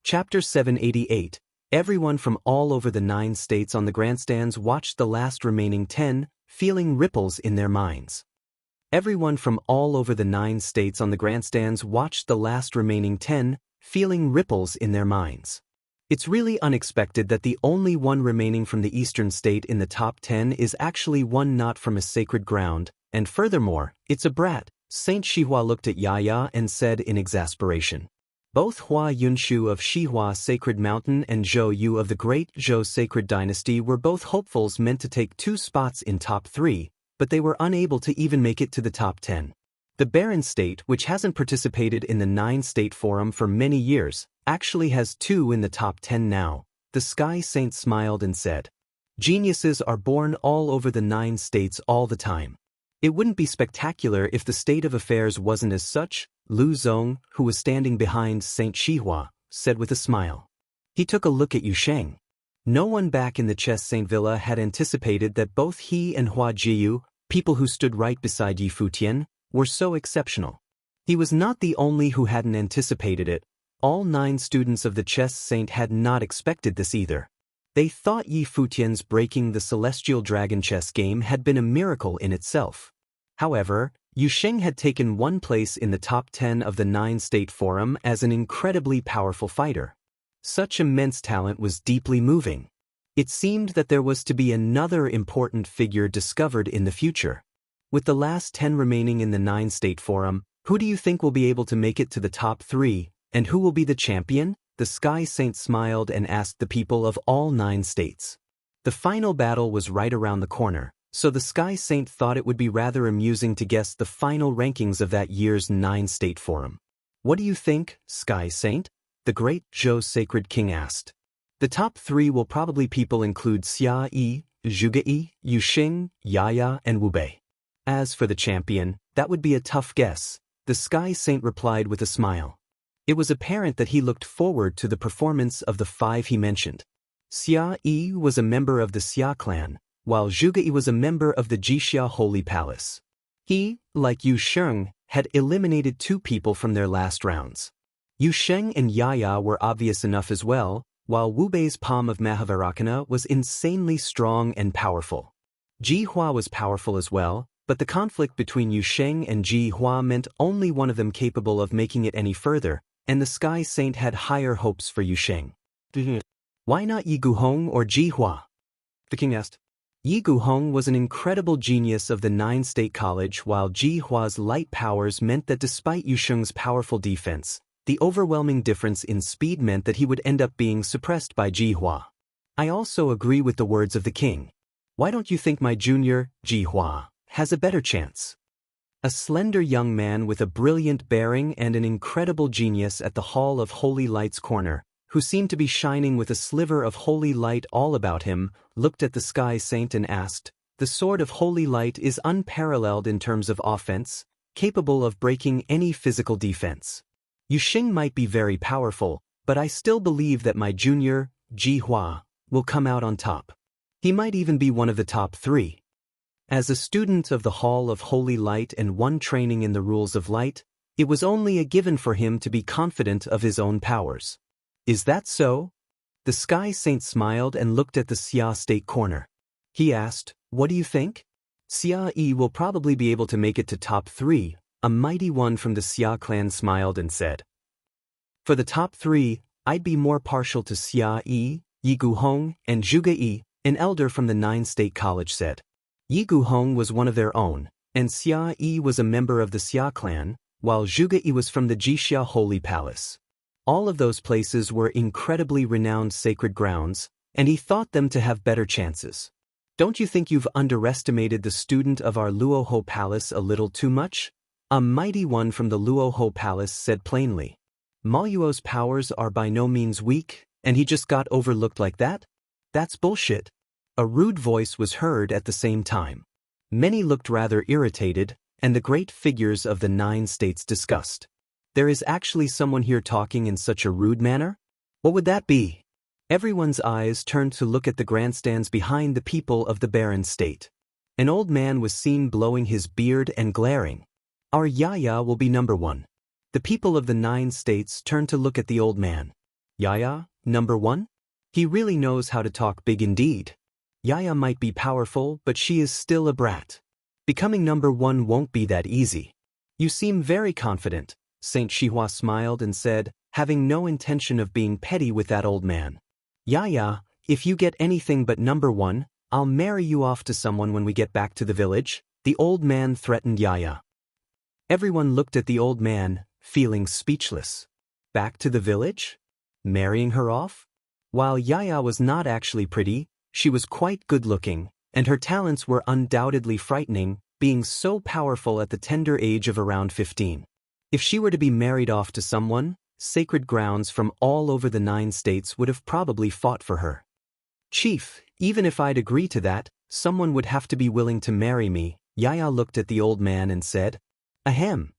Chapter 788. Everyone from all over the 9 states on the grandstands watched the last remaining 10, feeling ripples in their minds. Everyone from all over the 9 states on the grandstands watched the last remaining 10, feeling ripples in their minds. It's really unexpected that the only one remaining from the eastern state in the top 10 is actually one not from a sacred ground, and furthermore, it's a brat. Saint Shihua looked at Yaya and said in exasperation. Both Hua Yunshu of Shihua Sacred Mountain and Zhou Yu of the Great Zhou Sacred Dynasty were both hopefuls meant to take 2 spots in top 3, but they were unable to even make it to the top 10. The barren state, which hasn't participated in the 9-state forum for many years, actually has 2 in the top 10 now. The Sky Saint smiled and said, "Geniuses are born all over the 9 states all the time. It wouldn't be spectacular if the state of affairs wasn't as such," Lu Zong, who was standing behind Saint Shihua, said with a smile. He took a look at Yu Sheng. No one back in the Chess Saint Villa had anticipated that both he and Hua Jiyu, people who stood right beside Yi Futian, were so exceptional. He was not the only who hadn't anticipated it. All 9 students of the Chess Saint had not expected this either. They thought Yi Futian's breaking the Celestial Dragon chess game had been a miracle in itself. However, Yu Sheng had taken 1 place in the top 10 of the 9-state forum as an incredibly powerful fighter. Such immense talent was deeply moving. It seemed that there was to be another important figure discovered in the future. With the last 10 remaining in the 9-state forum, who do you think will be able to make it to the top 3, and who will be the champion? The Sky Saint smiled and asked the people of all 9 states. The final battle was right around the corner, so the Sky Saint thought it would be rather amusing to guess the final rankings of that year's 9-state forum. "What do you think, Sky Saint?" the great Zhou Sacred King asked. "The top 3 will probably people include Xia Yi, Zhuge Yi, Yu Sheng, Yaya, and Wu Bei. As for the champion, that would be a tough guess," the Sky Saint replied with a smile. It was apparent that he looked forward to the performance of the 5 he mentioned. Xia Yi was a member of the Xia clan, while Zhuge Yi was a member of the Jixia Holy Palace. He, like Yu Sheng, had eliminated 2 people from their last rounds. Yu Sheng and Yaya were obvious enough as well, while Wu Bei's palm of Mahavairakana was insanely strong and powerful. Ji Hua was powerful as well, but the conflict between Yu Sheng and Ji Hua meant only one of them capable of making it any further, and the Sky Saint had higher hopes for Yu Sheng. "Why not Yi Guhong or Ji Hua?" the king asked. Yi Guhong was an incredible genius of the 9-state college, while Ji Hua's light powers meant that despite Yu Sheng's powerful defense, the overwhelming difference in speed meant that he would end up being suppressed by Ji Hua. "I also agree with the words of the king. Why don't you think my junior, Ji Hua, has a better chance?" A slender young man with a brilliant bearing and an incredible genius at the Hall of Holy Light's corner, who seemed to be shining with a sliver of holy light all about him, looked at the Sky Saint and asked, "The sword of holy light is unparalleled in terms of offense, capable of breaking any physical defense. Yu Sheng might be very powerful, but I still believe that my junior, Ji Hua, will come out on top. He might even be one of the top 3. As a student of the Hall of Holy Light and one training in the rules of light, it was only a given for him to be confident of his own powers." "Is that so?" The Sky Saint smiled and looked at the Xia State corner. He asked, "What do you think?" "Xia Yi will probably be able to make it to top 3, a mighty one from the Xia clan smiled and said. "For the top 3, I'd be more partial to Xia Yi, Yi Guhong, and Zhuge Yi," an elder from the 9-state college said. Yi Guhong was one of their own, and Xia Yi was a member of the Xia clan, while Zhuge Yi was from the Jixia Holy Palace. All of those places were incredibly renowned sacred grounds, and he thought them to have better chances. "Don't you think you've underestimated the student of our Luoho Palace a little too much?" A mighty one from the Luoho Palace said plainly. "Ma Yuo's powers are by no means weak, and he just got overlooked like that? That's bullshit." A rude voice was heard at the same time. Many looked rather irritated, and the great figures of the 9 states discussed. "There is actually someone here talking in such a rude manner? What would that be?" Everyone's eyes turned to look at the grandstands behind the people of the barren state. An old man was seen blowing his beard and glaring. "Our Yaya will be number 1. The people of the 9 states turned to look at the old man. Yaya, number 1? He really knows how to talk big indeed. Yaya might be powerful, but she is still a brat. Becoming number 1 won't be that easy. You seem very confident, Saint Shihua smiled and said, having no intention of being petty with that old man. Yaya, if you get anything but number 1, I'll marry you off to someone when we get back to the village, the old man threatened Yaya. Everyone looked at the old man, feeling speechless. Back to the village? Marrying her off? While Yaya was not actually pretty, she was quite good-looking, and her talents were undoubtedly frightening, being so powerful at the tender age of around 15. If she were to be married off to someone, sacred grounds from all over the 9 states would have probably fought for her. Chief, even if I'd agree to that, someone would have to be willing to marry me, Yaya looked at the old man and said. Ahem.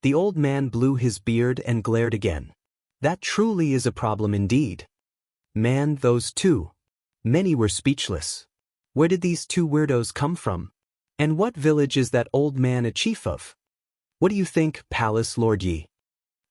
The old man blew his beard and glared again. That truly is a problem indeed. Man, those two. Many were speechless. Where did these 2 weirdos come from? And what village is that old man a chief of? What do you think, Palace Lord Yi?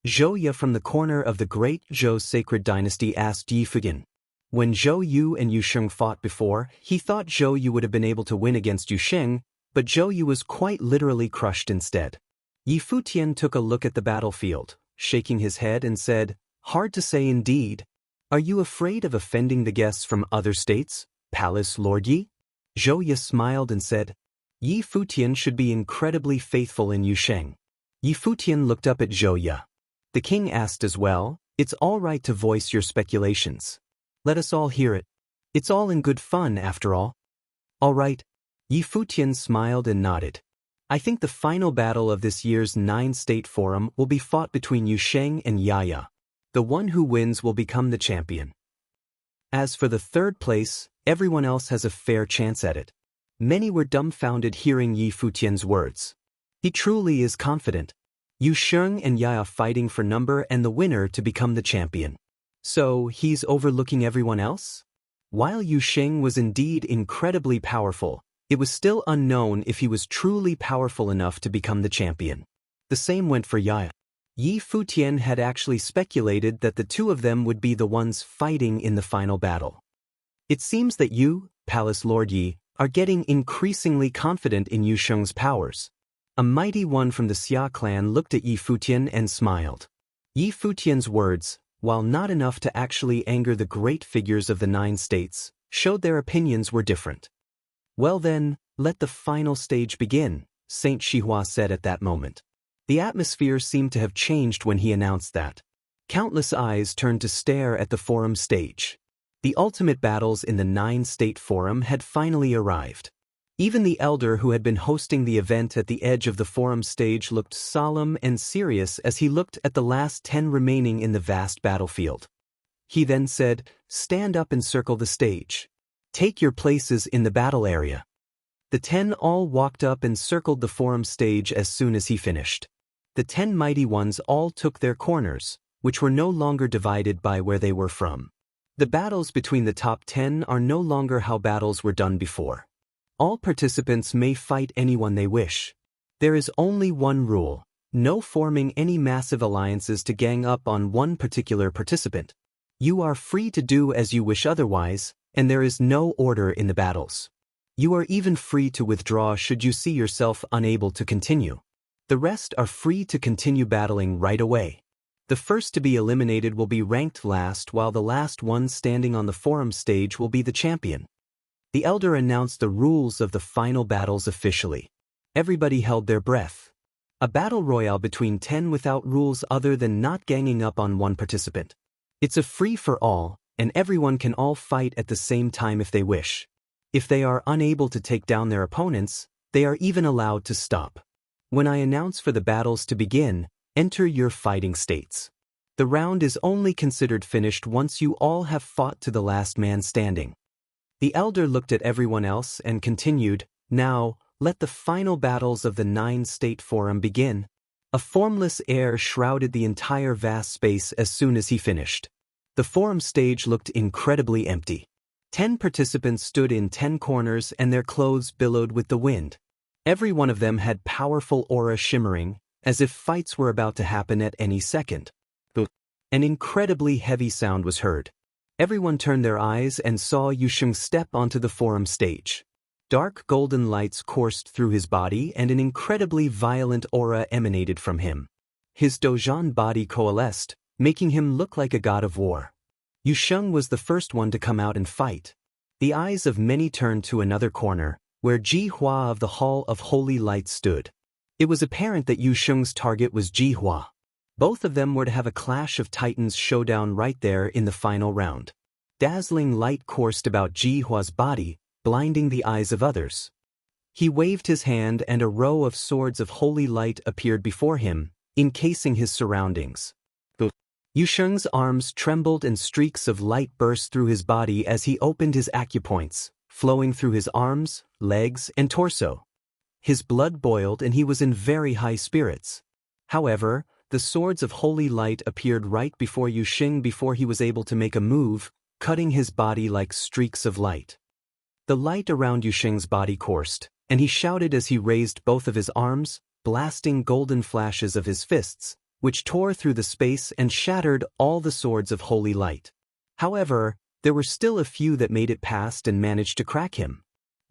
Zhou Ye from the corner of the great Zhou sacred dynasty asked Yi Futian. When Zhou Yu and Yu Sheng fought before, he thought Zhou Yu would have been able to win against Yu Sheng, but Zhou Yu was quite literally crushed instead. Yi Futian took a look at the battlefield, shaking his head and said, hard to say indeed. Are you afraid of offending the guests from other states, Palace Lord Yi? Zhou Ye smiled and said, Yi Futian should be incredibly faithful in Yu Sheng. Yi Futian looked up at Zhou Ye. The king asked as well, it's all right to voice your speculations. Let us all hear it. It's all in good fun after all. All right. Yi Futian smiled and nodded. I think the final battle of this year's 9-state forum will be fought between Yu Sheng and Yaya. The one who wins will become the champion. As for the 3rd place, everyone else has a fair chance at it. Many were dumbfounded hearing Yi Futian's words. He truly is confident. Yu Sheng and Yaya fighting for number and the winner to become the champion. So, he's overlooking everyone else? While Yu Sheng was indeed incredibly powerful, it was still unknown if he was truly powerful enough to become the champion. The same went for Yaya. Yi Futian had actually speculated that the 2 of them would be the ones fighting in the final battle. It seems that you, Palace Lord Yi, are getting increasingly confident in Yu Sheng's powers. A mighty one from the Xia clan looked at Yi Futian and smiled. Yi Futian's words, while not enough to actually anger the great figures of the 9 states, showed their opinions were different. Well then, let the final stage begin, Saint Shihua said at that moment. The atmosphere seemed to have changed when he announced that. Countless eyes turned to stare at the forum stage. The ultimate battles in the 9-state forum had finally arrived. Even the elder who had been hosting the event at the edge of the forum stage looked solemn and serious as he looked at the last 10 remaining in the vast battlefield. He then said, stand up and circle the stage. Take your places in the battle area. The 10 all walked up and circled the forum stage as soon as he finished. The 10 mighty ones all took their corners, which were no longer divided by where they were from. The battles between the top 10 are no longer how battles were done before. All participants may fight anyone they wish. There is only one rule: no forming any massive alliances to gang up on one particular participant. You are free to do as you wish otherwise, and there is no order in the battles. You are even free to withdraw should you see yourself unable to continue. The rest are free to continue battling right away. The first to be eliminated will be ranked last, while the last one standing on the forum stage will be the champion. The elder announced the rules of the final battles officially. Everybody held their breath. A battle royale between 10 without rules other than not ganging up on one participant. It's a free-for-all, and everyone can all fight at the same time if they wish. If they are unable to take down their opponents, they are even allowed to stop. When I announce for the battles to begin, enter your fighting states. The round is only considered finished once you all have fought to the last man standing. The elder looked at everyone else and continued, now, let the final battles of the 9-state forum begin. A formless air shrouded the entire vast space as soon as he finished. The forum stage looked incredibly empty. 10 participants stood in 10 corners and their clothes billowed with the wind. Every one of them had powerful aura shimmering, as if fights were about to happen at any second. An incredibly heavy sound was heard. Everyone turned their eyes and saw Yusheng step onto the forum stage. Dark golden lights coursed through his body and an incredibly violent aura emanated from him. His Dozhan body coalesced, making him look like a god of war. Yusheng was the first one to come out and fight. The eyes of many turned to another corner, where Ji Hua of the Hall of Holy Light stood. It was apparent that Yusheng's target was Ji Hua. Both of them were to have a clash of titans showdown right there in the final round. Dazzling light coursed about Ji Hua's body, blinding the eyes of others. He waved his hand and a row of swords of holy light appeared before him, encasing his surroundings. Yusheng's arms trembled and streaks of light burst through his body as he opened his acupoints, flowing through his arms, legs, and torso. His blood boiled and he was in very high spirits. However, the swords of holy light appeared right before Yusheng before he was able to make a move, cutting his body like streaks of light. The light around Yusheng's body coursed, and he shouted as he raised both of his arms, blasting golden flashes of his fists, which tore through the space and shattered all the swords of holy light. However, there were still a few that made it past and managed to crack him.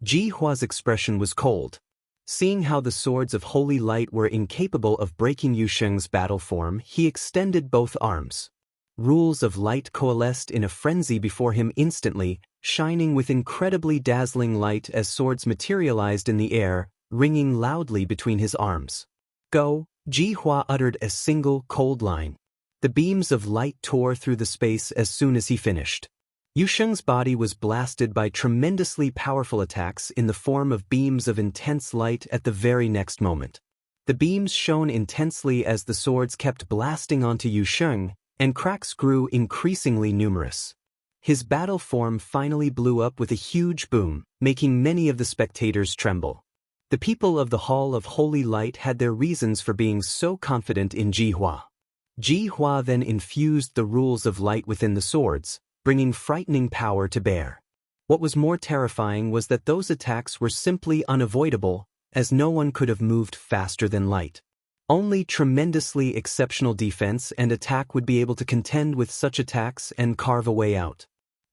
Ji Hua's expression was cold. Seeing how the swords of holy light were incapable of breaking Yusheng's battle form, he extended both arms. Rules of light coalesced in a frenzy before him instantly, shining with incredibly dazzling light as swords materialized in the air, ringing loudly between his arms. Go! Ji Hua uttered a single cold line. The beams of light tore through the space as soon as he finished. Yusheng's body was blasted by tremendously powerful attacks in the form of beams of intense light at the very next moment. The beams shone intensely as the swords kept blasting onto Yusheng, and cracks grew increasingly numerous. His battle form finally blew up with a huge boom, making many of the spectators tremble. The people of the Hall of Holy Light had their reasons for being so confident in Ji Hua. Ji Hua then infused the rules of light within the swords, bringing frightening power to bear. What was more terrifying was that those attacks were simply unavoidable, as no one could have moved faster than light. Only tremendously exceptional defense and attack would be able to contend with such attacks and carve a way out.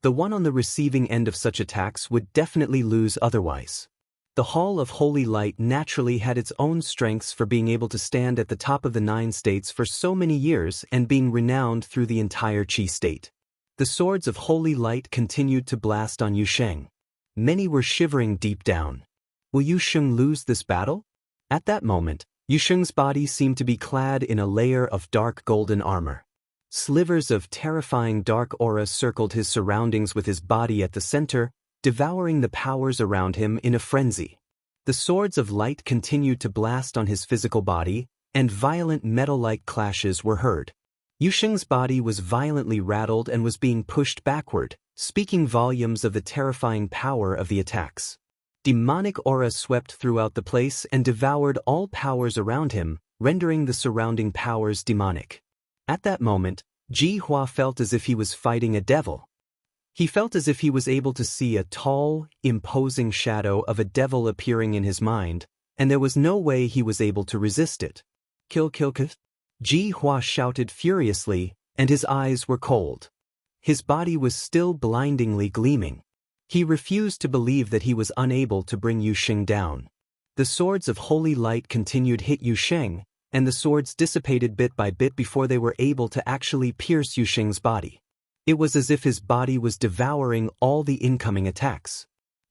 The one on the receiving end of such attacks would definitely lose otherwise. The Hall of Holy Light naturally had its own strengths for being able to stand at the top of the 9 states for so many years and being renowned through the entire Qi state. The swords of holy light continued to blast on Yusheng. Many were shivering deep down. Will Yusheng lose this battle? At that moment, Yusheng's body seemed to be clad in a layer of dark golden armor. Slivers of terrifying dark aura circled his surroundings with his body at the center, devouring the powers around him in a frenzy. The swords of light continued to blast on his physical body, and violent metal-like clashes were heard. Yusheng's body was violently rattled and was being pushed backward, speaking volumes of the terrifying power of the attacks. Demonic aura swept throughout the place and devoured all powers around him, rendering the surrounding powers demonic. At that moment, Ji Hua felt as if he was fighting a devil. He felt as if he was able to see a tall, imposing shadow of a devil appearing in his mind, and there was no way he was able to resist it. Kill. Ji Hua shouted furiously, and his eyes were cold. His body was still blindingly gleaming. He refused to believe that he was unable to bring Yusheng down. The swords of holy light continued hit Yusheng, and the swords dissipated bit by bit before they were able to actually pierce Yusheng's body. It was as if his body was devouring all the incoming attacks.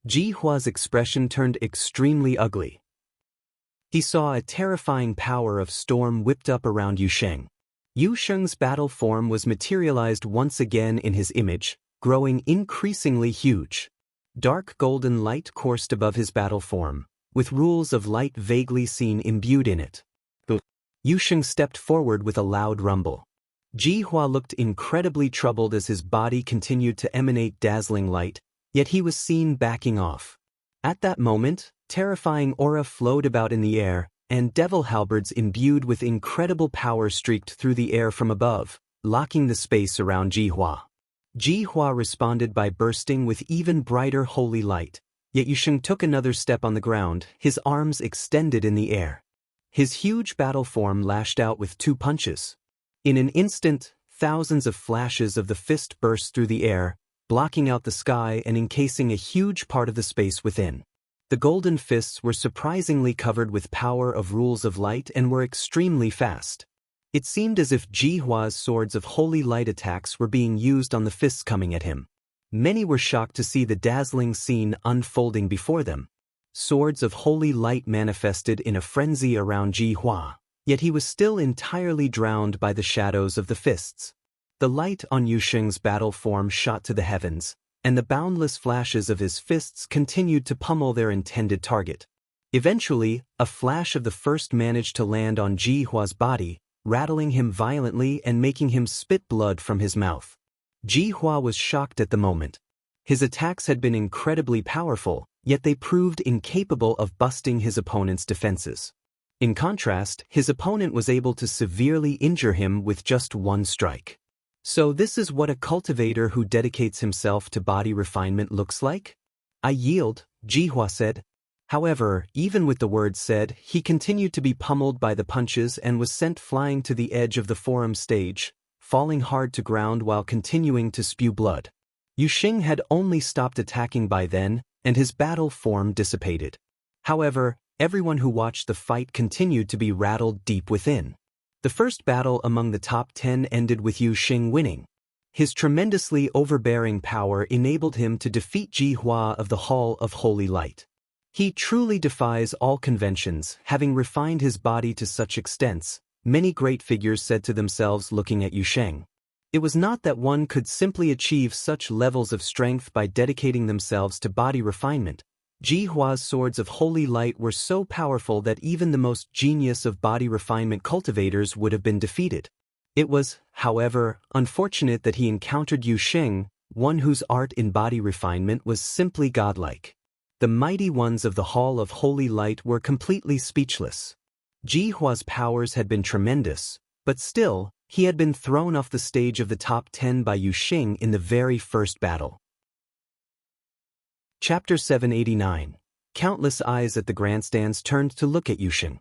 Ji Hua's expression turned extremely ugly. He saw a terrifying power of storm whipped up around Yusheng. Yusheng's battle form was materialized once again in his image, growing increasingly huge. Dark golden light coursed above his battle form, with rules of light vaguely seen imbued in it. Yusheng stepped forward with a loud rumble. Ji Hua looked incredibly troubled as his body continued to emanate dazzling light, yet he was seen backing off. At that moment, terrifying aura flowed about in the air, and devil halberds imbued with incredible power streaked through the air from above, locking the space around Ji Hua. Ji Hua responded by bursting with even brighter holy light, yet Yusheng took another step on the ground, his arms extended in the air. His huge battle form lashed out with 2 punches. In an instant, thousands of flashes of the fist burst through the air, blocking out the sky and encasing a huge part of the space within. The golden fists were surprisingly covered with power of rules of light and were extremely fast. It seemed as if Jihua's swords of holy light attacks were being used on the fists coming at him. Many were shocked to see the dazzling scene unfolding before them. Swords of holy light manifested in a frenzy around Jihua, yet he was still entirely drowned by the shadows of the fists. The light on Yusheng's battle form shot to the heavens, and the boundless flashes of his fists continued to pummel their intended target. Eventually, a flash of the first managed to land on Jihua's body, rattling him violently and making him spit blood from his mouth. Jihua was shocked at the moment. His attacks had been incredibly powerful, yet they proved incapable of busting his opponent's defenses. In contrast, his opponent was able to severely injure him with just one strike. So this is what a cultivator who dedicates himself to body refinement looks like? I yield, Jihua said. However, even with the words said, he continued to be pummeled by the punches and was sent flying to the edge of the forum stage, falling hard to ground while continuing to spew blood. Yusheng had only stopped attacking by then, and his battle form dissipated. However, everyone who watched the fight continued to be rattled deep within. The first battle among the top 10 ended with Yusheng winning. His tremendously overbearing power enabled him to defeat Jihua of the Hall of Holy Light. He truly defies all conventions, having refined his body to such extents, many great figures said to themselves looking at Yusheng. It was not that one could simply achieve such levels of strength by dedicating themselves to body refinement. Jihua's swords of holy light were so powerful that even the most genius of body refinement cultivators would have been defeated. It was, however, unfortunate that he encountered Yusheng, one whose art in body refinement was simply godlike. The mighty ones of the Hall of Holy Light were completely speechless. Jihua's powers had been tremendous, but still, he had been thrown off the stage of the top 10 by Yusheng in the very first battle. Chapter 789. Countless eyes at the grandstands turned to look at Yusheng.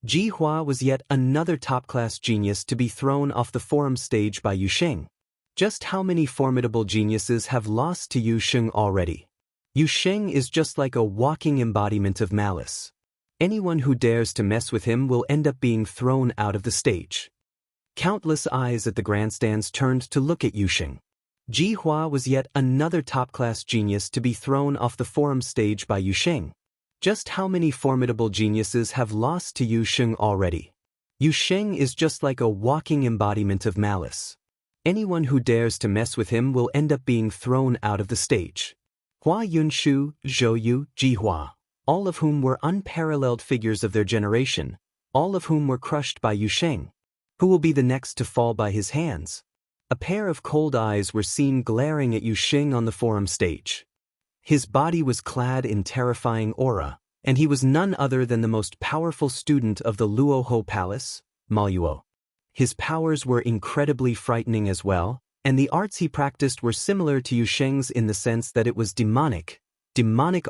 Jihua was yet another top-class genius to be thrown off the forum stage by Yusheng. Just how many formidable geniuses have lost to Yusheng already? Yusheng is just like a walking embodiment of malice. Anyone who dares to mess with him will end up being thrown out of the stage. Countless eyes at the grandstands turned to look at Yusheng. Jihua was yet another top-class genius to be thrown off the forum stage by Yusheng. Just how many formidable geniuses have lost to Yusheng already? Yusheng is just like a walking embodiment of malice. Anyone who dares to mess with him will end up being thrown out of the stage. Hua Yunshu, Zhou Yu, Jihua, all of whom were unparalleled figures of their generation, all of whom were crushed by Yusheng. Who will be the next to fall by his hands? A pair of cold eyes were seen glaring at Yusheng on the forum stage. His body was clad in terrifying aura, and he was none other than the most powerful student of the Luoho Palace, Maluo. His powers were incredibly frightening as well, and the arts he practiced were similar to Yusheng's in the sense that it was demonic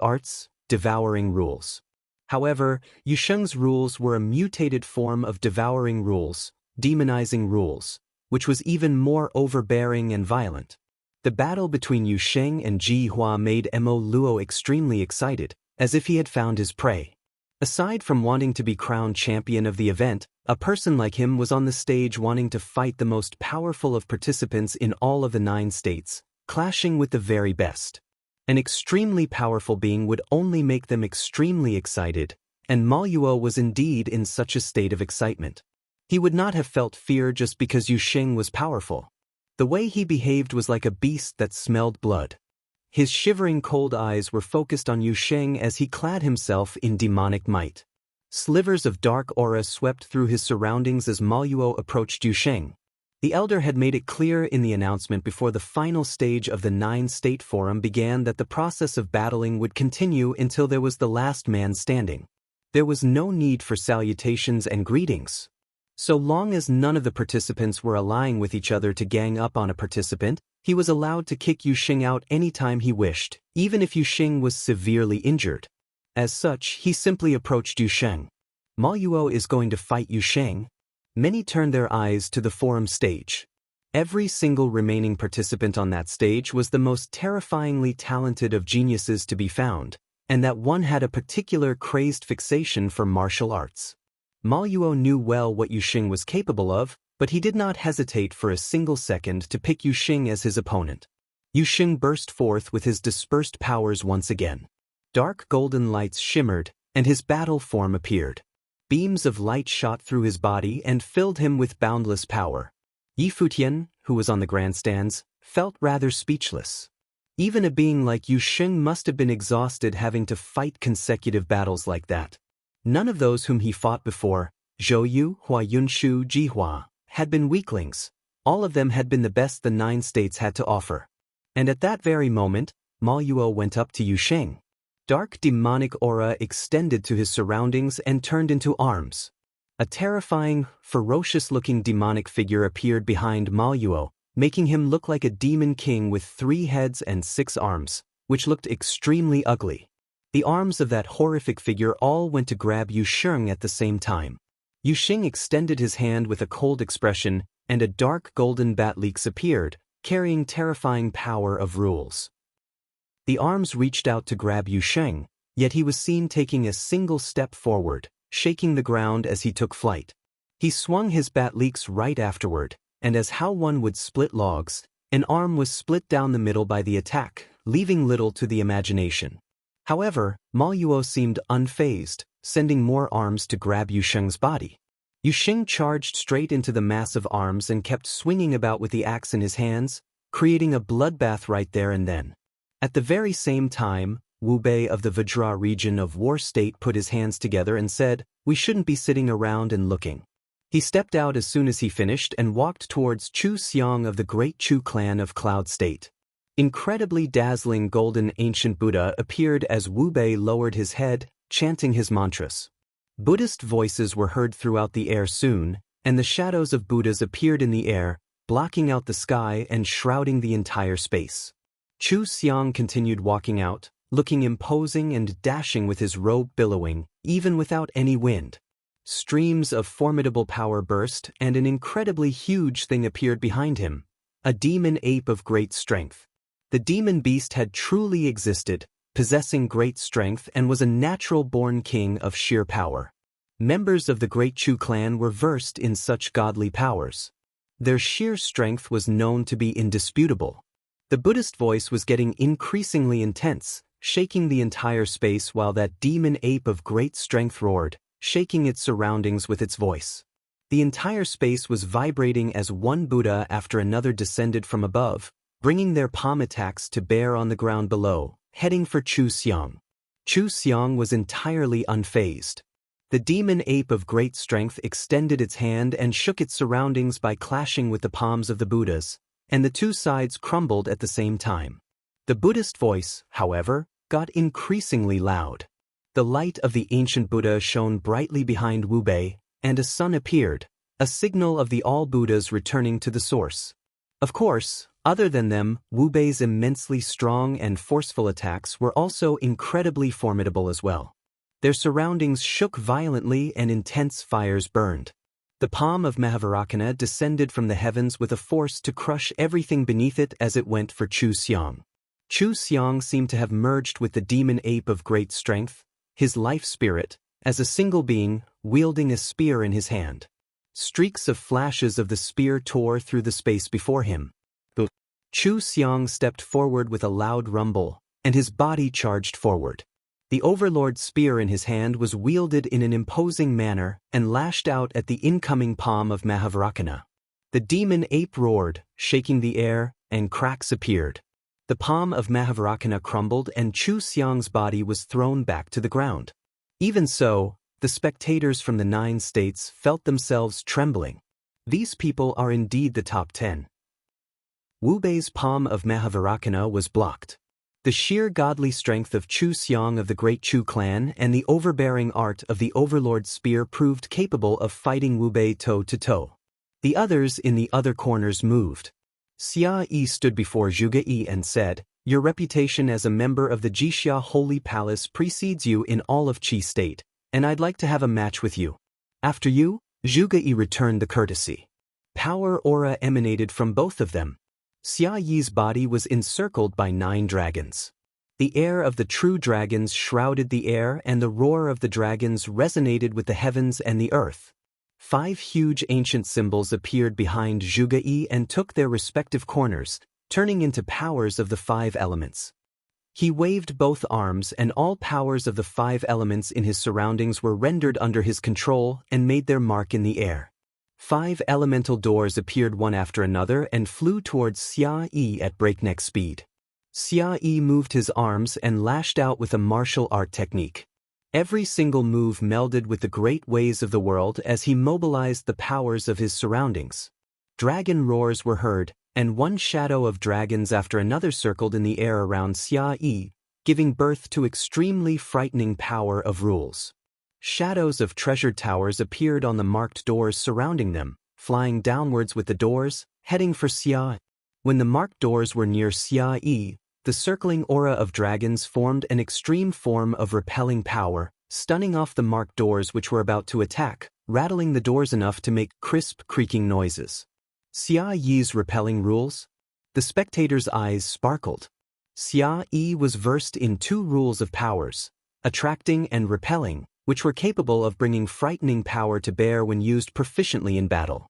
arts, devouring rules. However, Yusheng's rules were a mutated form of devouring rules, demonizing rules, which was even more overbearing and violent. The battle between Yusheng and Jihua made Mo Luo extremely excited, as if he had found his prey. Aside from wanting to be crowned champion of the event, a person like him was on the stage wanting to fight the most powerful of participants in all of the 9 states, clashing with the very best. An extremely powerful being would only make them extremely excited, and Maluo was indeed in such a state of excitement. He would not have felt fear just because Yusheng was powerful. The way he behaved was like a beast that smelled blood. His shivering cold eyes were focused on Yusheng as he clad himself in demonic might. Slivers of dark aura swept through his surroundings as Maluo approached Yusheng. The elder had made it clear in the announcement before the final stage of the 9-state forum began that the process of battling would continue until there was the last man standing. There was no need for salutations and greetings. So long as none of the participants were allying with each other to gang up on a participant, he was allowed to kick Yusheng out anytime he wished, even if Yusheng was severely injured. As such, he simply approached Yusheng. Maluo is going to fight Yusheng? Many turned their eyes to the forum stage. Every single remaining participant on that stage was the most terrifyingly talented of geniuses to be found, and that one had a particular crazed fixation for martial arts. Ma Yuo knew well what Yu Xing was capable of, but he did not hesitate for a single second to pick Yu Xing as his opponent. Yu Xing burst forth with his dispersed powers once again. Dark golden lights shimmered, and his battle form appeared. Beams of light shot through his body and filled him with boundless power. Yi Futian, who was on the grandstands, felt rather speechless. Even a being like Yu Xing must have been exhausted having to fight consecutive battles like that. None of those whom he fought before, Zhou Yu, Hua Yunshu, Jihua, had been weaklings. All of them had been the best the 9 states had to offer. And at that very moment, Ma Yuo went up to Yu Xing. Dark demonic aura extended to his surroundings and turned into arms. A terrifying, ferocious-looking demonic figure appeared behind Ma Yuo, making him look like a demon king with 3 heads and 6 arms, which looked extremely ugly. The arms of that horrific figure all went to grab Yu Xing at the same time. Yu Xing extended his hand with a cold expression, and a dark golden bat leaks appeared, carrying terrifying power of rules. The arms reached out to grab Yu Xing, yet he was seen taking a single step forward, shaking the ground as he took flight. He swung his bat leaks right afterward, and as how one would split logs, an arm was split down the middle by the attack, leaving little to the imagination. However, Ma Yuo seemed unfazed, sending more arms to grab Yu Xing's body. Yu Xing charged straight into the mass of arms and kept swinging about with the axe in his hands, creating a bloodbath right there and then. At the very same time, Wu Bei of the Vajra region of War State put his hands together and said, "We shouldn't be sitting around and looking." He stepped out as soon as he finished and walked towards Chu Xiang of the Great Chu clan of Cloud State. Incredibly dazzling golden ancient Buddha appeared as Wu Bei lowered his head, chanting his mantras. Buddhist voices were heard throughout the air soon, and the shadows of Buddhas appeared in the air, blocking out the sky and shrouding the entire space. Chu Xiang continued walking out, looking imposing and dashing with his robe billowing, even without any wind. Streams of formidable power burst, and an incredibly huge thing appeared behind him, a demon ape of great strength. The demon beast had truly existed, possessing great strength and was a natural-born king of sheer power. Members of the Great Chu clan were versed in such godly powers. Their sheer strength was known to be indisputable. The Buddhist voice was getting increasingly intense, shaking the entire space while that demon ape of great strength roared, shaking its surroundings with its voice. The entire space was vibrating as one Buddha after another descended from above, bringing their palm attacks to bear on the ground below, heading for Chu Xiang. Chu Xiang was entirely unfazed. The demon ape of great strength extended its hand and shook its surroundings by clashing with the palms of the Buddhas, and the two sides crumbled at the same time. The Buddhist voice, however, got increasingly loud. The light of the ancient Buddha shone brightly behind Wu Bei, and a sun appeared, a signal of the all Buddhas returning to the source. Of course, other than them, Wu Bei's immensely strong and forceful attacks were also incredibly formidable as well. Their surroundings shook violently and intense fires burned. The palm of Mahavarakana descended from the heavens with a force to crush everything beneath it as it went for Chu Xiang. Chu Xiang seemed to have merged with the demon ape of great strength, his life spirit, as a single being, wielding a spear in his hand. Streaks of flashes of the spear tore through the space before him. Chu Xiang stepped forward with a loud rumble, and his body charged forward. The overlord's spear in his hand was wielded in an imposing manner and lashed out at the incoming palm of Mahavarakana. The demon ape roared, shaking the air, and cracks appeared. The palm of Mahavarakana crumbled and Chu Xiang's body was thrown back to the ground. Even so, the spectators from the 9 states felt themselves trembling. These people are indeed the top 10. Wu Bei's palm of Mahavarakana was blocked. The sheer godly strength of Chu Xiang of the Great Chu clan and the overbearing art of the Overlord's spear proved capable of fighting Wu Bei toe to toe. The others in the other corners moved. Xia Yi stood before Zhuge Yi and said, "Your reputation as a member of the Jixia Holy Palace precedes you in all of Qi State, and I'd like to have a match with you." After you, Zhuge Yi returned the courtesy. Power aura emanated from both of them. Xia Yi's body was encircled by 9 dragons. The air of the true dragons shrouded the air, and the roar of the dragons resonated with the heavens and the earth. 5 huge ancient symbols appeared behind Zhuge Yi and took their respective corners, turning into powers of the 5 elements. He waved both arms, and all powers of the 5 elements in his surroundings were rendered under his control and made their mark in the air. 5 elemental doors appeared one after another and flew towards Xia Yi at breakneck speed. Xia Yi moved his arms and lashed out with a martial art technique. Every single move melded with the great ways of the world as he mobilized the powers of his surroundings. Dragon roars were heard, and one shadow of dragons after another circled in the air around Xia Yi, giving birth to extremely frightening power of rules. Shadows of treasured towers appeared on the marked doors surrounding them, flying downwards with the doors, heading for Xia. When the marked doors were near Xia Yi, the circling aura of dragons formed an extreme form of repelling power, stunning off the marked doors which were about to attack, rattling the doors enough to make crisp creaking noises. Xia Yi's repelling rules? The spectators' eyes sparkled. Xia Yi was versed in 2 rules of powers, attracting and repelling, which were capable of bringing frightening power to bear when used proficiently in battle.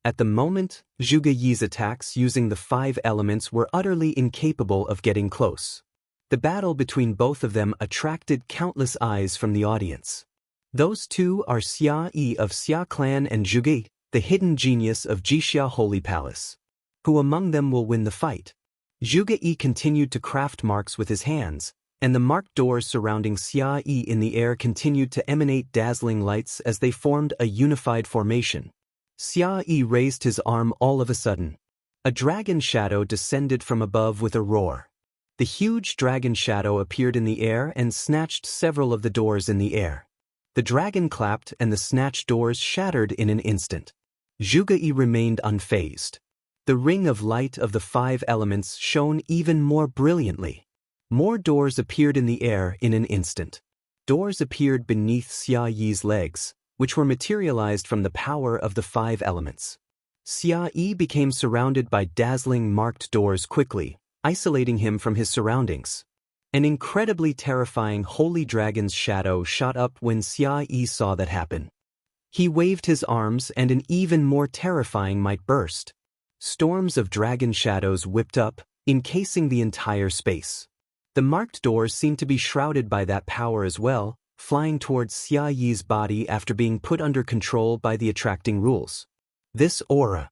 At the moment, Zhuge Yi's attacks using the 5 elements were utterly incapable of getting close. The battle between both of them attracted countless eyes from the audience. Those 2 are Xia Yi of Xia Clan and Zhuge Yi, the hidden genius of Jixia Holy Palace. Who among them will win the fight? Zhuge Yi continued to craft marks with his hands, and the marked doors surrounding Xia Yi in the air continued to emanate dazzling lights as they formed a unified formation. Xia Yi raised his arm all of a sudden. A dragon shadow descended from above with a roar. The huge dragon shadow appeared in the air and snatched several of the doors in the air. The dragon clapped and the snatched doors shattered in an instant. Zhuge Yi remained unfazed. The ring of light of the 5 elements shone even more brilliantly. More doors appeared in the air in an instant. Doors appeared beneath Xia Yi's legs, which were materialized from the power of the 5 elements. Xia Yi became surrounded by dazzling marked doors quickly, isolating him from his surroundings. An incredibly terrifying holy dragon's shadow shot up when Xia Yi saw that happen. He waved his arms and an even more terrifying might burst. Storms of dragon shadows whipped up, encasing the entire space. The marked doors seemed to be shrouded by that power as well, flying towards Xia Yi's body after being put under control by the attracting rules. This aura.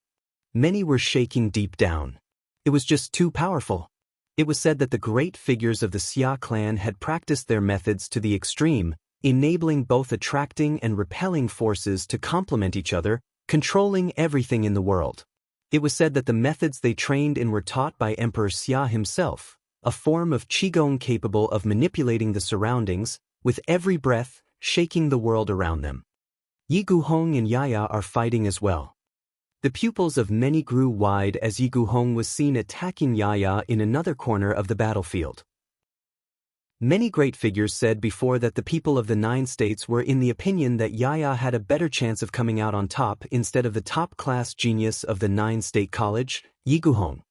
Many were shaking deep down. It was just too powerful. It was said that the great figures of the Xia clan had practiced their methods to the extreme, enabling both attracting and repelling forces to complement each other, controlling everything in the world. It was said that the methods they trained in were taught by Emperor Xia himself, a form of qigong capable of manipulating the surroundings, with every breath, shaking the world around them. Yi Guhong and Yaya are fighting as well. The pupils of many grew wide as Yi Guhong was seen attacking Yaya in another corner of the battlefield. Many great figures said before that the people of the 9 states were in the opinion that Yaya had a better chance of coming out on top instead of the top-class genius of the 9-state college, Yi Guhong.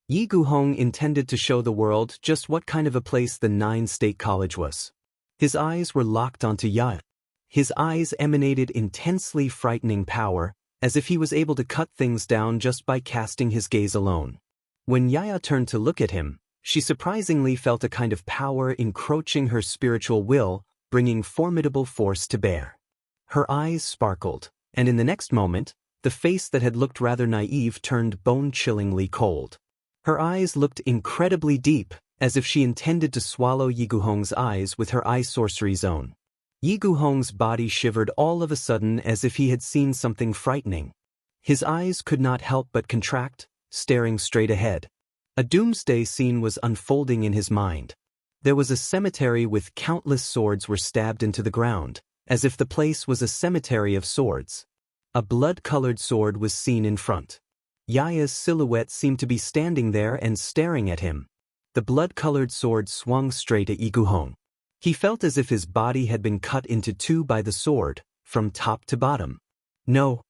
Yi Guhong intended to show the world just what kind of a place the 9-state college was. His eyes were locked onto Yaya. His eyes emanated intensely frightening power, as if he was able to cut things down just by casting his gaze alone. When Yaya turned to look at him, she surprisingly felt a kind of power encroaching her spiritual will, bringing formidable force to bear. Her eyes sparkled, and in the next moment, the face that had looked rather naive turned bone-chillingly cold. Her eyes looked incredibly deep, as if she intended to swallow Yi Guhong's eyes with her eye sorcery zone. Yi Guhong's body shivered all of a sudden as if he had seen something frightening. His eyes could not help but contract, staring straight ahead. A doomsday scene was unfolding in his mind. There was a cemetery with countless swords were stabbed into the ground, as if the place was a cemetery of swords. A blood-colored sword was seen in front. Yaya's silhouette seemed to be standing there and staring at him. The blood-colored sword swung straight at Yi Guhong. He felt as if his body had been cut into 2 by the sword, from top to bottom. No.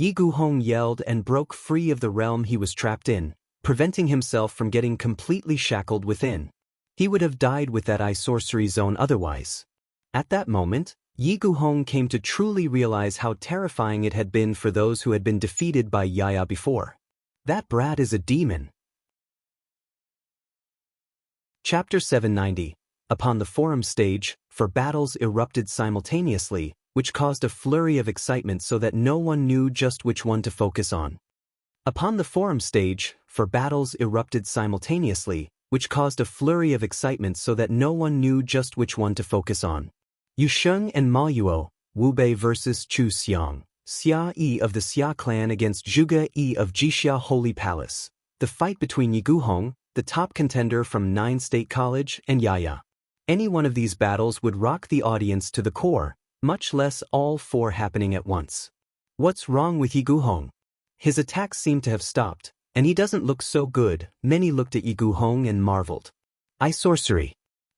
Yi Guhong yelled and broke free of the realm he was trapped in, preventing himself from getting completely shackled within. He would have died with that eye sorcery zone otherwise. At that moment, Yi Guhong came to truly realize how terrifying it had been for those who had been defeated by Yaya before. That brat is a demon. Chapter 790. Upon the forum stage, four battles erupted simultaneously, which caused a flurry of excitement so that no one knew just which one to focus on. Upon the forum stage, four battles erupted simultaneously, which caused a flurry of excitement so that no one knew just which one to focus on. Yu Sheng and Ma Yuo, Wu Bei versus Chu Xiang, Xia Yi of the Xia clan against Zhuge Yi of Jixia Holy Palace. The fight between Yi Guhong, the top contender from 9 State College, and Yaya. Any one of these battles would rock the audience to the core, much less all four happening at once. What's wrong with Yi Guhong? His attacks seem to have stopped, and he doesn't look so good. Many looked at Yi Guhong and marveled. Eye sorcery.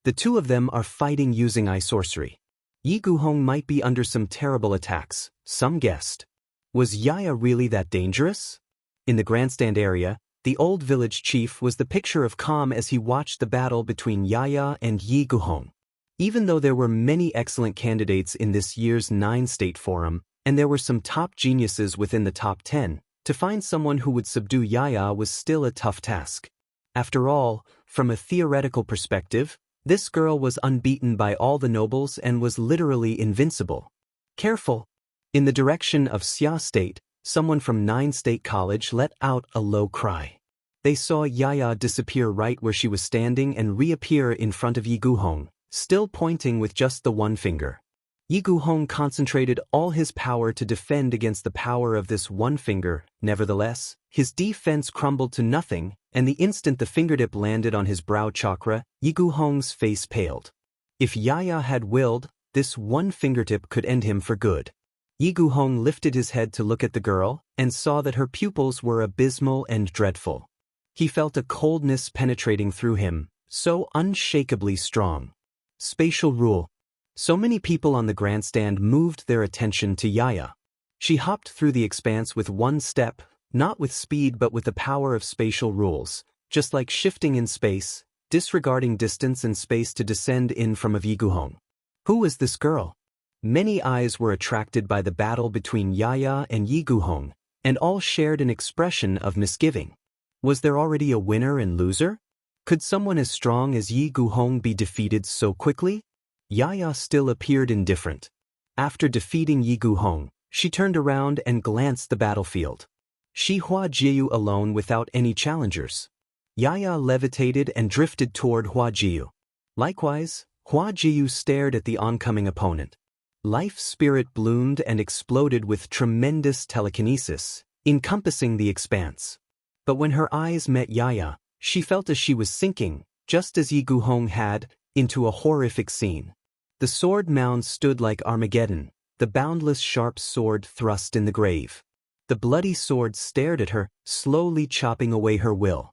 The two of them are fighting using eye sorcery. Yi Guhong might be under some terrible attacks, some guessed. Was Yaya really that dangerous? In the grandstand area, the old village chief was the picture of calm as he watched the battle between Yaya and Yi Guhong. Even though there were many excellent candidates in this year's 9-state forum, and there were some top geniuses within the top 10, to find someone who would subdue Yaya was still a tough task. After all, from a theoretical perspective, this girl was unbeaten by all the nobles and was literally invincible. Careful! In the direction of Xia State, someone from 9 State College let out a low cry. They saw Yaya disappear right where she was standing and reappear in front of Yi Guhong, still pointing with just the one finger. Yi Guhong concentrated all his power to defend against the power of this one finger. Nevertheless, his defense crumbled to nothing, and the instant the fingertip landed on his brow chakra, Yi Guhong's face paled. If Yaya had willed, this one fingertip could end him for good. Yi Guhong lifted his head to look at the girl, and saw that her pupils were abysmal and dreadful. He felt a coldness penetrating through him, so unshakably strong. Spatial rule. So many people on the grandstand moved their attention to Yaya. She hopped through the expanse with one step, not with speed but with the power of spatial rules, just like shifting in space, disregarding distance and space to descend in from Yi Guhong. Who was this girl? Many eyes were attracted by the battle between Yaya and Yi Guhong, and all shared an expression of misgiving. Was there already a winner and loser? Could someone as strong as Yi Guhong be defeated so quickly? Yaya still appeared indifferent. After defeating Yi Guhong, she turned around and glanced the battlefield. She Hua Jiu alone without any challengers. Yaya levitated and drifted toward Hua Jiu. Likewise, Hua Jiu stared at the oncoming opponent. Life spirit bloomed and exploded with tremendous telekinesis, encompassing the expanse. But when her eyes met Yaya, she felt as she was sinking, just as Yi Guhong had, into a horrific scene. The sword mound stood like Armageddon, the boundless sharp sword thrust in the grave. The bloody sword stared at her, slowly chopping away her will.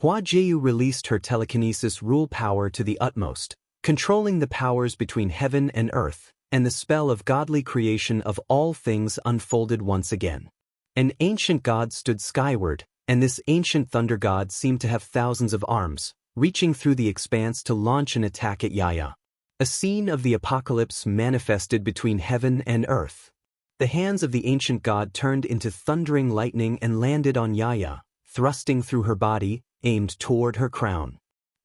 Hua Jiu released her telekinesis rule power to the utmost, controlling the powers between heaven and earth, and the spell of godly creation of all things unfolded once again. An ancient god stood skyward, and this ancient thunder god seemed to have thousands of arms, reaching through the expanse to launch an attack at Yaya. A scene of the apocalypse manifested between heaven and earth. The hands of the ancient god turned into thundering lightning and landed on Yaya, thrusting through her body, aimed toward her crown.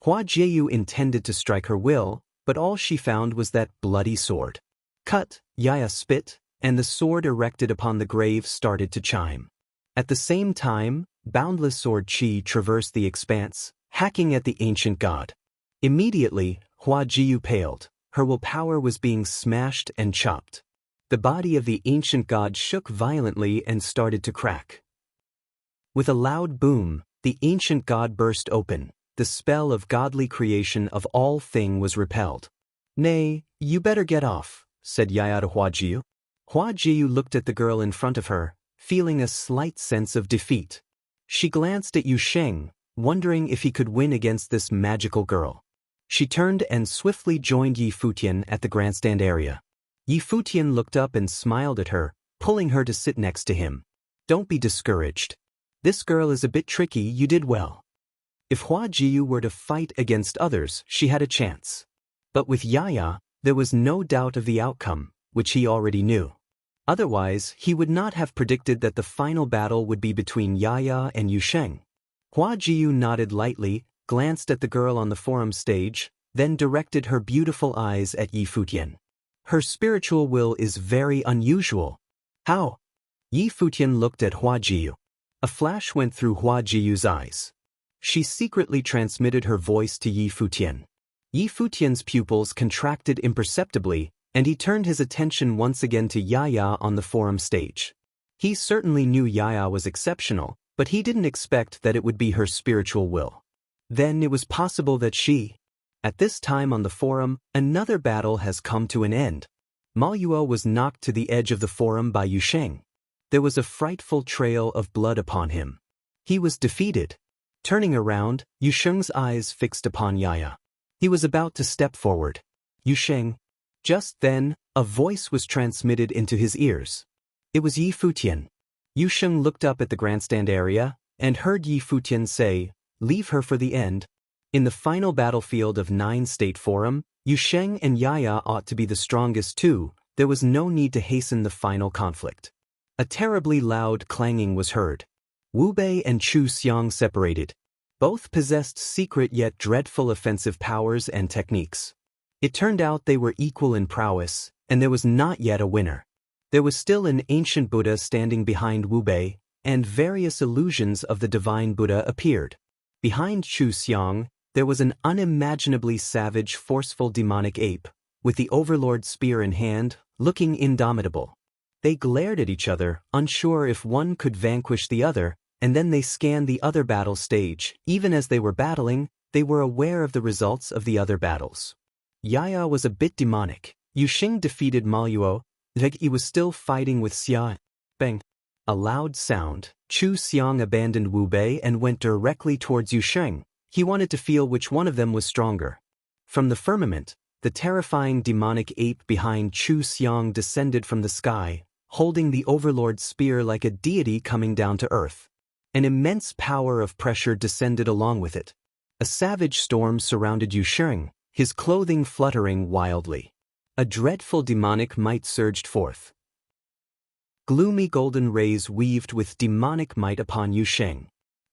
Hua Jiu intended to strike her will, but all she found was that bloody sword. Cut, Yaya spit, and the sword erected upon the grave started to chime. At the same time, boundless sword chi traversed the expanse, hacking at the ancient god. Immediately, Hua Jiu paled. Her willpower was being smashed and chopped. The body of the ancient god shook violently and started to crack. With a loud boom, the ancient god burst open. The spell of godly creation of all thing was repelled. "Nay, you better get off," said Yaya to Hua Jiu. Hua Jiu looked at the girl in front of her, feeling a slight sense of defeat. She glanced at Yu Sheng, wondering if he could win against this magical girl. She turned and swiftly joined Yi Futian at the grandstand area. Yi Futian looked up and smiled at her, pulling her to sit next to him. Don't be discouraged. This girl is a bit tricky, you did well. If Hua Jiyu were to fight against others, she had a chance. But with Yaya, there was no doubt of the outcome, which he already knew. Otherwise, he would not have predicted that the final battle would be between Yaya and Yusheng. Hua Jiyu nodded lightly, glanced at the girl on the forum stage, then directed her beautiful eyes at Yi Futian. Her spiritual will is very unusual. How? Yi Futian looked at Hua Jiyu. A flash went through Hua Jiyu's eyes. She secretly transmitted her voice to Yi Futian. Yi Futian's pupils contracted imperceptibly, and he turned his attention once again to Yaya on the forum stage. He certainly knew Yaya was exceptional, but he didn't expect that it would be her spiritual will. Then it was possible that she... At this time on the forum, another battle has come to an end. Maluo was knocked to the edge of the forum by Yusheng. There was a frightful trail of blood upon him. He was defeated. Turning around, Yusheng's eyes fixed upon Yaya. He was about to step forward. Yusheng. Just then, a voice was transmitted into his ears. It was Yi Futian. Yusheng looked up at the grandstand area and heard Yi Futian say, "Leave her for the end." In the final battlefield of 9-State Forum, Yusheng and Yaya ought to be the strongest too. There was no need to hasten the final conflict. A terribly loud clanging was heard. Wu Bei and Chu Xiang separated. Both possessed secret yet dreadful offensive powers and techniques. It turned out they were equal in prowess, and there was not yet a winner. There was still an ancient Buddha standing behind Wu Bei, and various illusions of the divine Buddha appeared. Behind Chu Xiang, there was an unimaginably savage, forceful demonic ape, with the overlord spear in hand, looking indomitable. They glared at each other, unsure if one could vanquish the other, and then they scanned the other battle stage. Even as they were battling, they were aware of the results of the other battles. Yaya was a bit demonic. Yusheng defeated Maluo. He was still fighting with Xia. Bang! A loud sound. Chu Xiang abandoned Wu Bei and went directly towards Yusheng. He wanted to feel which one of them was stronger. From the firmament, the terrifying demonic ape behind Chu Xiang descended from the sky, holding the overlord's spear like a deity coming down to earth. An immense power of pressure descended along with it. A savage storm surrounded Yusheng, his clothing fluttering wildly. A dreadful demonic might surged forth. Gloomy golden rays weaved with demonic might upon Yusheng.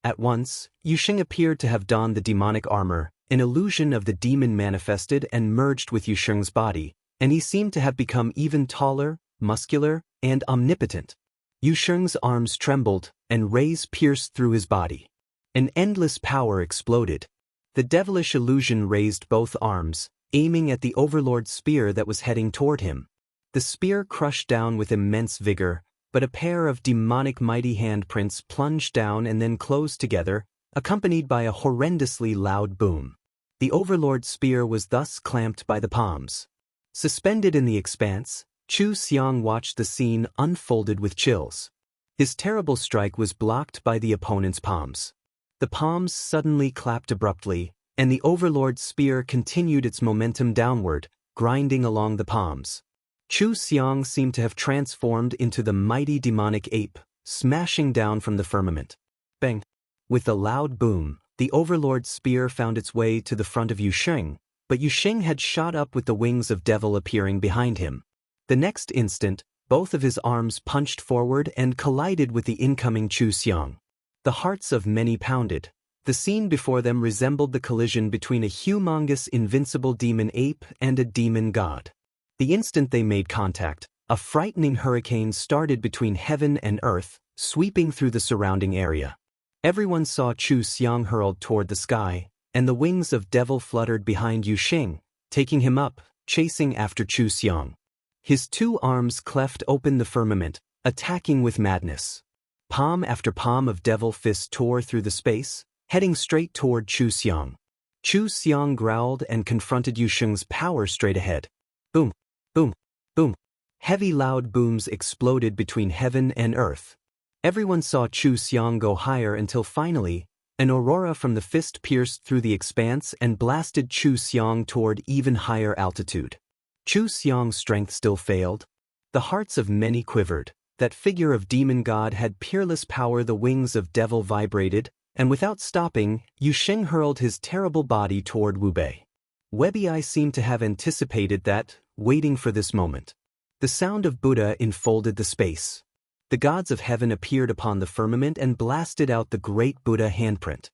At once, Yusheng appeared to have donned the demonic armor. An illusion of the demon manifested and merged with Yusheng's body, and he seemed to have become even taller, muscular, and omnipotent. Yusheng's arms trembled, and rays pierced through his body. An endless power exploded. The devilish illusion raised both arms, aiming at the overlord's spear that was heading toward him. The spear crushed down with immense vigor, but a pair of demonic mighty handprints plunged down and then closed together, accompanied by a horrendously loud boom. The overlord's spear was thus clamped by the palms. Suspended in the expanse, Chu Xiang watched the scene unfolded with chills. His terrible strike was blocked by the opponent's palms. The palms suddenly clapped abruptly, and the overlord's spear continued its momentum downward, grinding along the palms. Chu Xiang seemed to have transformed into the mighty demonic ape, smashing down from the firmament. Bang! With a loud boom, the overlord's spear found its way to the front of Yusheng, but Yusheng had shot up with the wings of devil appearing behind him. The next instant, both of his arms punched forward and collided with the incoming Chu Xiang. The hearts of many pounded. The scene before them resembled the collision between a humongous invincible demon ape and a demon god. The instant they made contact, a frightening hurricane started between heaven and earth, sweeping through the surrounding area. Everyone saw Chu Xiang hurled toward the sky, and the wings of devil fluttered behind Yusheng, taking him up, chasing after Chu Xiang. His two arms cleft open the firmament, attacking with madness. Palm after palm of devil fist tore through the space, heading straight toward Chu Xiang. Chu Xiang growled and confronted Yusheng's power straight ahead. Boom! Boom! Boom! Heavy loud booms exploded between heaven and earth. Everyone saw Chu Xiang go higher until finally, an aurora from the fist pierced through the expanse and blasted Chu Xiang toward even higher altitude. Chu Xiang's strength still failed. The hearts of many quivered. that figure of demon god had peerless power. The wings of devil vibrated, and without stopping, Yusheng hurled his terrible body toward Wu Bei. Webby Eye seemed to have anticipated that, waiting for this moment. The sound of Buddha enfolded the space. The gods of heaven appeared upon the firmament and blasted out the great Buddha handprint.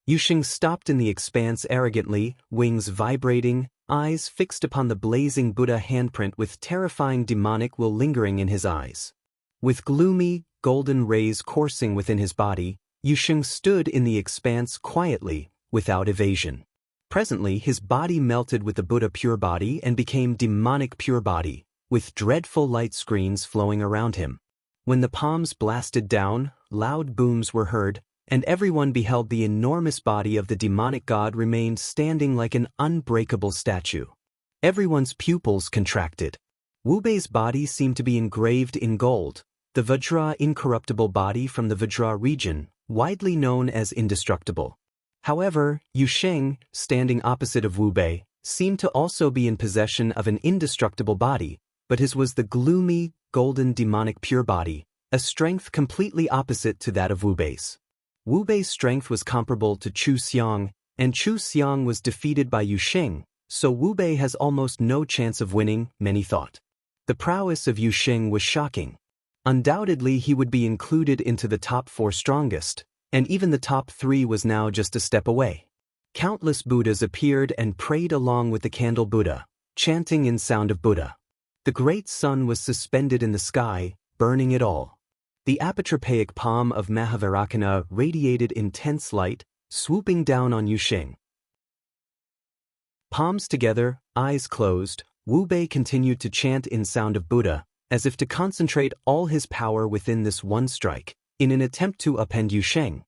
Yusheng stopped in the expanse arrogantly, wings vibrating, eyes fixed upon the blazing Buddha handprint with terrifying demonic will lingering in his eyes. With gloomy, golden rays coursing within his body, Yusheng stood in the expanse quietly, without evasion. Presently his body melted with the Buddha pure body and became demonic pure body, with dreadful light screens flowing around him. When the palms blasted down, loud booms were heard, and everyone beheld the enormous body of the demonic god remained standing like an unbreakable statue. Everyone's pupils contracted. Wu Bei's body seemed to be engraved in gold, the Vajra incorruptible body from the Vajra region, widely known as indestructible. However, Yusheng, standing opposite of Wu Bei, seemed to also be in possession of an indestructible body, but his was the gloomy, golden demonic pure body, a strength completely opposite to that of Wu Bei's. Wu Bei's strength was comparable to Chu Xiang, and Chu Xiang was defeated by Yusheng, so Wu Bei has almost no chance of winning, many thought. The prowess of Yusheng was shocking. Undoubtedly he would be included into the top 4 strongest, and even the top 3 was now just a step away. Countless Buddhas appeared and prayed along with the candle Buddha, chanting in sound of Buddha. The great sun was suspended in the sky, burning it all. The apotropaic palm of Mahavairakana radiated intense light, swooping down on Yusheng. Palms together, eyes closed, Wu Bei continued to chant in sound of Buddha, as if to concentrate all his power within this one strike, in an attempt to upend Yusheng.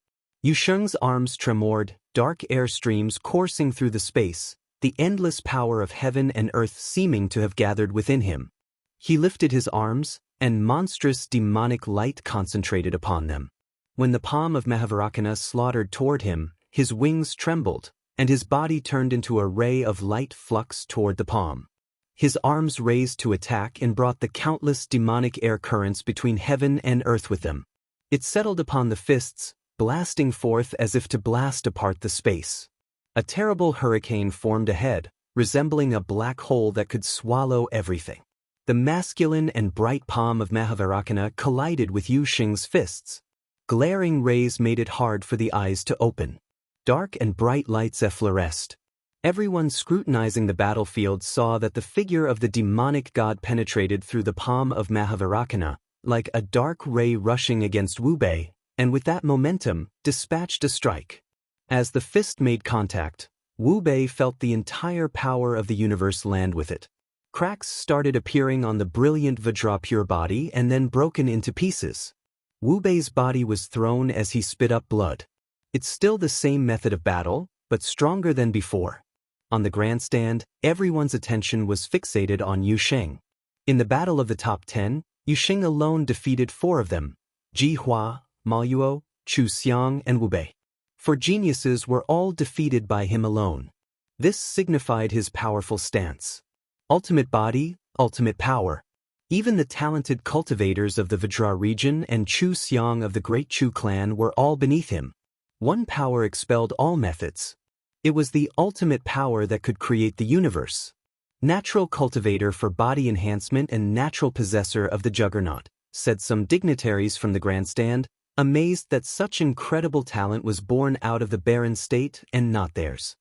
Yusheng's arms tremored, dark air streams coursing through the space, the endless power of heaven and earth seeming to have gathered within him. He lifted his arms, and monstrous demonic light concentrated upon them. When the palm of Mahavairakana slaughtered toward him, his wings trembled, and his body turned into a ray of light flux toward the palm. His arms raised to attack and brought the countless demonic air currents between heaven and earth with them. It settled upon the fists, blasting forth as if to blast apart the space. A terrible hurricane formed ahead, resembling a black hole that could swallow everything. The masculine and bright palm of Mahavairakana collided with Yusheng's fists. Glaring rays made it hard for the eyes to open. Dark and bright lights effloresced. Everyone scrutinizing the battlefield saw that the figure of the demonic god penetrated through the palm of Mahavairakana, like a dark ray rushing against Wu Bei, and with that momentum, dispatched a strike. As the fist made contact, Wu Bei felt the entire power of the universe land with it. Cracks started appearing on the brilliant Vajra pure body and then broken into pieces. Wu Bei's body was thrown as he spit up blood. It's still the same method of battle, but stronger than before. On the grandstand, everyone's attention was fixated on Yusheng. In the battle of the top 10, Yusheng alone defeated 4 of them: Ji Hua, Ma Yuo, Chu Xiang, and Wu Bei. 4 geniuses were all defeated by him alone. This signified his powerful stance. Ultimate body, ultimate power. Even the talented cultivators of the Vajra region and Chu Xiang of the Great Chu clan were all beneath him. One power expelled all methods. It was the ultimate power that could create the universe. Natural cultivator for body enhancement and natural possessor of the juggernaut, said some dignitaries from the grandstand, amazed that such incredible talent was born out of the barren state and not theirs.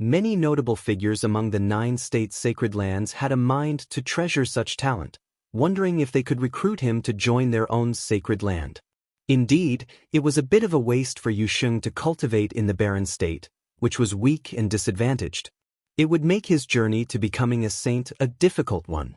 Many notable figures among the 9 state sacred lands had a mind to treasure such talent, wondering if they could recruit him to join their own sacred land. Indeed, it was a bit of a waste for Yusheng to cultivate in the barren state, which was weak and disadvantaged. It would make his journey to becoming a saint a difficult one.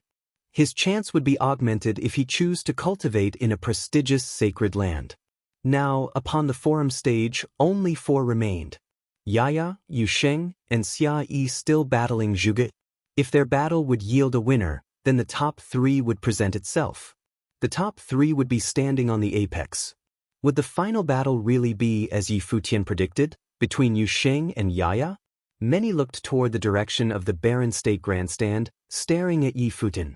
His chance would be augmented if he chose to cultivate in a prestigious sacred land. Now, upon the forum stage, only 4 remained. Yaya, Yusheng, and Xia Yi still battling Zhuge. If their battle would yield a winner, then the top 3 would present itself. The top 3 would be standing on the apex. Would the final battle really be as Yi Futian predicted, between Yusheng and Yaya? Many looked toward the direction of the barren state grandstand, staring at Yi Futian.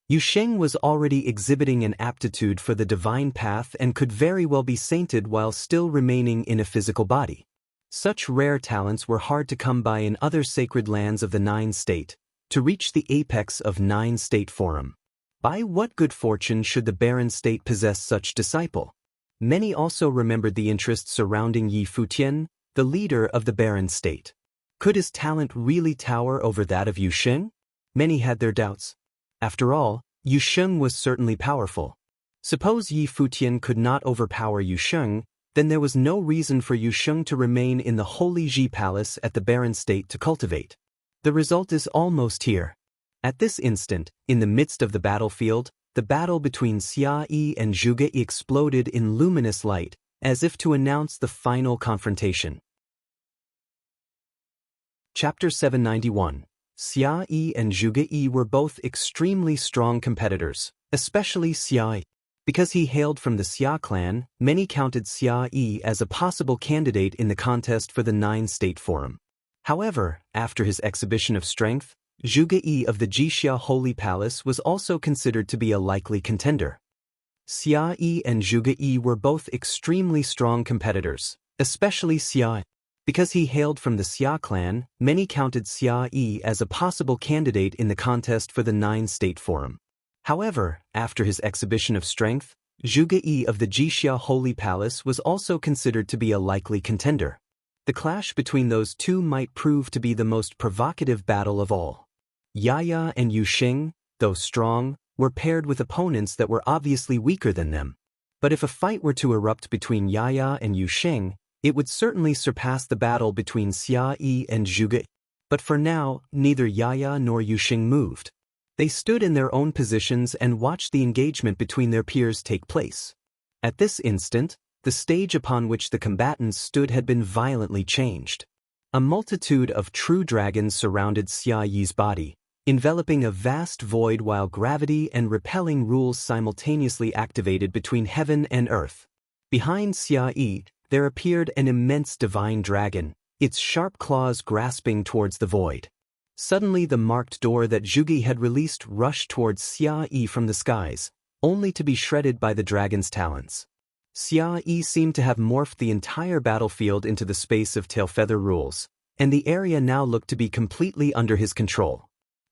Yusheng was already exhibiting an aptitude for the divine path and could very well be sainted while still remaining in a physical body. Such rare talents were hard to come by in other sacred lands of the Nine State, to reach the apex of Nine State Forum. By what good fortune should the barren state possess such disciple? Many also remembered the interests surrounding Yi Futian, the leader of the barren state. Could his talent really tower over that of Yusheng? Many had their doubts. After all, Yusheng was certainly powerful. Suppose Yi Futian could not overpower Yusheng, then there was no reason for Yusheng to remain in the Holy Ji Palace at the barren state to cultivate. The result is almost here. At this instant, in the midst of the battlefield, the battle between Xia Yi and Zhuge Yi exploded in luminous light, as if to announce the final confrontation. Chapter 791. Xia Yi and Zhuge Yi were both extremely strong competitors, especially Xia Yi. Because he hailed from the Xia clan, many counted Xia Yi as a possible candidate in the contest for the Nine State Forum. However, after his exhibition of strength, Zhuge Yi of the Jixia Holy Palace was also considered to be a likely contender. Xia Yi and Zhuge Yi were both extremely strong competitors, especially Xia Yi. Because he hailed from the Xia clan, many counted Xia Yi as a possible candidate in the contest for the Nine State Forum. However, after his exhibition of strength, Zhuge Yi of the Jixia Holy Palace was also considered to be a likely contender. The clash between those two might prove to be the most provocative battle of all. Yaya and Yusheng, though strong, were paired with opponents that were obviously weaker than them. But if a fight were to erupt between Yaya and Yusheng, it would certainly surpass the battle between Xia Yi and Zhuge Yi. But for now, neither Yaya nor Yusheng moved. They stood in their own positions and watched the engagement between their peers take place. At this instant, the stage upon which the combatants stood had been violently changed. A multitude of true dragons surrounded Xia Yi's body, enveloping a vast void while gravity and repelling rules simultaneously activated between heaven and earth. Behind Xia Yi, there appeared an immense divine dragon, its sharp claws grasping towards the void. Suddenly the marked door that Zhuge Yi had released rushed towards Xia Yi from the skies, only to be shredded by the dragon's talons. Xia Yi seemed to have morphed the entire battlefield into the space of tailfeather rules, and the area now looked to be completely under his control.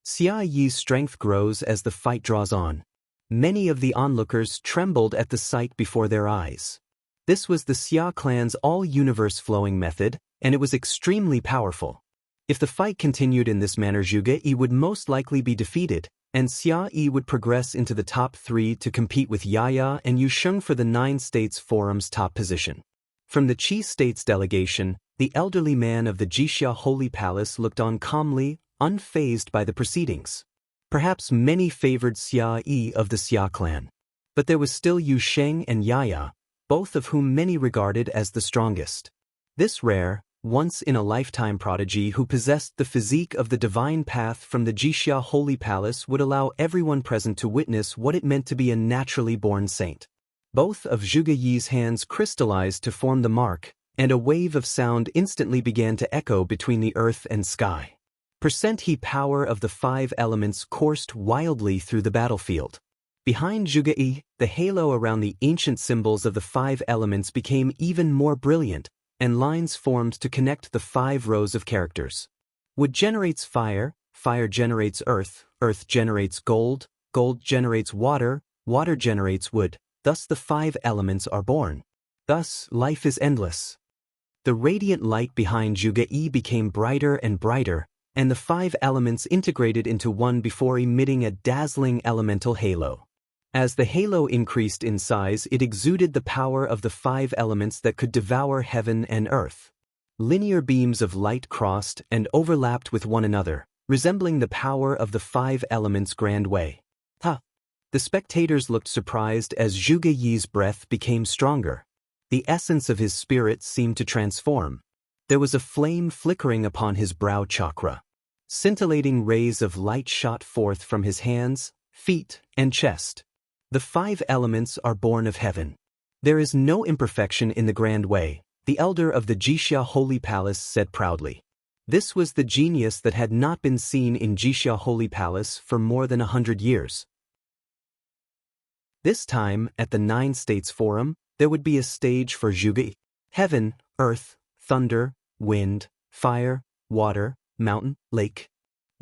Xia Yi's strength grows as the fight draws on. Many of the onlookers trembled at the sight before their eyes. This was the Xia clan's all-universe flowing method, and it was extremely powerful. If the fight continued in this manner, Zhuge Yi would most likely be defeated, and Xia Yi would progress into the top 3 to compete with Yaya and Yusheng for the Nine States Forum's top position. From the Qi States delegation, the elderly man of the Jixia Holy Palace looked on calmly, unfazed by the proceedings. Perhaps many favored Xia Yi of the Xia clan. But there was still Yusheng and Yaya, both of whom many regarded as the strongest. This rare, once-in-a-lifetime prodigy who possessed the physique of the divine path from the Jixia Holy Palace would allow everyone present to witness what it meant to be a naturally born saint. Both of Zhuge Yi's hands crystallized to form the mark, and a wave of sound instantly began to echo between the earth and sky. Percent-he power of the 5 elements coursed wildly through the battlefield. Behind Zhuge Yi, the halo around the ancient symbols of the 5 elements became even more brilliant, and lines formed to connect the 5 rows of characters. Wood generates fire, fire generates earth, earth generates gold, gold generates water, water generates wood, thus the 5 elements are born. Thus, life is endless. The radiant light behind Zhuge Yi became brighter and brighter, and the 5 elements integrated into one before emitting a dazzling elemental halo. As the halo increased in size, it exuded the power of the 5 elements that could devour heaven and earth. Linear beams of light crossed and overlapped with one another, resembling the power of the 5 elements' grand way. The spectators looked surprised as Zhuge Yi's breath became stronger. The essence of his spirit seemed to transform. There was a flame flickering upon his brow chakra. Scintillating rays of light shot forth from his hands, feet, and chest. The 5 elements are born of heaven. There is no imperfection in the grand way, the elder of the Jixia Holy Palace said proudly. This was the genius that had not been seen in Jixia Holy Palace for more than 100 years. This time, at the Nine States Forum, there would be a stage for Zhuge. Heaven, earth, thunder, wind, fire, water, mountain, lake.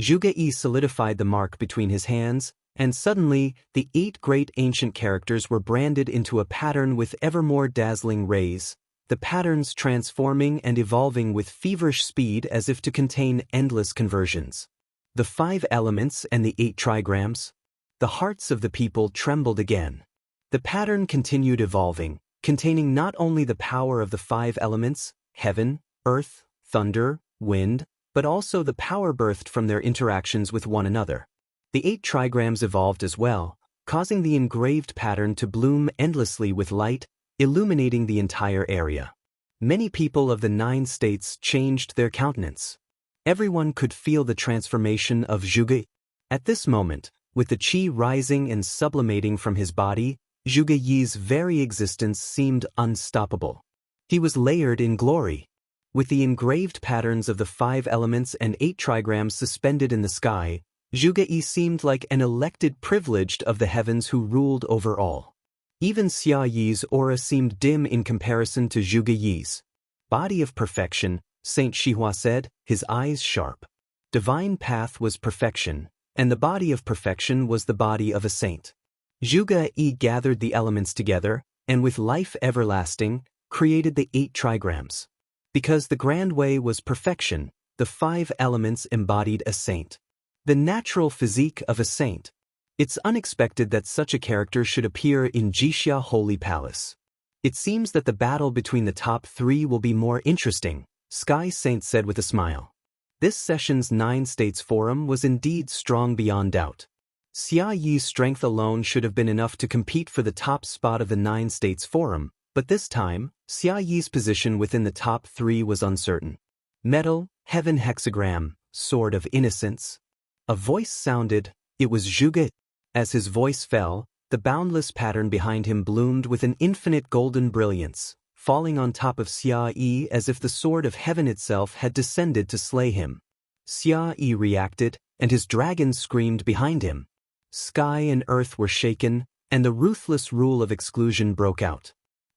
Zhuge solidified the mark between his hands, and suddenly, the 8 great ancient characters were branded into a pattern with ever more dazzling rays, the patterns transforming and evolving with feverish speed as if to contain endless conversions. The 5 elements and the 8 trigrams. The hearts of the people trembled again. The pattern continued evolving, containing not only the power of the 5 elements, heaven, earth, thunder, wind, but also the power birthed from their interactions with one another. The 8 trigrams evolved as well, causing the engraved pattern to bloom endlessly with light, illuminating the entire area. Many people of the 9 states changed their countenance. Everyone could feel the transformation of Zhuge. At this moment, with the qi rising and sublimating from his body, Zhuge Yi's very existence seemed unstoppable. He was layered in glory. With the engraved patterns of the 5 elements and 8 trigrams suspended in the sky, Zhuge Yi seemed like an elected privileged of the heavens who ruled over all. Even Xia Yi's aura seemed dim in comparison to Zhuge Yi's. Body of perfection, Saint Shihua said, his eyes sharp. Divine path was perfection, and the body of perfection was the body of a saint. Zhuge Yi gathered the elements together, and with life everlasting, created the 8 trigrams. Because the grand way was perfection, the 5 elements embodied a saint. The natural physique of a saint. It's unexpected that such a character should appear in Jixia Holy Palace. It seems that the battle between the top 3 will be more interesting, Sky Saint said with a smile. This session's 9 States Forum was indeed strong beyond doubt. Xia Yi's strength alone should have been enough to compete for the top spot of the 9 States Forum, but this time, Xia Yi's position within the top 3 was uncertain. Metal, heaven hexagram, sword of innocence. A voice sounded, it was Zhuge. As his voice fell, the boundless pattern behind him bloomed with an infinite golden brilliance, falling on top of Xia Yi as if the sword of heaven itself had descended to slay him. Xia Yi reacted, and his dragon screamed behind him. Sky and earth were shaken, and the ruthless rule of exclusion broke out.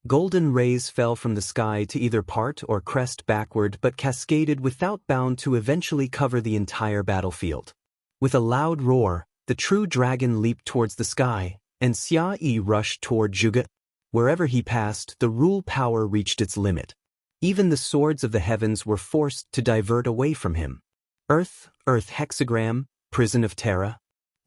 Golden rays fell from the sky to either part or crest backward but cascaded without bound to eventually cover the entire battlefield. With a loud roar, the true dragon leaped towards the sky, and Xia Yi rushed toward Zhuge. Wherever he passed, the rule power reached its limit. Even the swords of the heavens were forced to divert away from him. Earth hexagram, prison of Terra.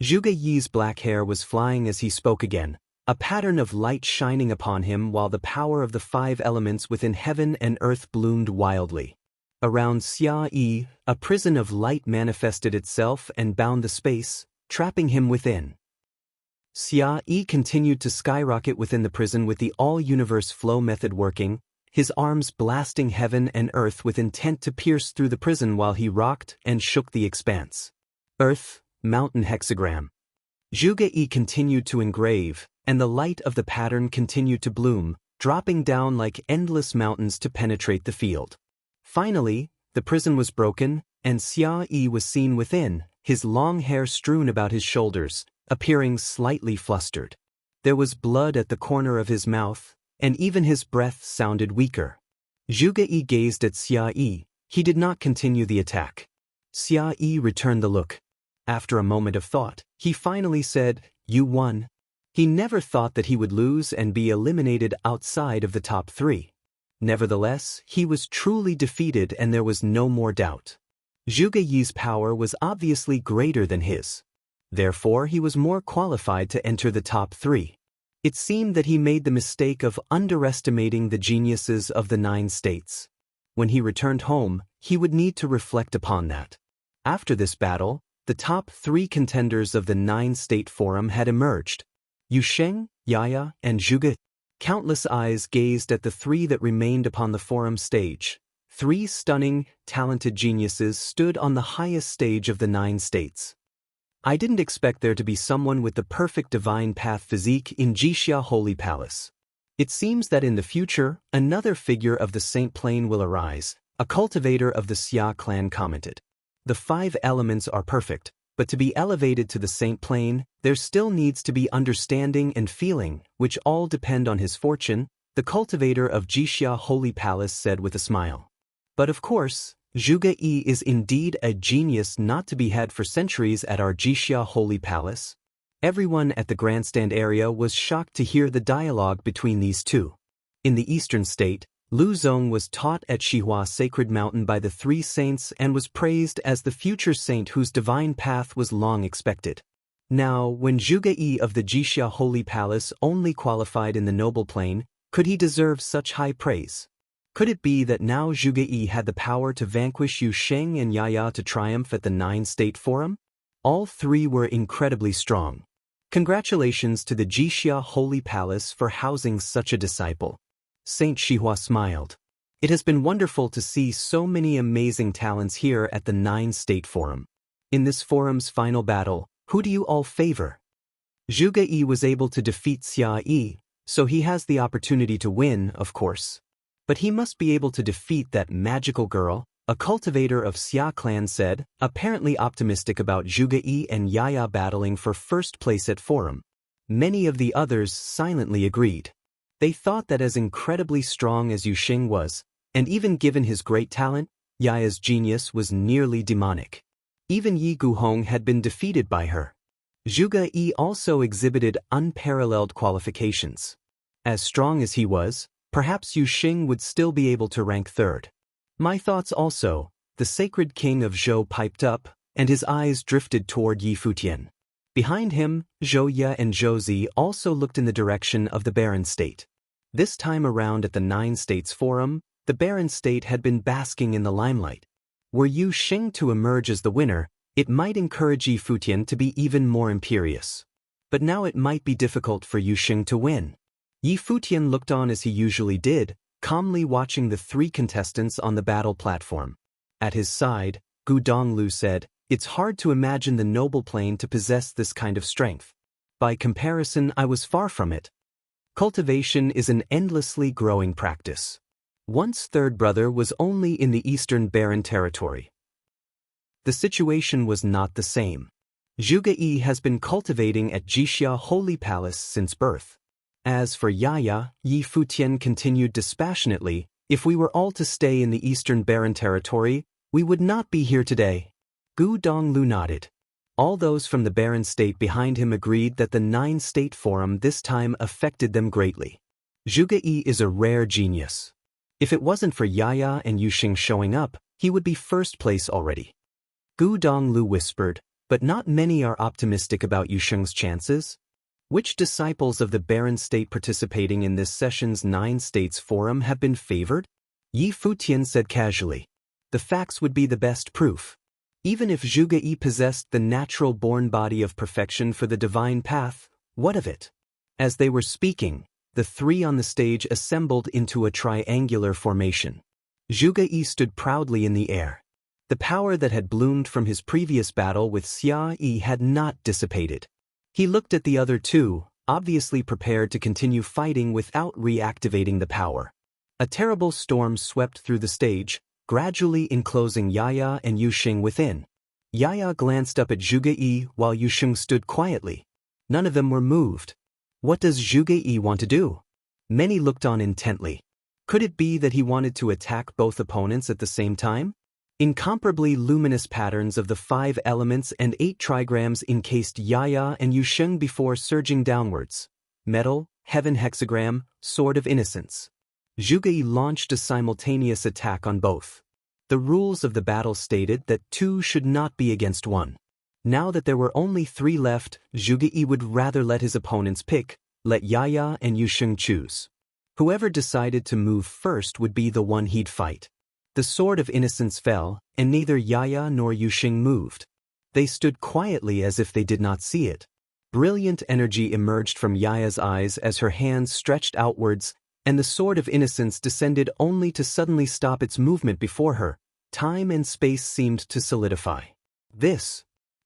Zhuge Yi's black hair was flying as he spoke again, a pattern of light shining upon him while the power of the 5 elements within heaven and earth bloomed wildly. Around Xia Yi, a prison of light manifested itself and bound the space, trapping him within. Xia Yi continued to skyrocket within the prison with the all-universe flow method working, his arms blasting heaven and earth with intent to pierce through the prison while he rocked and shook the expanse. Earth, mountain hexagram. Zhuge Yi continued to engrave, and the light of the pattern continued to bloom, dropping down like endless mountains to penetrate the field. Finally, the prison was broken, and Xia Yi was seen within, his long hair strewn about his shoulders, appearing slightly flustered. There was blood at the corner of his mouth, and even his breath sounded weaker. Zhuge Yi gazed at Xia Yi. He did not continue the attack. Xia Yi returned the look. After a moment of thought, he finally said, "You won." He never thought that he would lose and be eliminated outside of the top 3. Nevertheless, he was truly defeated and there was no more doubt. Zhuge Yi's power was obviously greater than his. Therefore, he was more qualified to enter the top 3. It seemed that he made the mistake of underestimating the geniuses of the 9 states. When he returned home, he would need to reflect upon that. After this battle, the top 3 contenders of the 9 State Forum had emerged. Yu Sheng, Yaya, and Zhuge. Countless eyes gazed at the 3 that remained upon the forum stage. 3 stunning, talented geniuses stood on the highest stage of the 9 states. I didn't expect there to be someone with the perfect divine path physique in Jixia Holy Palace. It seems that in the future, another figure of the Saint Plane will arise, a cultivator of the Xia clan commented. The 5 elements are perfect, But to be elevated to the saint plane, there still needs to be understanding and feeling, which all depend on his fortune, the cultivator of Jixia Holy Palace said with a smile. But of course, Zhuge Yi is indeed a genius not to be had for centuries at our Jixia Holy Palace. Everyone at the grandstand area was shocked to hear the dialogue between these two. In the eastern state, Lu Zong was taught at Xihua Sacred Mountain by the three saints and was praised as the future saint whose divine path was long expected. Now, when Zhuge Yi of the Jixia Holy Palace only qualified in the noble plane, could he deserve such high praise? Could it be that now Zhuge Yi had the power to vanquish Yu Sheng and Yaya to triumph at the Nine-State Forum? All three were incredibly strong. Congratulations to the Jixia Holy Palace for housing such a disciple. Saint Xihua smiled. It has been wonderful to see so many amazing talents here at the Nine-State Forum. In this forum's final battle, who do you all favor? Zhuge Yi was able to defeat Xia Yi, so he has the opportunity to win, of course. But he must be able to defeat that magical girl, a cultivator of Xia clan said, apparently optimistic about Zhuge Yi and Yaya battling for first place at forum. Many of the others silently agreed. They thought that as incredibly strong as Yu Sheng was, and even given his great talent, Yaya's genius was nearly demonic. Even Yi Guhong had been defeated by her. Zhuge Yi also exhibited unparalleled qualifications. As strong as he was, perhaps Yu Sheng would still be able to rank third. My thoughts also, the sacred king of Zhou piped up, and his eyes drifted toward Yi Futian. Behind him, Zhou Ye and Zhou Zi also looked in the direction of the Barren State. This time around at the Nine States Forum, the Barren State had been basking in the limelight. Were Yu Sheng to emerge as the winner, it might encourage Yi Futian to be even more imperious. But now it might be difficult for Yu Sheng to win. Yi Futian looked on as he usually did, calmly watching the three contestants on the battle platform. At his side, Gu Donglu said, "It's hard to imagine the noble plane to possess this kind of strength. By comparison, I was far from it." Cultivation is an endlessly growing practice. Once third brother was only in the eastern barren territory. The situation was not the same. Zhuge Yi has been cultivating at Jixia Holy Palace since birth. As for Yaya, Yi Futian continued dispassionately, if we were all to stay in the eastern barren territory, we would not be here today. Gu Donglu nodded. All those from the barren state behind him agreed that the Nine-State Forum this time affected them greatly. Zhuge Yi is a rare genius. If it wasn't for Yaya and Yu Sheng showing up, he would be first place already. Gu Donglu whispered, but not many are optimistic about Yu Sheng's chances. Which disciples of the Barren State participating in this session's Nine States Forum have been favored? Yi Futian said casually. The facts would be the best proof. Even if Zhuge Yi possessed the natural-born body of perfection for the divine path, what of it? As they were speaking, the three on the stage assembled into a triangular formation. Zhuge Yi stood proudly in the air. The power that had bloomed from his previous battle with Xia Yi had not dissipated. He looked at the other two, obviously prepared to continue fighting without reactivating the power. A terrible storm swept through the stage, gradually enclosing Yaya and Yu Sheng within. Yaya glanced up at Zhuge Yi while Yu Sheng stood quietly. None of them were moved. What does Zhuge Yi want to do? Many looked on intently. Could it be that he wanted to attack both opponents at the same time? Incomparably luminous patterns of the 5 elements and 8 trigrams encased Yaya and Yu Sheng before surging downwards. Metal, Heaven Hexagram, Sword of Innocence. Zhuge Yi launched a simultaneous attack on both. The rules of the battle stated that 2 should not be against 1. Now that there were only 3 left, Zhuge Yi would rather let his opponents pick, let Yaya and Yu Sheng choose. Whoever decided to move first would be the one he'd fight. The Sword of Innocence fell, and neither Yaya nor Yu Sheng moved. They stood quietly as if they did not see it. Brilliant energy emerged from Yaya's eyes as her hands stretched outwards, and the Sword of Innocence descended only to suddenly stop its movement before her. Time and space seemed to solidify.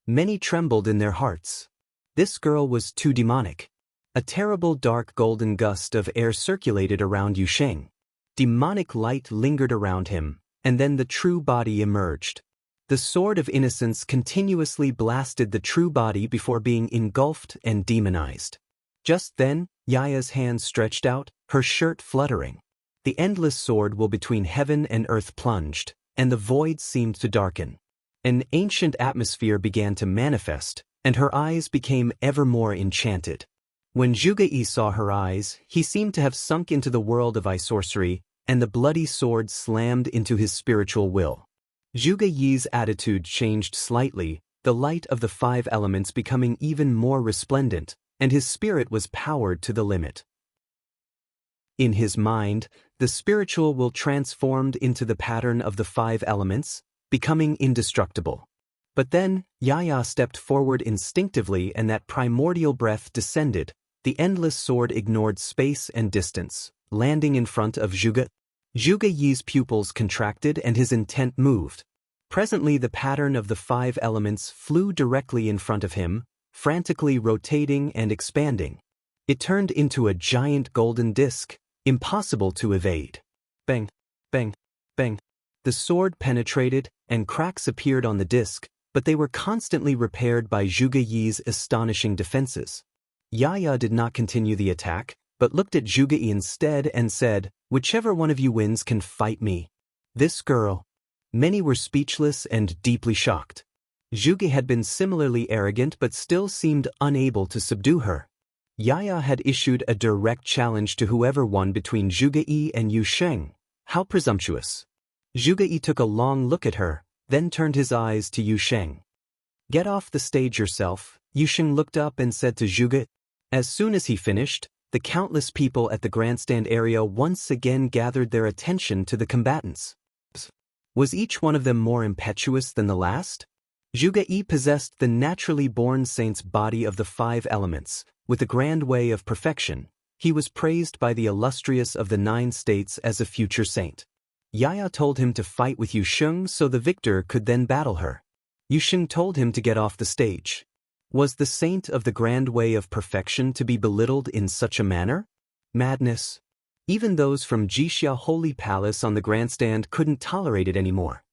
Many trembled in their hearts. This girl was too demonic. A terrible dark golden gust of air circulated around Yu Sheng. Demonic light lingered around him, and then the true body emerged. The The sword of innocence continuously blasted the true body before being engulfed and demonized. Just then, Yaya's hand stretched out, her shirt fluttering. The endless sword will between heaven and earth plunged, and the void seemed to darken. An ancient atmosphere began to manifest, and her eyes became ever more enchanted. When Zhuge-yi saw her eyes, he seemed to have sunk into the world of ice sorcery, and the bloody sword slammed into his spiritual will. Zhuge-yi's attitude changed slightly, the light of the 5 elements becoming even more resplendent, and his spirit was powered to the limit. In his mind, the spiritual will transformed into the pattern of the 5 elements, becoming indestructible. But then, Yaya stepped forward instinctively and that primordial breath descended. The endless sword ignored space and distance, landing in front of Zhuge. Zhuge-yi's pupils contracted and his intent moved. Presently the pattern of the 5 elements flew directly in front of him, frantically rotating and expanding. It turned into a giant golden disc, impossible to evade. Bang, bang, bang. The sword penetrated, and cracks appeared on the disc, but they were constantly repaired by Zhuge-yi's astonishing defenses. Yaya did not continue the attack, but looked at Zhuge-yi instead and said, "Whichever one of you wins can fight me." This girl. Many were speechless and deeply shocked. Zhuge had been similarly arrogant but still seemed unable to subdue her. Yaya had issued a direct challenge to whoever won between Zhuge-yi and Yu Sheng. How presumptuous. Zhuge-yi took a long look at her, then turned his eyes to Yu Sheng. "Get off the stage yourself," Yu Sheng looked up and said to Zhuge. As soon as he finished, the countless people at the grandstand area once again gathered their attention to the combatants. Was each one of them more impetuous than the last? Zhuge-yi possessed the naturally born saint's body of the 5 elements, with a grand way of perfection. He was praised by the illustrious of the 9 states as a future saint. Yaya told him to fight with Yu Sheng so the victor could then battle her. Yu Sheng told him to get off the stage. Was the saint of the grand way of perfection to be belittled in such a manner? Madness. Even those from Jixia Holy Palace on the grandstand couldn't tolerate it anymore.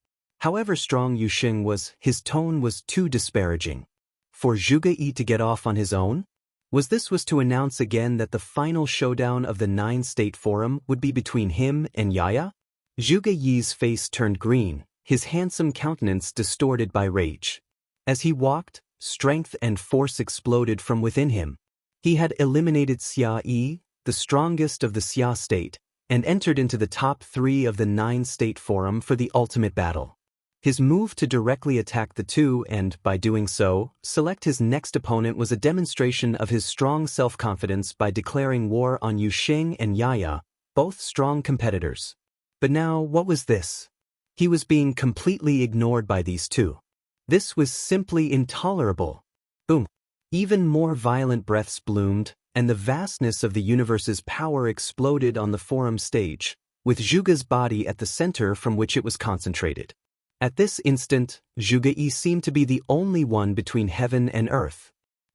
However strong Yu Sheng was, his tone was too disparaging. For Zhuge-yi to get off on his own? Was to announce again that the final showdown of the 9-state forum would be between him and Yaya? Zhuge-yi's face turned green, his handsome countenance distorted by rage. As he walked, strength and force exploded from within him. He had eliminated Xia-yi, the strongest of the Xia state, and entered into the top 3 of the 9-state forum for the ultimate battle. His move to directly attack the 2 and, by doing so, select his next opponent was a demonstration of his strong self-confidence by declaring war on Yu Sheng and Yaya, both strong competitors. But now, what was this? He was being completely ignored by these 2. This was simply intolerable. Boom. Even more violent breaths bloomed, and the vastness of the universe's power exploded on the forum stage, with Zhuge's body at the center from which it was concentrated. At this instant, Zhuge-yi seemed to be the only one between heaven and earth.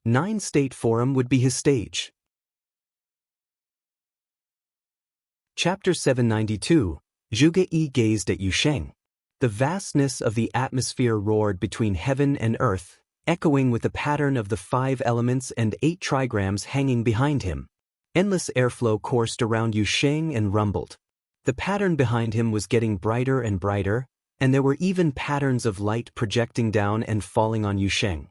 9-state forum would be his stage. Chapter 792. Zhuge-yi gazed at Yu Sheng. The vastness of the atmosphere roared between heaven and earth, echoing with the pattern of the 5 elements and 8 trigrams hanging behind him. Endless airflow coursed around Yu Sheng and rumbled. The pattern behind him was getting brighter and brighter, and there were even patterns of light projecting down and falling on Yu Sheng.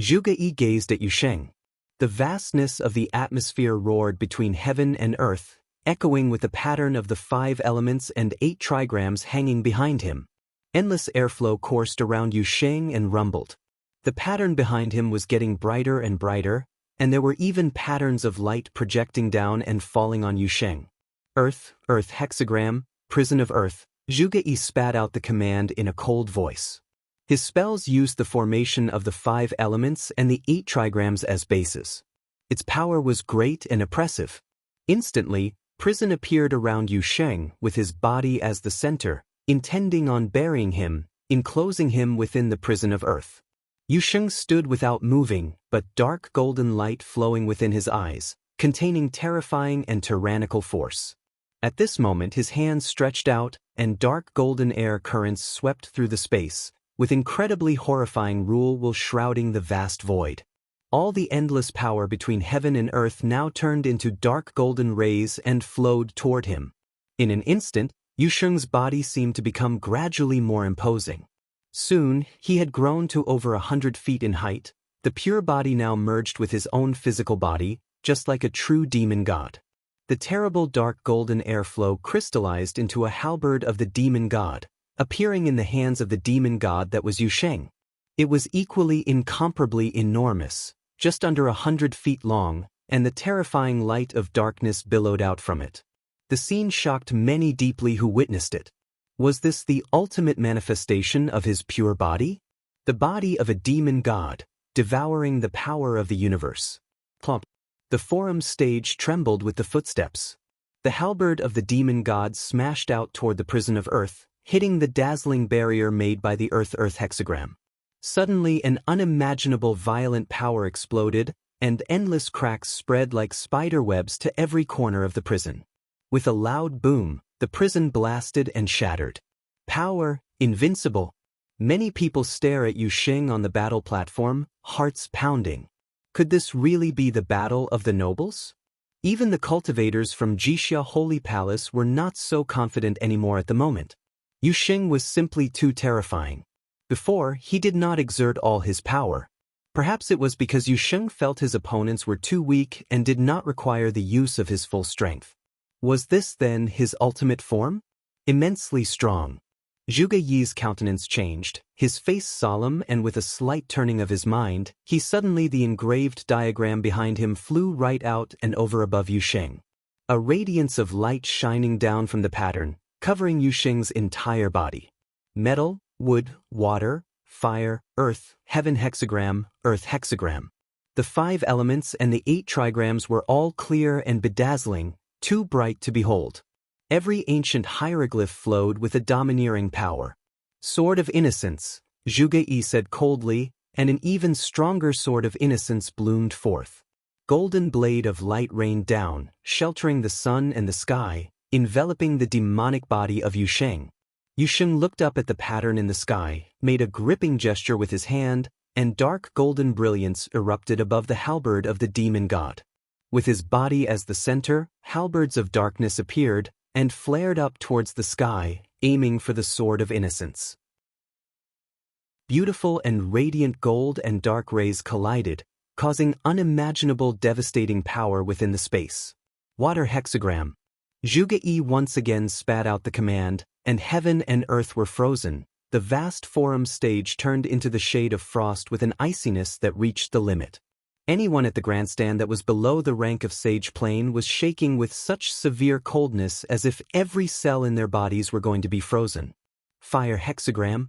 Zhuge-yi gazed at Yu Sheng. The vastness of the atmosphere roared between heaven and earth, echoing with the pattern of the 5 elements and 8 trigrams hanging behind him. Endless airflow coursed around Yu Sheng and rumbled. The pattern behind him was getting brighter and brighter, and there were even patterns of light projecting down and falling on Yu Sheng. Earth, Earth hexagram, prison of Earth. Zhuge-yi spat out the command in a cold voice. His spells used the formation of the 5 elements and the 8 trigrams as bases. Its power was great and oppressive. Instantly, prison appeared around Yu Sheng with his body as the center, intending on burying him, enclosing him within the prison of earth. Yu Sheng stood without moving, but dark golden light flowing within his eyes, containing terrifying and tyrannical force. At this moment his hands stretched out, and dark golden air currents swept through the space, with incredibly horrifying rule will shrouding the vast void. All the endless power between heaven and earth now turned into dark golden rays and flowed toward him. In an instant, Yusheng's body seemed to become gradually more imposing. Soon, he had grown to over 100 feet in height. The pure body now merged with his own physical body, just like a true demon god. The terrible dark golden airflow crystallized into a halberd of the demon god, appearing in the hands of the demon god that was Yusheng. It was equally incomparably enormous, just under 100 feet long, and the terrifying light of darkness billowed out from it. The scene shocked many deeply who witnessed it. Was this the ultimate manifestation of his pure body? The body of a demon god, devouring the power of the universe. Plump. The forum stage trembled with the footsteps. The halberd of the demon god smashed out toward the prison of Earth, hitting the dazzling barrier made by the Earth-Earth hexagram. Suddenly an unimaginable violent power exploded, and endless cracks spread like spider webs to every corner of the prison. With a loud boom, the prison blasted and shattered. Power, invincible. Many people stare at Yusheng on the battle platform, hearts pounding. Could this really be the battle of the nobles? Even the cultivators from Jixia Holy Palace were not so confident anymore at the moment. Yusheng was simply too terrifying. Before, he did not exert all his power. Perhaps it was because Yusheng felt his opponents were too weak and did not require the use of his full strength. Was this then his ultimate form? Immensely strong. Zhuge Yi's countenance changed, his face solemn, and with a slight turning of his mind, suddenly the engraved diagram behind him flew right out and over above Yusheng. A radiance of light shining down from the pattern, covering Yusheng's entire body. Metal, wood, water, fire, earth, heaven hexagram, earth hexagram. The 5 elements and the 8 trigrams were all clear and bedazzling, too bright to behold. Every ancient hieroglyph flowed with a domineering power. Sword of Innocence, Zhuge Yi said coldly, and an even stronger sword of innocence bloomed forth. Golden blade of light rained down, sheltering the sun and the sky, enveloping the demonic body of Yusheng. Yusheng looked up at the pattern in the sky, made a gripping gesture with his hand, and dark golden brilliance erupted above the halberd of the demon god. With his body as the center, halberds of darkness appeared, and flared up towards the sky, aiming for the sword of innocence. Beautiful and radiant gold and dark rays collided, causing unimaginable devastating power within the space. Water hexagram. Zhuge Yi once again spat out the command, and heaven and earth were frozen. The vast forum stage turned into the shade of frost with an iciness that reached the limit. Anyone at the grandstand that was below the rank of sage plane was shaking with such severe coldness as if every cell in their bodies were going to be frozen. Fire hexagram.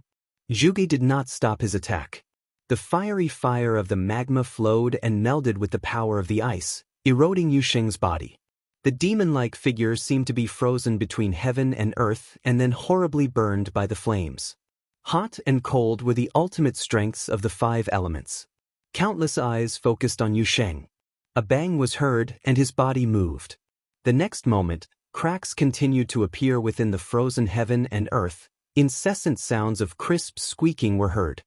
Zhuge did not stop his attack. The fiery fire of the magma flowed and melded with the power of the ice, eroding Yusheng's body. The demon-like figure seemed to be frozen between heaven and earth and then horribly burned by the flames. Hot and cold were the ultimate strengths of the 5 elements. Countless eyes focused on Yusheng. A bang was heard and his body moved. The next moment, cracks continued to appear within the frozen heaven and earth. Incessant sounds of crisp squeaking were heard.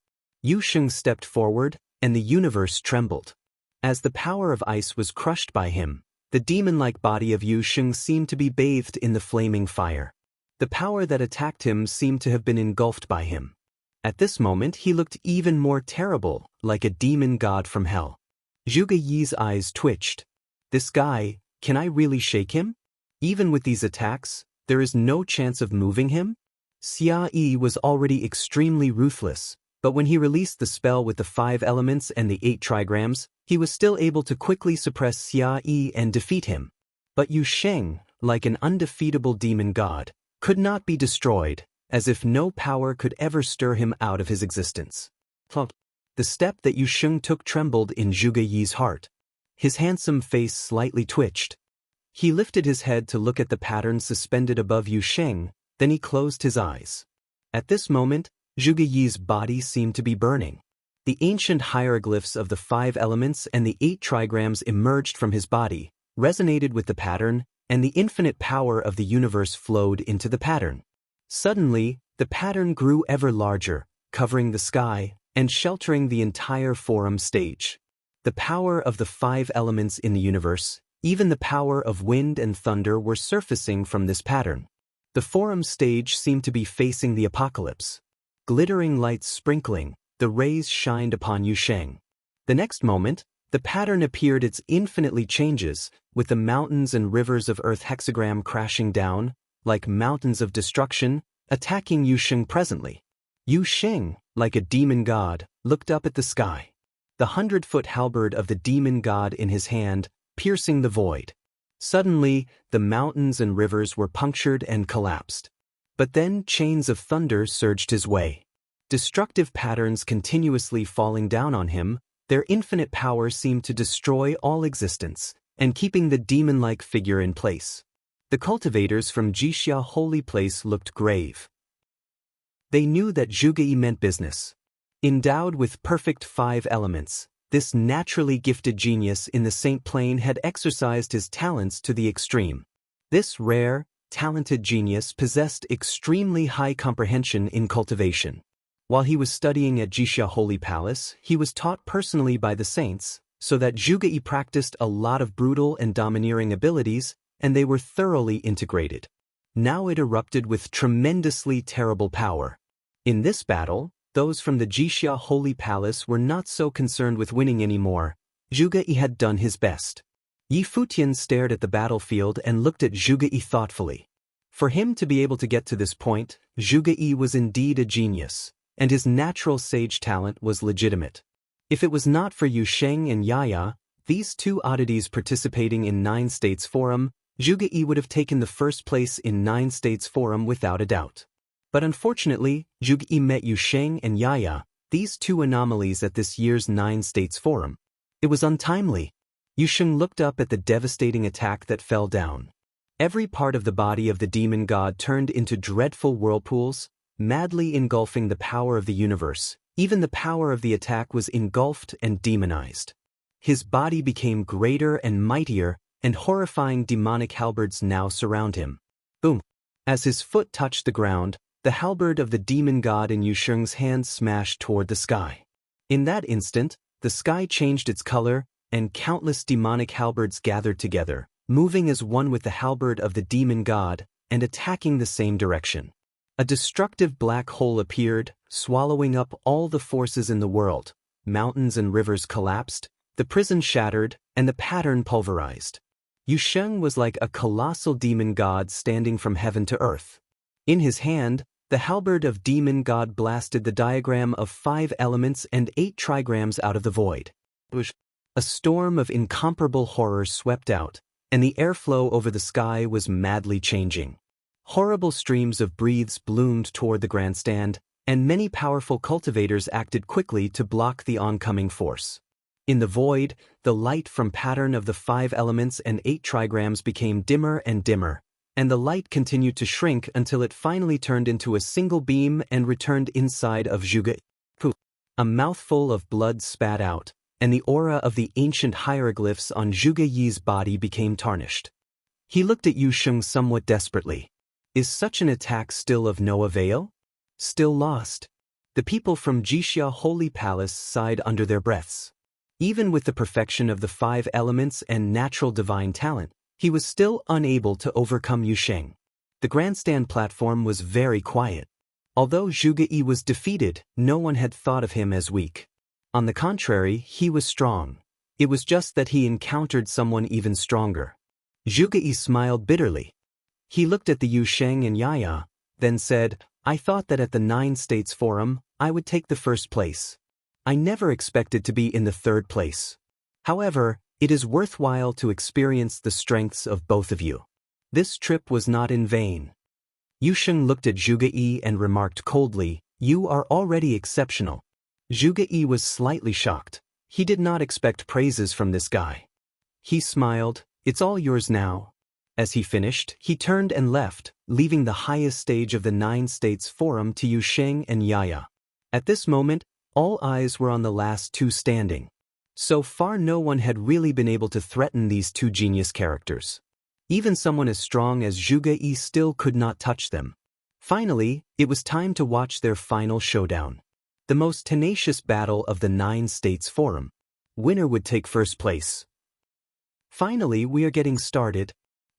Yusheng stepped forward, and the universe trembled. As the power of ice was crushed by him, the demon-like body of Yusheng seemed to be bathed in the flaming fire. The power that attacked him seemed to have been engulfed by him. At this moment he looked even more terrible, like a demon god from hell. Zhuge Yi's eyes twitched. This guy, can I really shake him? Even with these attacks, there is no chance of moving him? Xia Yi was already extremely ruthless, but when he released the spell with the 5 elements and the 8 trigrams, he was still able to quickly suppress Xia Yi and defeat him. But Yusheng, like an undefeatable demon god, could not be destroyed, as if no power could ever stir him out of his existence. The step that Yusheng took trembled in Zhuge Yi's heart. His handsome face slightly twitched. He lifted his head to look at the pattern suspended above Yusheng, then he closed his eyes. At this moment, Zhuge Yi's body seemed to be burning. The ancient hieroglyphs of the 5 elements and the 8 trigrams emerged from his body, resonated with the pattern, and the infinite power of the universe flowed into the pattern. Suddenly, the pattern grew ever larger, covering the sky, and sheltering the entire forum stage. The power of the 5 elements in the universe, even the power of wind and thunder, were surfacing from this pattern. The forum stage seemed to be facing the apocalypse. Glittering lights sprinkling, the rays shined upon Yusheng. The next moment, the pattern appeared its infinitely changes, with the mountains and rivers of Earth hexagram crashing down, like mountains of destruction, attacking Yusheng presently. Yusheng, like a demon god, looked up at the sky. The 100-foot halberd of the demon god in his hand, piercing the void. Suddenly, the mountains and rivers were punctured and collapsed. But then chains of thunder surged his way. Destructive patterns continuously falling down on him, their infinite power seemed to destroy all existence, and keeping the demon-like figure in place. The cultivators from Jixia Holy Place looked grave. They knew that Zhuge meant business. Endowed with perfect 5 elements, this naturally gifted genius in the Saint Plane had exercised his talents to the extreme. This rare, talented genius possessed extremely high comprehension in cultivation. While he was studying at Jixia Holy Palace, he was taught personally by the saints, so that Zhuge practiced a lot of brutal and domineering abilities, and they were thoroughly integrated. Now it erupted with tremendously terrible power. In this battle, those from the Jixia Holy Palace were not so concerned with winning anymore. Zhuge had done his best. Yi Futian stared at the battlefield and looked at Zhuge thoughtfully. For him to be able to get to this point, Zhuge was indeed a genius, and his natural sage talent was legitimate. If it was not for Yusheng and Yaya, these 2 oddities participating in 9 States Forum, Zhuge would have taken the first place in 9 States Forum without a doubt. But unfortunately, Zhuge met Yusheng and Yaya, these 2 anomalies at this year's 9 States Forum. It was untimely. Yusheng looked up at the devastating attack that fell down. Every part of the body of the demon god turned into dreadful whirlpools, madly engulfing the power of the universe. Even the power of the attack was engulfed and demonized. His body became greater and mightier, and horrifying demonic halberds now surround him. Boom! As his foot touched the ground, the halberd of the demon god in Yusheng's hand smashed toward the sky. In that instant, the sky changed its color, and countless demonic halberds gathered together, moving as one with the halberd of the demon god, and attacking the same direction. A destructive black hole appeared, swallowing up all the forces in the world. Mountains and rivers collapsed, the prison shattered, and the pattern pulverized. Yusheng was like a colossal demon god standing from heaven to earth. In his hand, the halberd of demon god blasted the diagram of 5 elements and 8 trigrams out of the void. A storm of incomparable horror swept out, and the airflow over the sky was madly changing. Horrible streams of breaths bloomed toward the grandstand, and many powerful cultivators acted quickly to block the oncoming force. In the void, the light from pattern of the 5 elements and 8 trigrams became dimmer and dimmer, and the light continued to shrink until it finally turned into a single beam and returned inside of Zhuge. A mouthful of blood spat out, and the aura of the ancient hieroglyphs on Zhuge Yi's body became tarnished. He looked at Yusheng somewhat desperately. Is such an attack still of no avail? Still lost? The people from Jixia Holy Palace sighed under their breaths. Even with the perfection of the 5 elements and natural divine talent, he was still unable to overcome Yusheng. The grandstand platform was very quiet. Although Zhuge was defeated, no one had thought of him as weak. On the contrary, he was strong. It was just that he encountered someone even stronger. Zhuge smiled bitterly. He looked at the Yusheng and Yaya, then said, I thought that at the 9 States Forum, I would take the first place. I never expected to be in the 3rd place. However, it is worthwhile to experience the strengths of both of you. This trip was not in vain. Yusheng looked at Zhuge and remarked coldly, You are already exceptional. Zhuge was slightly shocked. He did not expect praises from this guy. He smiled, It's all yours now. As he finished, he turned and left, leaving the highest stage of the 9 States Forum to Yusheng and Yaya. At this moment, all eyes were on the last 2 standing. So far no one had really been able to threaten these 2 genius characters. Even someone as strong as Zhuge still could not touch them. Finally, it was time to watch their final showdown. the most tenacious battle of the 9 States Forum. Winner would take first place. Finally, we are getting started.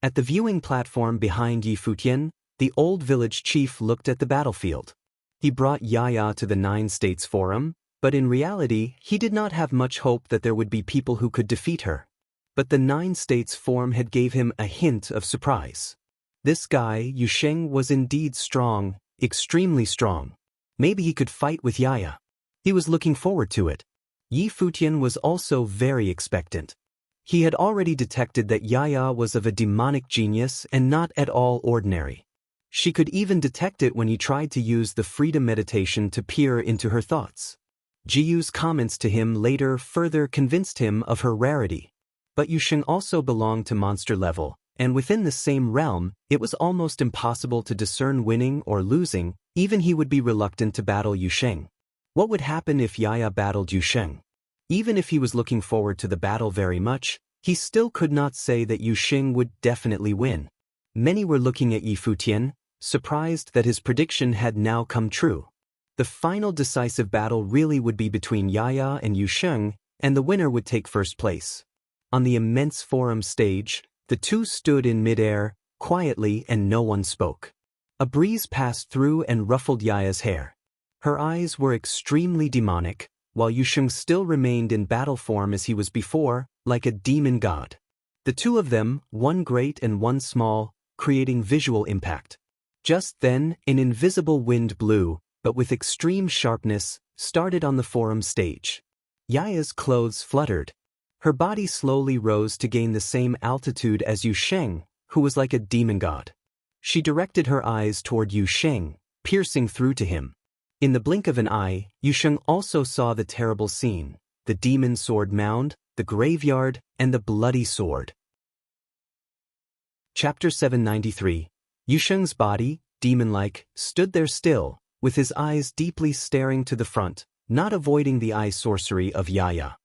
At the viewing platform behind Futian, the old village chief looked at the battlefield. He brought Yaya to the 9 States Forum, but in reality, he did not have much hope that there would be people who could defeat her. But the 9 States Forum had gave him a hint of surprise. This guy, Yusheng, was indeed strong, extremely strong. Maybe he could fight with Yaya. He was looking forward to it. Futian was also very expectant. He had already detected that Yaya was of a demonic genius and not at all ordinary. She could even detect it when he tried to use the freedom meditation to peer into her thoughts. Jiyu's comments to him later further convinced him of her rarity. But Yusheng also belonged to monster level, and within the same realm, it was almost impossible to discern winning or losing. Even he would be reluctant to battle Yusheng. What would happen if Yaya battled Yusheng? Even if he was looking forward to the battle very much, he still could not say that Yusheng would definitely win. Many were looking at Futian, surprised that his prediction had now come true. The final decisive battle really would be between Yaya and Yusheng, and the winner would take first place. On the immense forum stage, the two stood in midair, quietly, and no one spoke. A breeze passed through and ruffled Yaya's hair. Her eyes were extremely demonic, while Yusheng still remained in battle form as he was before, like a demon god. The two of them, one great and one small, creating visual impact. Just then, an invisible wind blew, but with extreme sharpness, started on the forum stage. Yaya's clothes fluttered. Her body slowly rose to gain the same altitude as Yusheng, who was like a demon god. She directed her eyes toward Yusheng, piercing through to him. In the blink of an eye, Yusheng also saw the terrible scene, the demon sword mound, the graveyard, and the bloody sword. Chapter 793. Yusheng's body, demon-like, stood there still, with his eyes deeply staring to the front, not avoiding the eye sorcery of Yaya.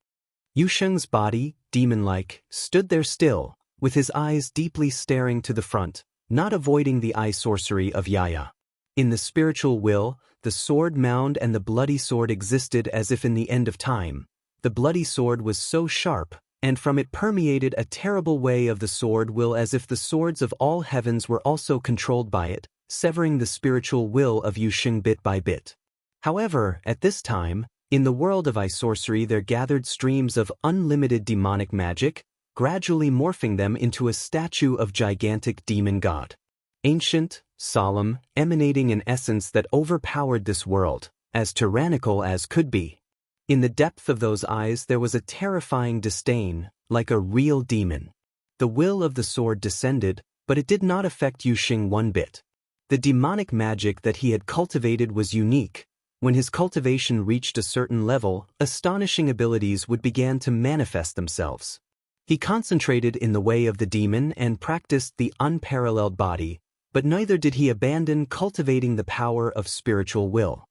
Yusheng's body, demon-like, stood there still, with his eyes deeply staring to the front, not avoiding the eye sorcery of Yaya. In the spiritual will, the sword mound and the bloody sword existed as if in the end of time. The bloody sword was so sharp, and from it permeated a terrible way of the sword will as if the swords of all heavens were also controlled by it, severing the spiritual will of Yusheng bit by bit. However, at this time, in the world of eye sorcery there gathered streams of unlimited demonic magic, gradually morphing them into a statue of gigantic demon god. Ancient, solemn, emanating an essence that overpowered this world, as tyrannical as could be. In the depth of those eyes there was a terrifying disdain, like a real demon. The will of the sword descended, but it did not affect Yusheng one bit. The demonic magic that he had cultivated was unique. When his cultivation reached a certain level, astonishing abilities would begin to manifest themselves. He concentrated in the way of the demon and practiced the unparalleled body, but neither did he abandon cultivating the power of spiritual will.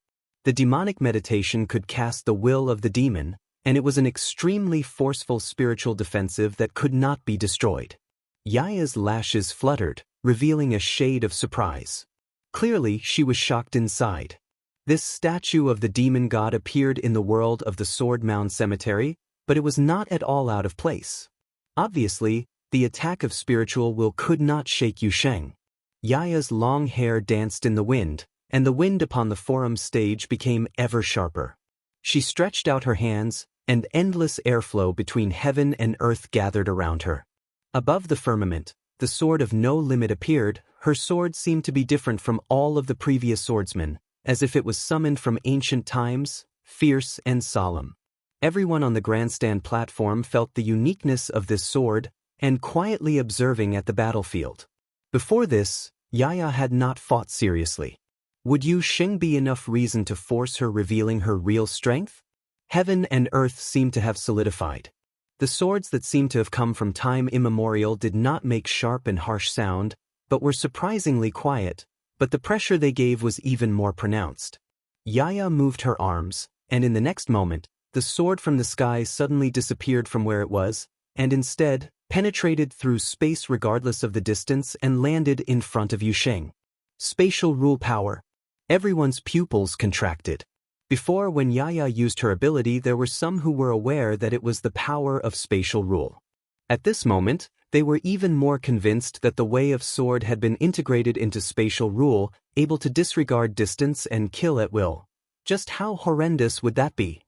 The demonic meditation could cast the will of the demon, and it was an extremely forceful spiritual defensive that could not be destroyed. Yaya's lashes fluttered, revealing a shade of surprise. Clearly, she was shocked inside. This statue of the demon god appeared in the world of the Sword Mound Cemetery, but it was not at all out of place. Obviously, the attack of spiritual will could not shake Yusheng. Yaya's long hair danced in the wind, and the wind upon the forum stage became ever sharper. She stretched out her hands, and endless airflow between heaven and earth gathered around her. Above the firmament, the sword of no limit appeared. Her sword seemed to be different from all of the previous swordsmen, as if it was summoned from ancient times, fierce and solemn. Everyone on the grandstand platform felt the uniqueness of this sword, and quietly observing at the battlefield. Before this, Yaya had not fought seriously. Would Yusheng be enough reason to force her, revealing her real strength? Heaven and earth seemed to have solidified. The swords that seemed to have come from time immemorial did not make sharp and harsh sound, but were surprisingly quiet, but the pressure they gave was even more pronounced. Yaya moved her arms, and in the next moment, the sword from the sky suddenly disappeared from where it was, and instead, penetrated through space regardless of the distance and landed in front of Yusheng. Spatial rule power. Everyone's pupils contracted. Before, when Yaya used her ability, there were some who were aware that it was the power of spatial rule. At this moment, they were even more convinced that the way of sword had been integrated into spatial rule, able to disregard distance and kill at will. Just how horrendous would that be?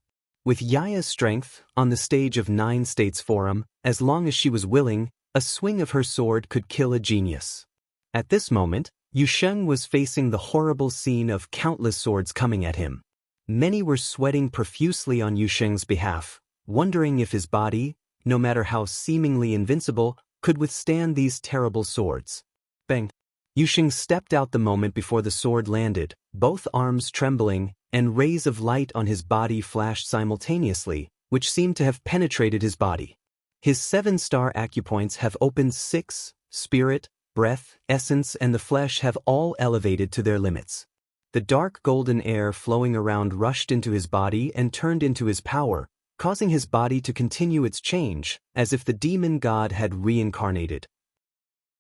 With Yaya's strength, on the stage of 9 States Forum, as long as she was willing, a swing of her sword could kill a genius. At this moment, Yusheng was facing the horrible scene of countless swords coming at him. Many were sweating profusely on Yusheng's behalf, wondering if his body, no matter how seemingly invincible, could withstand these terrible swords. Bang! Yusheng stepped out the moment before the sword landed, both arms trembling, and rays of light on his body flashed simultaneously, which seemed to have penetrated his body. His 7-star acupoints have opened 6, spirit, breath, essence, and the flesh have all elevated to their limits. The dark golden air flowing around rushed into his body and turned into his power, causing his body to continue its change, as if the demon god had reincarnated.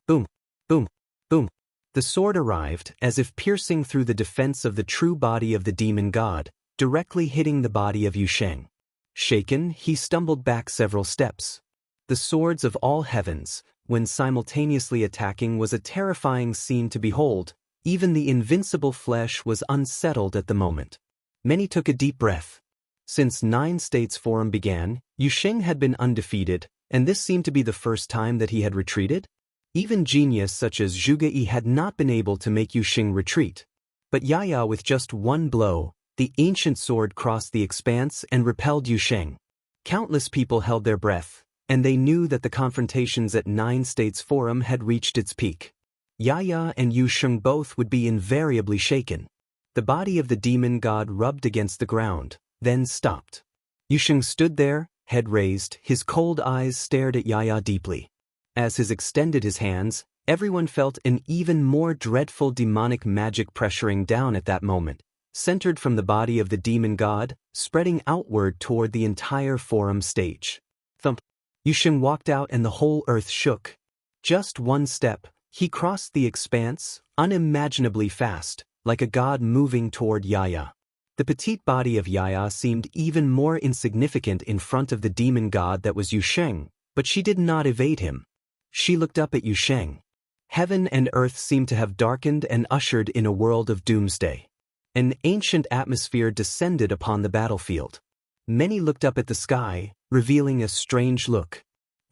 Boom! Boom! Boom! The sword arrived, as if piercing through the defense of the true body of the demon god, directly hitting the body of Yusheng. Shaken, he stumbled back several steps. The swords of all heavens, when simultaneously attacking, was a terrifying scene to behold. Even the invincible flesh was unsettled at the moment. Many took a deep breath. Since 9 States Forum began, Yusheng had been undefeated, and this seemed to be the first time that he had retreated. Even genius such as Zhuge had not been able to make Yusheng retreat. But Yaya, with just one blow, the ancient sword crossed the expanse and repelled Yusheng. Countless people held their breath, and they knew that the confrontations at 9 States Forum had reached its peak. Yaya and Yusheng both would be invariably shaken. The body of the demon god rubbed against the ground, then stopped. Yusheng stood there, head raised, his cold eyes stared at Yaya deeply. As he extended his hands, everyone felt an even more dreadful demonic magic pressuring down at that moment, centered from the body of the demon god, spreading outward toward the entire forum stage. Thump! Yusheng walked out and the whole earth shook. Just one step, he crossed the expanse, unimaginably fast, like a god moving toward Yaya. The petite body of Yaya seemed even more insignificant in front of the demon god that was Yusheng, but she did not evade him. She looked up at Yusheng. Heaven and earth seemed to have darkened and ushered in a world of doomsday. An ancient atmosphere descended upon the battlefield. Many looked up at the sky, revealing a strange look.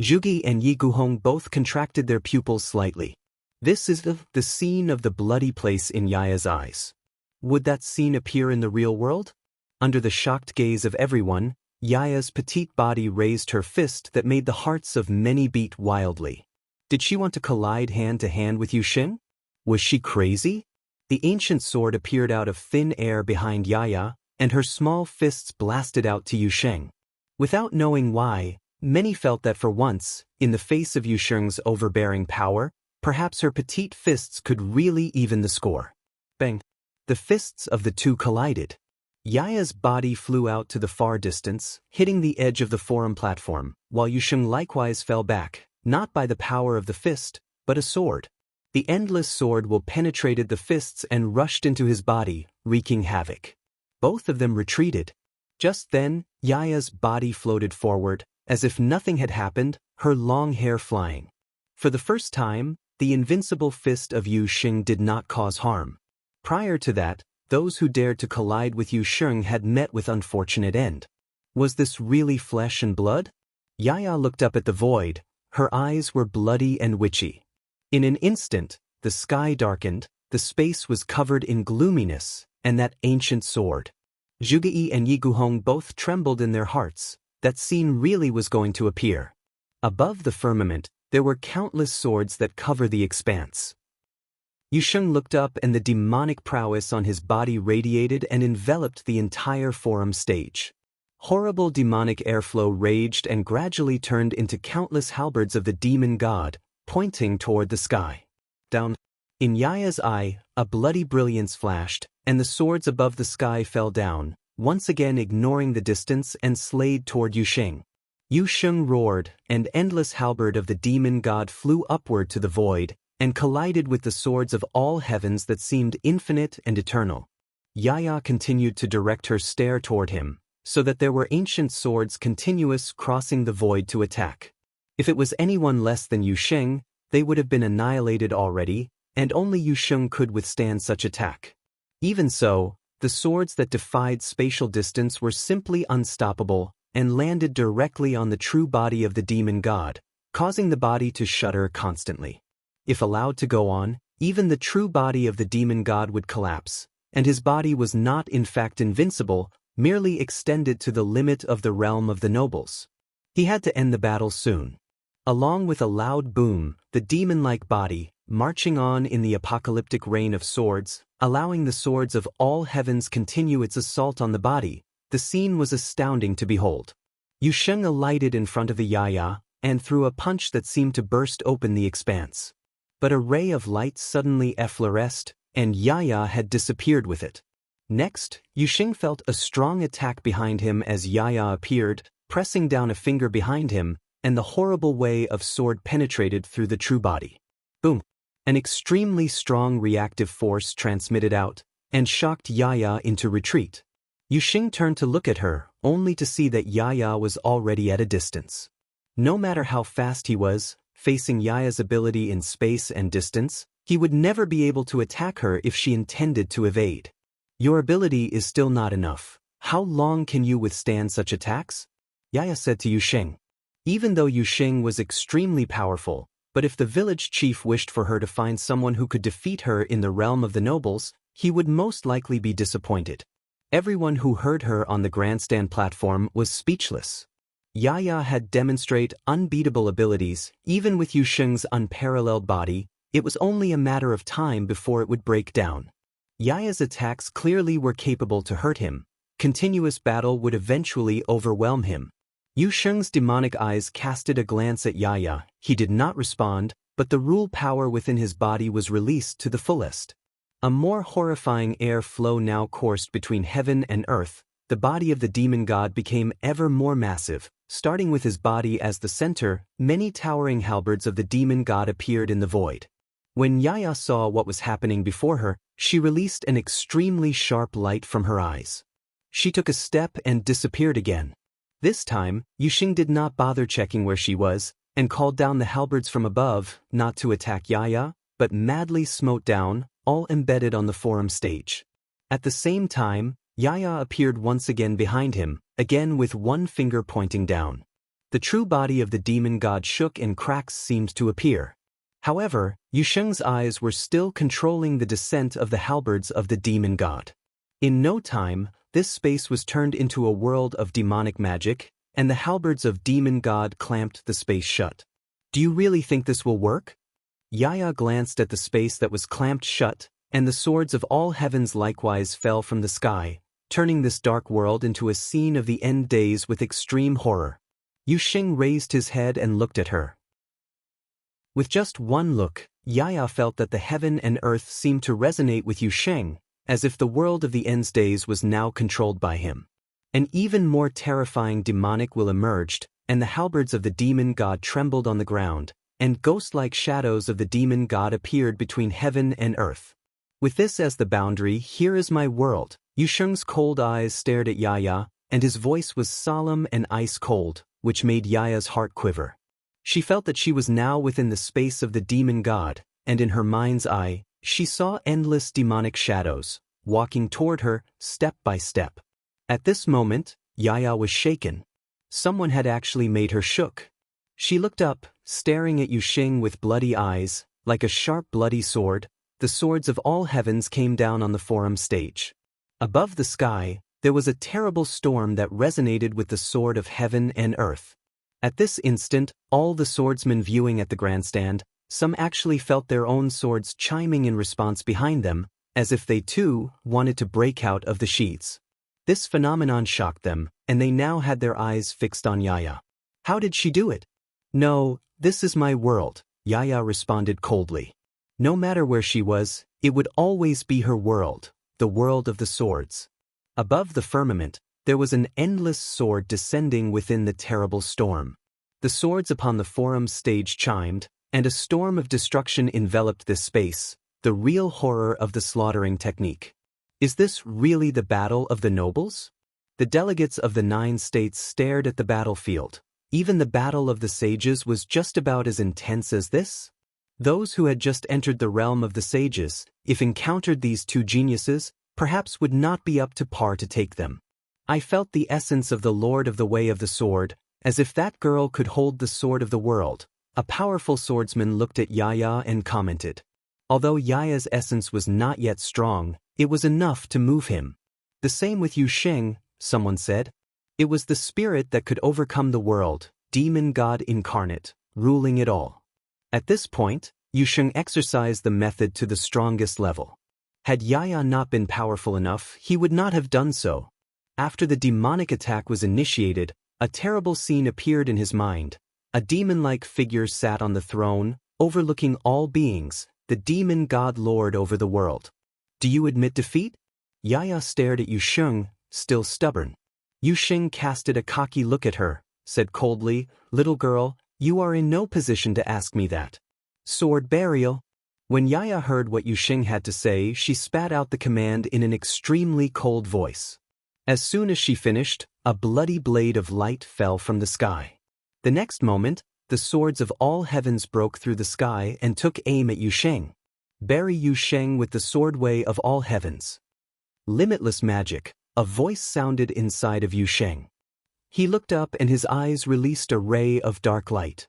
Zhuge and Yi Guhong both contracted their pupils slightly. This is the scene of the bloody place in Yaya's eyes. Would that scene appear in the real world? Under the shocked gaze of everyone, Yaya's petite body raised her fist that made the hearts of many beat wildly. Did she want to collide hand-to-hand with Yusheng? Was she crazy? The ancient sword appeared out of thin air behind Yaya, and her small fists blasted out to Yusheng. Without knowing why, many felt that for once, in the face of Yusheng's overbearing power, perhaps her petite fists could really even the score. Bang! The fists of the two collided. Yaya's body flew out to the far distance, hitting the edge of the forum platform, while Yusheng likewise fell back, not by the power of the fist, but a sword. The endless sword will penetrated the fists and rushed into his body, wreaking havoc. Both of them retreated. Just then, Yaya's body floated forward, as if nothing had happened, her long hair flying. For the first time, the invincible fist of Yusheng did not cause harm. Prior to that, those who dared to collide with Yusheng had met with unfortunate end. Was this really flesh and blood? Yaya looked up at the void. Her eyes were bloody and witchy. In an instant, the sky darkened, the space was covered in gloominess, and that ancient sword. Zhuge and Yi Guhong both trembled in their hearts. That scene really was going to appear. Above the firmament, there were countless swords that cover the expanse. Yusheng looked up and the demonic prowess on his body radiated and enveloped the entire forum stage. Horrible demonic airflow raged and gradually turned into countless halberds of the demon god, pointing toward the sky. Down. In Yaya's eye, a bloody brilliance flashed, and the swords above the sky fell down, once again ignoring the distance and slayed toward Yusheng. Yusheng roared, and endless halberd of the demon god flew upward to the void, and collided with the swords of all heavens that seemed infinite and eternal. Yaya continued to direct her stare toward him, so that there were ancient swords continuous crossing the void to attack. If it was anyone less than Yusheng, they would have been annihilated already, and only Yusheng could withstand such attack. Even so, the swords that defied spatial distance were simply unstoppable and landed directly on the true body of the demon god, causing the body to shudder constantly. If allowed to go on, even the true body of the demon god would collapse, and his body was not in fact invincible, merely extended to the limit of the realm of the nobles. He had to end the battle soon. Along with a loud boom, the demon-like body, marching on in the apocalyptic rain of swords, allowing the swords of all heavens continue its assault on the body, the scene was astounding to behold. Yusheng alighted in front of the Yaya, and threw a punch that seemed to burst open the expanse. But a ray of light suddenly effloresced, and Yaya had disappeared with it. Next, Yusheng felt a strong attack behind him as Yaya appeared, pressing down a finger behind him, and the horrible way of sword penetrated through the true body. Boom! An extremely strong reactive force transmitted out, and shocked Yaya into retreat. Yusheng turned to look at her, only to see that Yaya was already at a distance. No matter how fast he was, facing Yaya's ability in space and distance, he would never be able to attack her if she intended to evade. Your ability is still not enough. How long can you withstand such attacks? Yaya said to Yusheng. Even though Yusheng was extremely powerful, but if the village chief wished for her to find someone who could defeat her in the realm of the nobles, he would most likely be disappointed. Everyone who heard her on the grandstand platform was speechless. Yaya had demonstrated unbeatable abilities, even with Yusheng's unparalleled body. It was only a matter of time before it would break down. Yaya's attacks clearly were capable to hurt him. Continuous battle would eventually overwhelm him. Yusheng's demonic eyes casted a glance at Yaya. He did not respond, but the rule power within his body was released to the fullest. A more horrifying air flow now coursed between heaven and earth. The body of the demon god became ever more massive. Starting with his body as the center, many towering halberds of the demon god appeared in the void. When Yaya saw what was happening before her, she released an extremely sharp light from her eyes. She took a step and disappeared again. This time, Yusheng did not bother checking where she was, and called down the halberds from above, not to attack Yaya, but madly smote down, all embedded on the forum stage. At the same time, Yaya appeared once again behind him, again with one finger pointing down. The true body of the demon god shook and cracks seemed to appear. However, Yusheng's eyes were still controlling the descent of the halberds of the demon god. In no time, this space was turned into a world of demonic magic, and the halberds of demon god clamped the space shut. Do you really think this will work? Yaya glanced at the space that was clamped shut, and the swords of all heavens likewise fell from the sky, turning this dark world into a scene of the end days with extreme horror. Yusheng raised his head and looked at her. With just one look, Yaya felt that the heaven and earth seemed to resonate with Yusheng, as if the world of the end's days was now controlled by him. An even more terrifying demonic will emerged, and the halberds of the demon god trembled on the ground, and ghost-like shadows of the demon god appeared between heaven and earth. With this as the boundary, here is my world. Yusheng's cold eyes stared at Yaya, and his voice was solemn and ice-cold, which made Yaya's heart quiver. She felt that she was now within the space of the demon god, and in her mind's eye, she saw endless demonic shadows, walking toward her, step by step. At this moment, Yaya was shaken. Someone had actually made her shook. She looked up, staring at Yusheng with bloody eyes, like a sharp bloody sword. The swords of all heavens came down on the forum stage. Above the sky, there was a terrible storm that resonated with the sword of heaven and earth. At this instant, all the swordsmen viewing at the grandstand, some actually felt their own swords chiming in response behind them, as if they too wanted to break out of the sheaths. This phenomenon shocked them, and they now had their eyes fixed on Yaya. How did she do it? No, this is my world, Yaya responded coldly. No matter where she was, it would always be her world, the world of the swords. Above the firmament, there was an endless sword descending within the terrible storm. The swords upon the forum stage chimed, and a storm of destruction enveloped this space, the real horror of the slaughtering technique. Is this really the battle of the nobles? The delegates of the 9 states stared at the battlefield. Even the battle of the sages was just about as intense as this. Those who had just entered the realm of the sages, if encountered these two geniuses, perhaps would not be up to par to take them. I felt the essence of the Lord of the Way of the Sword, as if that girl could hold the sword of the world. A powerful swordsman looked at Yaya and commented. Although Yaya's essence was not yet strong, it was enough to move him. The same with Yu Sheng, someone said. It was the spirit that could overcome the world, demon god incarnate, ruling it all. At this point, Yu Sheng exercised the method to the strongest level. Had Yaya not been powerful enough, he would not have done so. After the demonic attack was initiated, a terrible scene appeared in his mind. A demon-like figure sat on the throne, overlooking all beings, the demon god lord over the world. Do you admit defeat? Yaya stared at Yu Sheng, still stubborn. Yu Sheng casted a cocky look at her, said coldly, "Little girl, you are in no position to ask me that." Sword burial. When Yaya heard what Yu Sheng had to say, she spat out the command in an extremely cold voice. As soon as she finished, a bloody blade of light fell from the sky. The next moment, the swords of all heavens broke through the sky and took aim at Yu Sheng. Bury Yu Sheng with the swordway of all heavens. Limitless magic, a voice sounded inside of Yu Sheng. He looked up and his eyes released a ray of dark light.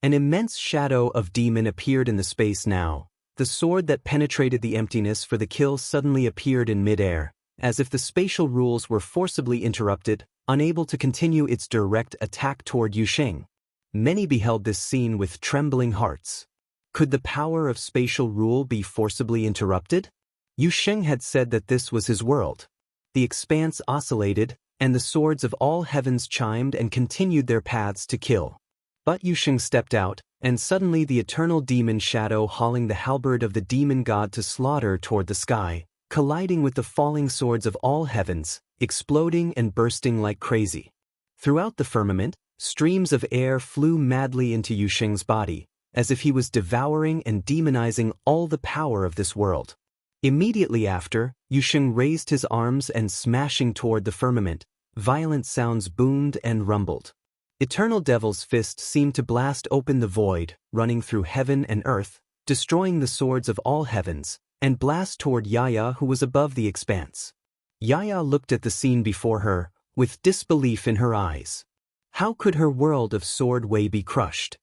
An immense shadow of demon appeared in the space now. The sword that penetrated the emptiness for the kill suddenly appeared in midair, as if the spatial rules were forcibly interrupted, unable to continue its direct attack toward Yu Sheng. Many beheld this scene with trembling hearts. Could the power of spatial rule be forcibly interrupted? Yu Sheng had said that this was his world. The expanse oscillated, and the swords of all heavens chimed and continued their paths to kill. But Yu Sheng stepped out, and suddenly the eternal demon shadow hauling the halberd of the demon god to slaughter toward the sky, colliding with the falling swords of all heavens, exploding and bursting like crazy. Throughout the firmament, streams of air flew madly into Yu Sheng's body, as if he was devouring and demonizing all the power of this world. Immediately after, Yu Sheng raised his arms and smashing toward the firmament, violent sounds boomed and rumbled. Eternal Devil's fist seemed to blast open the void, running through heaven and earth, destroying the swords of all heavens, and blast toward Yaya who was above the expanse. Yaya looked at the scene before her, with disbelief in her eyes. How could her world of sword way be crushed?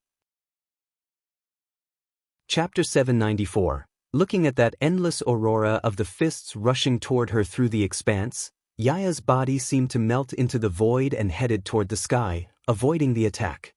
Chapter 794. Looking at that endless aurora of the fists rushing toward her through the expanse, Yaya's body seemed to melt into the void and headed toward the sky, avoiding the attack.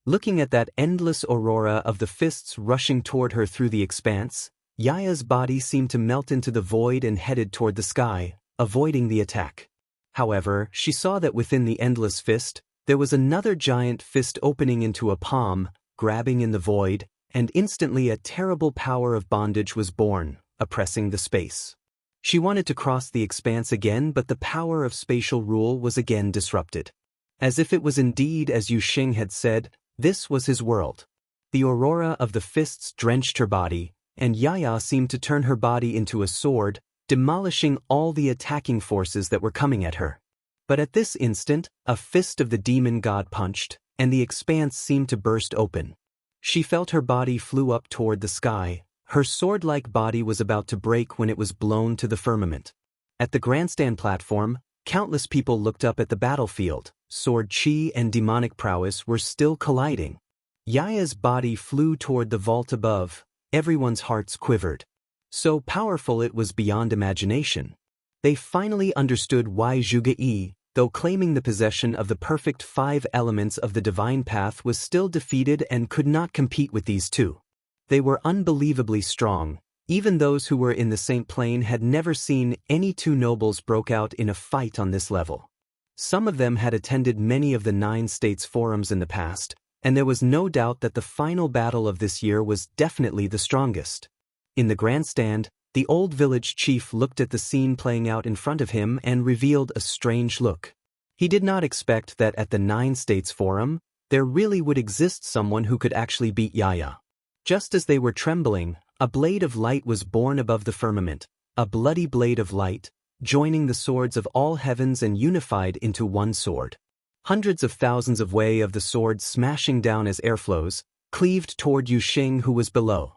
Looking at that endless aurora of the fists rushing toward her through the expanse, Yaya's body seemed to melt into the void and headed toward the sky, avoiding the attack. However, she saw that within the endless fist, there was another giant fist opening into a palm, grabbing in the void, and instantly a terrible power of bondage was born, oppressing the space. She wanted to cross the expanse again, but the power of spatial rule was again disrupted. As if it was indeed as Yu Sheng had said, this was his world. The aurora of the fists drenched her body, and Yaya seemed to turn her body into a sword, demolishing all the attacking forces that were coming at her. But at this instant, a fist of the demon god punched, and the expanse seemed to burst open. She felt her body flew up toward the sky. Her sword-like body was about to break when it was blown to the firmament. At the grandstand platform, countless people looked up at the battlefield. Sword chi and demonic prowess were still colliding. Yaya's body flew toward the vault above. Everyone's hearts quivered. So powerful it was beyond imagination. They finally understood why Zhuge Yi, though claiming the possession of the perfect 5 elements of the divine path, was still defeated and could not compete with these two. They were unbelievably strong. Even those who were in the Saint Plane had never seen any two nobles broke out in a fight on this level. Some of them had attended many of the 9 states forums in the past, and there was no doubt that the final battle of this year was definitely the strongest. In the grandstand, the old village chief looked at the scene playing out in front of him and revealed a strange look. He did not expect that at the 9 states forum, there really would exist someone who could actually beat Yaya. Just as they were trembling, a blade of light was born above the firmament, a bloody blade of light, joining the swords of all heavens and unified into one sword. Hundreds of thousands of wei of the sword smashing down as airflows, cleaved toward Yu Xing who was below.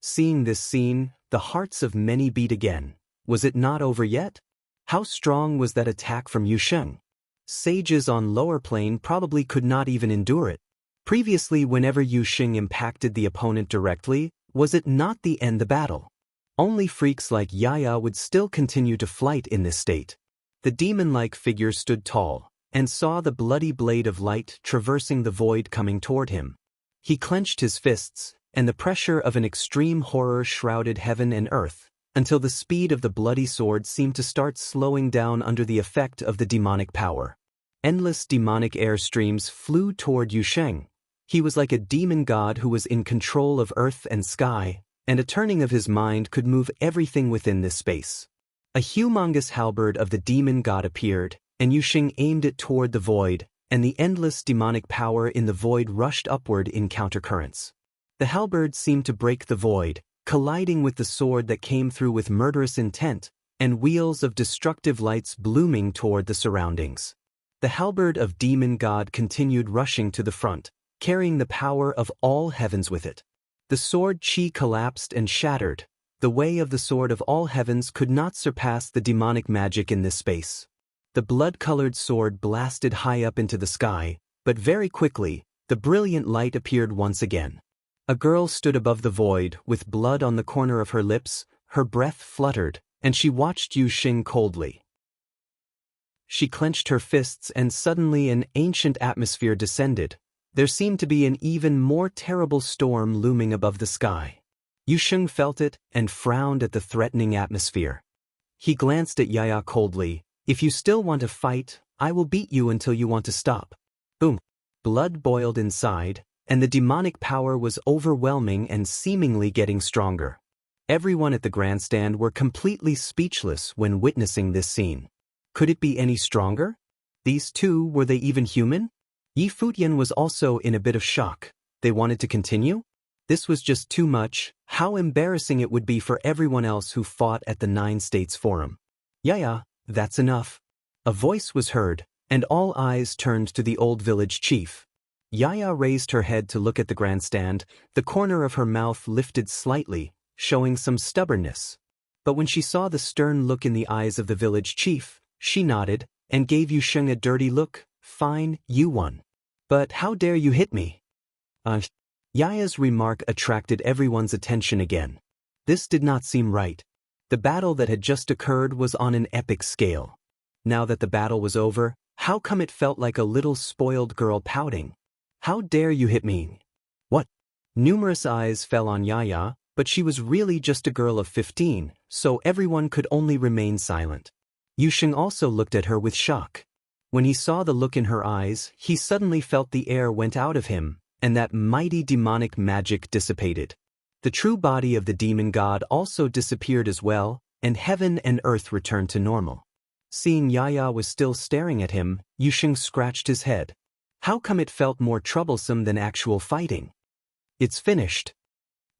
Seeing this scene, the hearts of many beat again. Was it not over yet? How strong was that attack from Yu Xing? Sages on lower plane probably could not even endure it. Previously, whenever Yu Xing impacted the opponent directly, was it not the end the battle? Only freaks like Yaya would still continue to fight in this state. The demon-like figure stood tall, and saw the bloody blade of light traversing the void coming toward him. He clenched his fists, and the pressure of an extreme horror shrouded heaven and earth, until the speed of the bloody sword seemed to start slowing down under the effect of the demonic power. Endless demonic air streams flew toward Yu Xing. He was like a demon god who was in control of earth and sky, and a turning of his mind could move everything within this space. A humongous halberd of the demon god appeared, and Yu Xing aimed it toward the void, and the endless demonic power in the void rushed upward in countercurrents. The halberd seemed to break the void, colliding with the sword that came through with murderous intent, and wheels of destructive lights blooming toward the surroundings. The halberd of demon god continued rushing to the front, carrying the power of all heavens with it. The sword chi collapsed and shattered. The way of the sword of all heavens could not surpass the demonic magic in this space. The blood-colored sword blasted high up into the sky, but very quickly, the brilliant light appeared once again. A girl stood above the void, with blood on the corner of her lips, her breath fluttered, and she watched Yu Xing coldly. She clenched her fists and suddenly an ancient atmosphere descended. There seemed to be an even more terrible storm looming above the sky. Yu Xing felt it and frowned at the threatening atmosphere. He glanced at Yaya coldly. If you still want to fight, I will beat you until you want to stop. Boom. Blood boiled inside, and the demonic power was overwhelming and seemingly getting stronger. Everyone at the grandstand were completely speechless when witnessing this scene. Could it be any stronger? These two, were they even human? Futian was also in a bit of shock. They wanted to continue? This was just too much. How embarrassing it would be for everyone else who fought at the 9 States Forum. Yaya, that's enough. A voice was heard, and all eyes turned to the old village chief. Yaya raised her head to look at the grandstand, the corner of her mouth lifted slightly, showing some stubbornness. But when she saw the stern look in the eyes of the village chief, she nodded, and gave Yu Xing a dirty look. Fine, you won. But how dare you hit me? Yaya's remark attracted everyone's attention again. This did not seem right. The battle that had just occurred was on an epic scale. Now that the battle was over, how come it felt like a little spoiled girl pouting? How dare you hit me? What? Numerous eyes fell on Yaya, but she was really just a girl of 15, so everyone could only remain silent. Yu Xing also looked at her with shock. When he saw the look in her eyes, he suddenly felt the air went out of him, and that mighty demonic magic dissipated. The true body of the demon god also disappeared as well, and heaven and earth returned to normal. Seeing Yaya was still staring at him, Yu Xing scratched his head. How come it felt more troublesome than actual fighting? It's finished.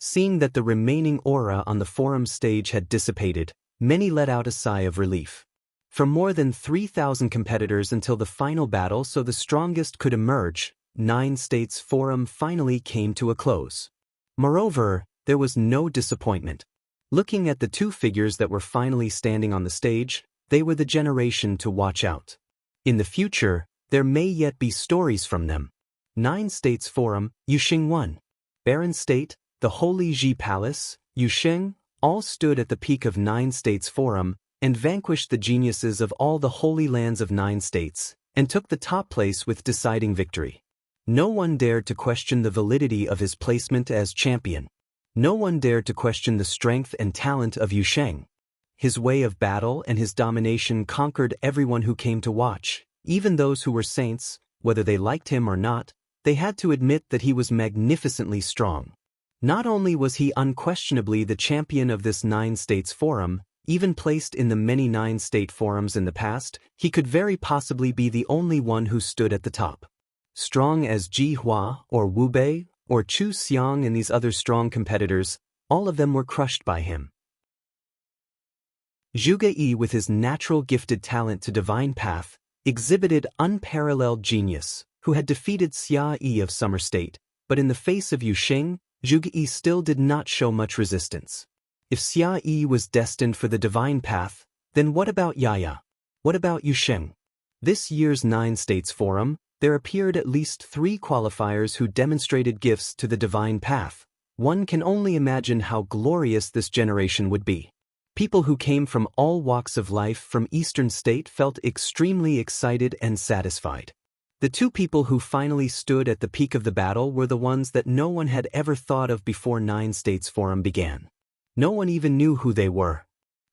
Seeing that the remaining aura on the forum stage had dissipated, many let out a sigh of relief. From more than 3,000 competitors until the final battle so the strongest could emerge, 9 States Forum finally came to a close. Moreover, there was no disappointment. Looking at the two figures that were finally standing on the stage, they were the generation to watch out. In the future, there may yet be stories from them. 9 States Forum, Yu Xing won. Baron State, the Holy Ji Palace, Yu Xing, all stood at the peak of 9 States Forum, and vanquished the geniuses of all the holy lands of 9 states, and took the top place with deciding victory. No one dared to question the validity of his placement as champion. No one dared to question the strength and talent of Yu Xing. His way of battle and his domination conquered everyone who came to watch, even those who were saints, whether they liked him or not. They had to admit that he was magnificently strong. Not only was he unquestionably the champion of this 9 States Forum, even placed in the many 9 state forums in the past, he could very possibly be the only one who stood at the top. Strong as Ji Hua or Wu Bei or Chu Xiang and these other strong competitors, all of them were crushed by him. Zhuge Yi, with his natural gifted talent to divine path, exhibited unparalleled genius, who had defeated Xia Yi of Summer State, but in the face of Yu Xing, Zhuge Yi still did not show much resistance. If Xia Yi was destined for the divine path, then what about Yaya? What about Yu Xing? This year's 9 States Forum, there appeared at least 3 qualifiers who demonstrated gifts to the divine path. One can only imagine how glorious this generation would be. People who came from all walks of life from Eastern State felt extremely excited and satisfied. The 2 people who finally stood at the peak of the battle were the ones that no one had ever thought of before 9 States Forum began. No one even knew who they were.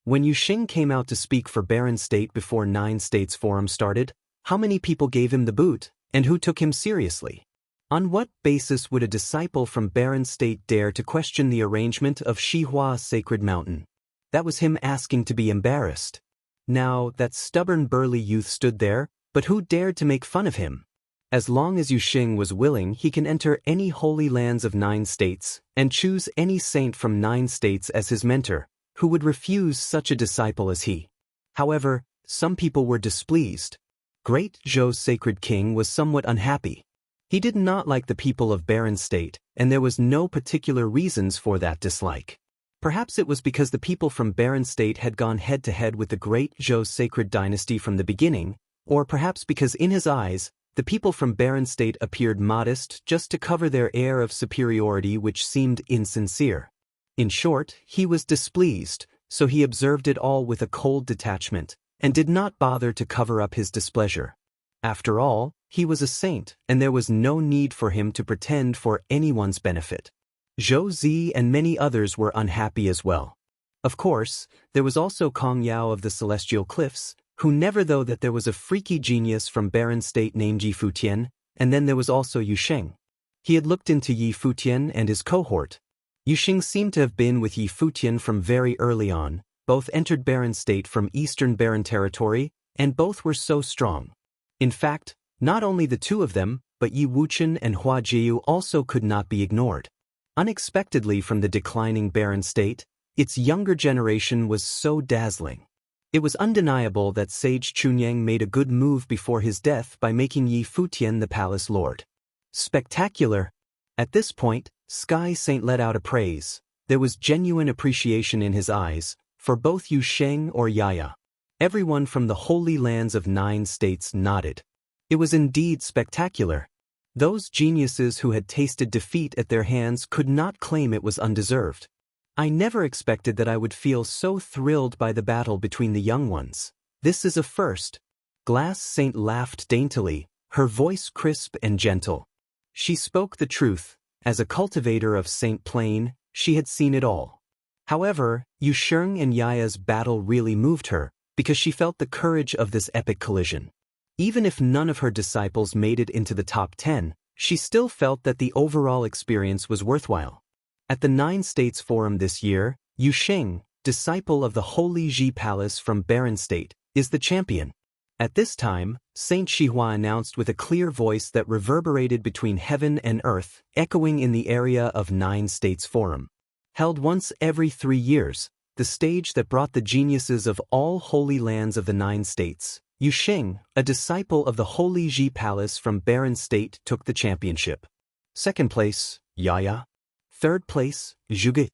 When Yu Xing came out to speak for Barren State before 9 States Forum started, how many people gave him the boot, and who took him seriously? On what basis would a disciple from Barren State dare to question the arrangement of Shihua Sacred Mountain? That was him asking to be embarrassed. Now, that stubborn burly youth stood there, but who dared to make fun of him? As long as Yu Xing was willing, he can enter any holy lands of 9 states, and choose any saint from 9 states as his mentor. Who would refuse such a disciple as he? However, some people were displeased. Great Zhou's sacred king was somewhat unhappy. He did not like the people of Barren State, and there was no particular reasons for that dislike. Perhaps it was because the people from Barren State had gone head-to-head with the great Zhou's sacred dynasty from the beginning, or perhaps because in his eyes, the people from Barren State appeared modest just to cover their air of superiority which seemed insincere. In short, he was displeased, so he observed it all with a cold detachment, and did not bother to cover up his displeasure. After all, he was a saint, and there was no need for him to pretend for anyone's benefit. Zhou Zi and many others were unhappy as well. Of course, there was also Kong Yao of the Celestial Cliffs, who never though that there was a freaky genius from Barren State named Yi Futian, and then there was also Yu Xing. He had looked into Yi Futian and his cohort. Yu Xing seemed to have been with Yi Futian from very early on, both entered Barren State from Eastern Barren Territory, and both were so strong. In fact, not only the 2 of them, but Yi Wuchen and Hua Jiu also could not be ignored. Unexpectedly from the declining Barren State, its younger generation was so dazzling. It was undeniable that Sage Chunyang made a good move before his death by making Yi Futian the palace lord. Spectacular! At this point, Sky Saint let out a praise. There was genuine appreciation in his eyes, for both Yu Xing or Yaya. Everyone from the holy lands of 9 states nodded. It was indeed spectacular. Those geniuses who had tasted defeat at their hands could not claim it was undeserved. I never expected that I would feel so thrilled by the battle between the young ones. This is a first. Glass Saint laughed daintily, her voice crisp and gentle. She spoke the truth. As a cultivator of Saint Plain, she had seen it all. However, Yu Xing and Yaya's battle really moved her, because she felt the courage of this epic collision. Even if none of her disciples made it into the top 10, she still felt that the overall experience was worthwhile. At the 9 States Forum this year, Yu Xing, disciple of the Holy Ji Palace from Barren State, is the champion. At this time, Saint Shihua announced with a clear voice that reverberated between heaven and earth, echoing in the area of 9 States Forum. Held once every 3 years, the stage that brought the geniuses of all holy lands of the 9 states. Yu Xing, a disciple of the Holy Ji Palace from Barren State, took the championship. Second place, Yaya. Third place, Zhuge.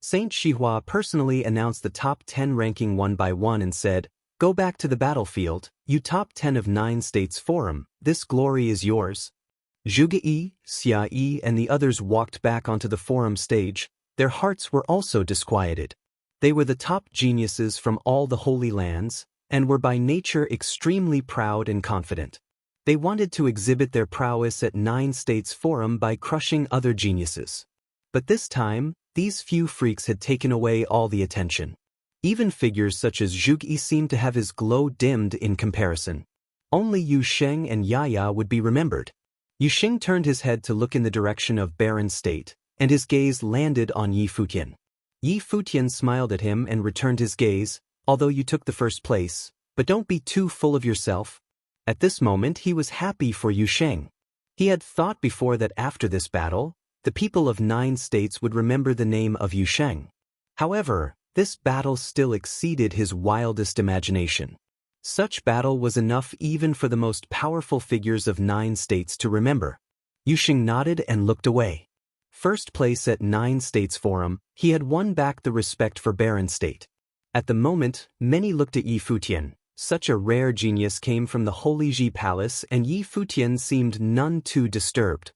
Saint Shihua personally announced the top 10 ranking one by one and said, "Go back to the battlefield, you top 10 of 9 States Forum, this glory is yours." Zhuge Yi, Xia Yi and the others walked back onto the forum stage. Their hearts were also disquieted. They were the top geniuses from all the holy lands, and were by nature extremely proud and confident. They wanted to exhibit their prowess at 9 States Forum by crushing other geniuses. But this time, these few freaks had taken away all the attention. Even figures such as Zhuge Yi seemed to have his glow dimmed in comparison. Only Yu Xing and Yaya would be remembered. Yu Xing turned his head to look in the direction of Barren State, and his gaze landed on Yi Futian. Yi Futian smiled at him and returned his gaze, "Although you took the first place, but don't be too full of yourself." At this moment he was happy for Yu Xing. He had thought before that after this battle, the people of 9 states would remember the name of Yu Xing. However, this battle still exceeded his wildest imagination. Such battle was enough even for the most powerful figures of 9 states to remember. Yusheng nodded and looked away. First place at 9 States Forum, he had won back the respect for Baron State. At the moment, many looked at Yi Futian. Such a rare genius came from the Holy Ji Palace, and Yi Futian seemed none too disturbed.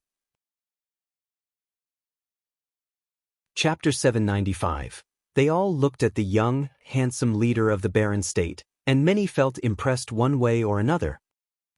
Chapter 795. They all looked at the young, handsome leader of the Baron State, and many felt impressed one way or another.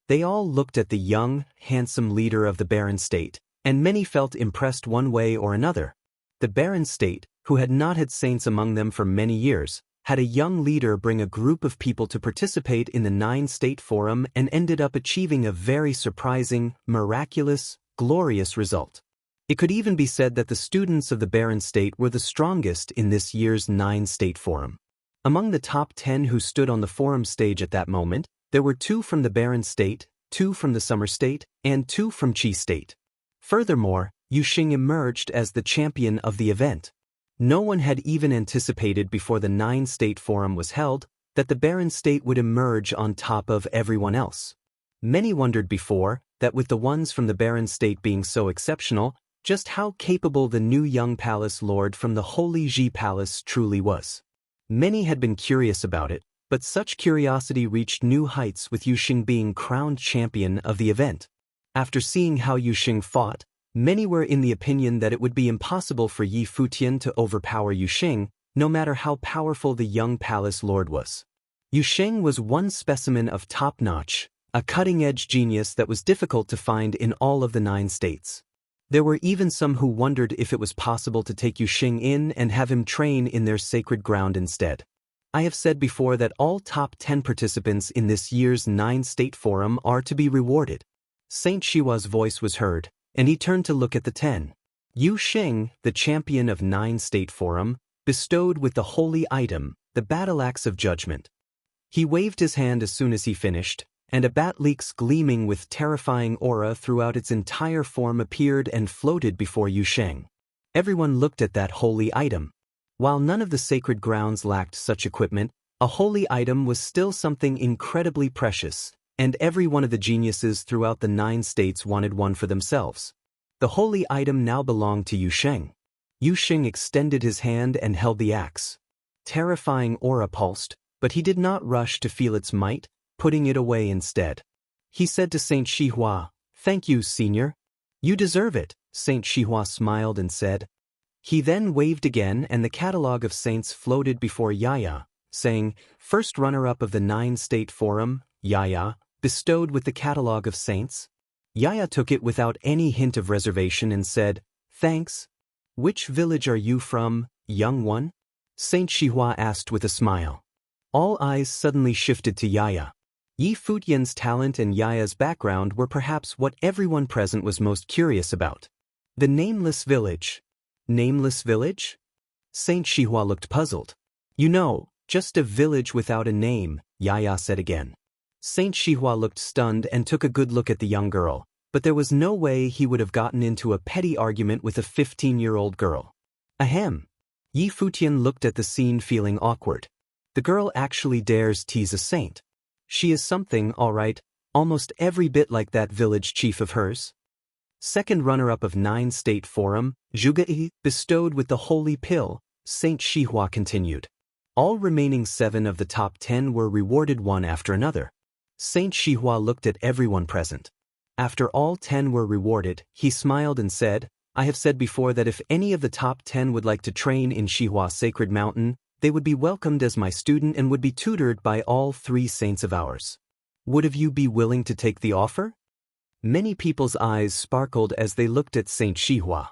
They all looked at the young, handsome leader of the Baron State, and many felt impressed one way or another. The Baron State, who had not had saints among them for many years, had a young leader bring a group of people to participate in the 9 State Forum and ended up achieving a very surprising, miraculous, glorious result. It could even be said that the students of the Baron State were the strongest in this year's 9 State Forum. Among the top 10 who stood on the forum stage at that moment, there were 2 from the Baron State, 2 from the Summer State, and 2 from Qi State. Furthermore, Yusheng emerged as the champion of the event. No one had even anticipated before the 9 State Forum was held that the Baron State would emerge on top of everyone else. Many wondered before that with the ones from the Baron State being so exceptional, just how capable the new young palace lord from the Holy Ji Palace truly was. Many had been curious about it, but such curiosity reached new heights with Yusheng being crowned champion of the event. After seeing how Yusheng fought, many were in the opinion that it would be impossible for Yi Futian to overpower Yusheng, no matter how powerful the young palace lord was. Yusheng was one specimen of top-notch, a cutting-edge genius that was difficult to find in all of the 9 states. There were even some who wondered if it was possible to take Yusheng in and have him train in their sacred ground instead. I have said before that all top 10 participants in this year's 9 State Forum are to be rewarded. Saint Shihua's voice was heard, and he turned to look at the 10. Yusheng, the champion of 9 State Forum, bestowed with the holy item, the battle axe of judgment. He waved his hand as soon as he finished, and a bat leaks gleaming with terrifying aura throughout its entire form appeared and floated before Yusheng. Everyone looked at that holy item. While none of the sacred grounds lacked such equipment, a holy item was still something incredibly precious, and every one of the geniuses throughout the 9 states wanted one for themselves. The holy item now belonged to Yusheng. Yusheng extended his hand and held the axe. Terrifying aura pulsed, but he did not rush to feel its might, putting it away instead. He said to Saint Shihua, "Thank you, senior. You deserve it," Saint Shihua smiled and said. He then waved again and the catalogue of saints floated before Yaya, saying, "First runner-up of the 9 State Forum, Yaya, bestowed with the catalogue of saints." Yaya took it without any hint of reservation and said, "Thanks. Which village are you from, young one?" Saint Shihua asked with a smile. All eyes suddenly shifted to Yaya. Yi Futian's talent and Yaya's background were perhaps what everyone present was most curious about. The nameless village. Nameless village? Saint Shihua looked puzzled. "You know, just a village without a name," Yaya said again. Saint Shihua looked stunned and took a good look at the young girl, but there was no way he would have gotten into a petty argument with a 15-year-old girl. Ahem. Yi Futian looked at the scene feeling awkward. The girl actually dares tease a saint. She is something, all right, almost every bit like that village chief of hers. Second runner-up of 9 State Forum, Zhuge, bestowed with the holy pill, Saint Shihua continued. All remaining 7 of the top 10 were rewarded one after another. Saint Shihua looked at everyone present. After all 10 were rewarded, he smiled and said, "I have said before that if any of the top 10 would like to train in Shihua Sacred Mountain, they would be welcomed as my student and would be tutored by all 3 saints of ours. Would of you be willing to take the offer?" Many people's eyes sparkled as they looked at Saint Shihua.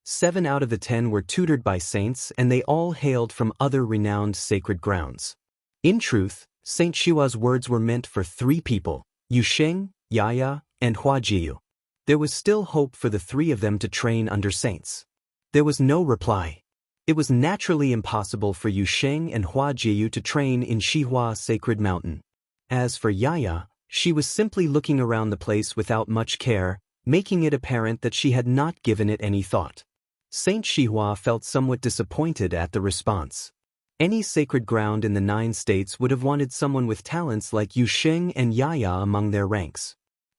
7 out of the 10 were tutored by saints and they all hailed from other renowned sacred grounds. In truth, Saint Shihua's words were meant for 3 people, Yusheng, Yaya, and Huajiu. There was still hope for the 3 of them to train under saints. There was no reply. It was naturally impossible for Yusheng and Huajiu to train in Shihua Sacred Mountain. As for Yaya, she was simply looking around the place without much care, making it apparent that she had not given it any thought. Saint Shihua felt somewhat disappointed at the response. Any sacred ground in the 9 states would have wanted someone with talents like Yu Xing and Yaya among their ranks.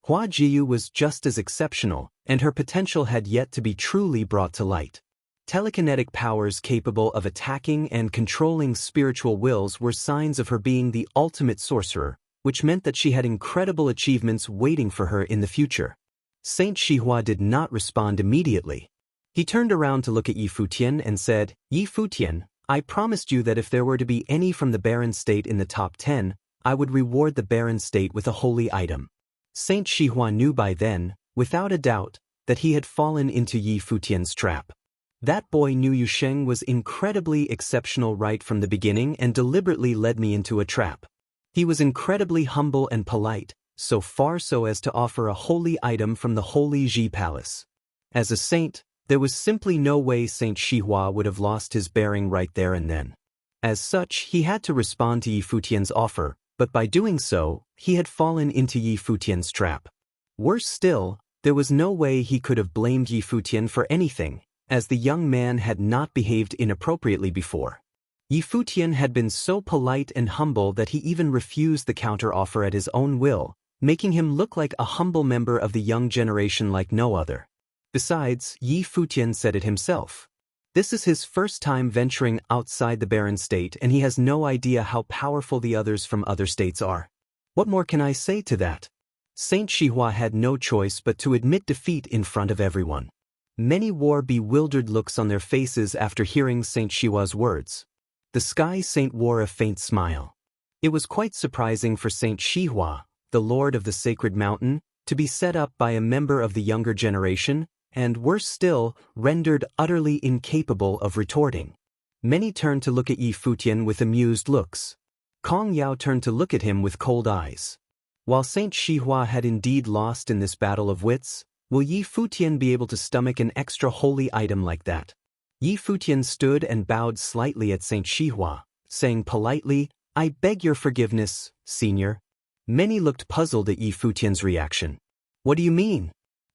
Hua Jiyu was just as exceptional, and her potential had yet to be truly brought to light. Telekinetic powers capable of attacking and controlling spiritual wills were signs of her being the ultimate sorcerer, which meant that she had incredible achievements waiting for her in the future. Saint Shihua did not respond immediately. He turned around to look at Yi Futian and said, "Yi Futian, I promised you that if there were to be any from the Barren State in the top 10, I would reward the Barren State with a holy item." Saint Shihua knew by then, without a doubt, that he had fallen into Yi Futian's trap. That boy knew Yu Sheng was incredibly exceptional right from the beginning and deliberately led me into a trap. He was incredibly humble and polite, so far so as to offer a holy item from the Holy Ji Palace. As a saint, there was simply no way Saint Shihua would have lost his bearing right there and then. As such, he had to respond to Yi Futian's offer, but by doing so, he had fallen into Yi Futian's trap. Worse still, there was no way he could have blamed Yi Futian for anything, as the young man had not behaved inappropriately before. Yi Futian had been so polite and humble that he even refused the counter-offer at his own will, making him look like a humble member of the young generation like no other. Besides, Yi Futian said it himself. This is his first time venturing outside the Barren State, and he has no idea how powerful the others from other states are. What more can I say to that? Saint Shihua had no choice but to admit defeat in front of everyone. Many wore bewildered looks on their faces after hearing Saint Shihua's words. The Sky Saint wore a faint smile. It was quite surprising for Saint Shihua, the Lord of the Sacred Mountain, to be set up by a member of the younger generation, and worse still, rendered utterly incapable of retorting. Many turned to look at Yi Futian with amused looks. Kong Yao turned to look at him with cold eyes. While Saint Shihua had indeed lost in this battle of wits, will Yi Futian be able to stomach an extra holy item like that? Yi Futian stood and bowed slightly at Saint Shihua, saying politely, "I beg your forgiveness, Senior." Many looked puzzled at Yi Futian's reaction. "What do you mean?"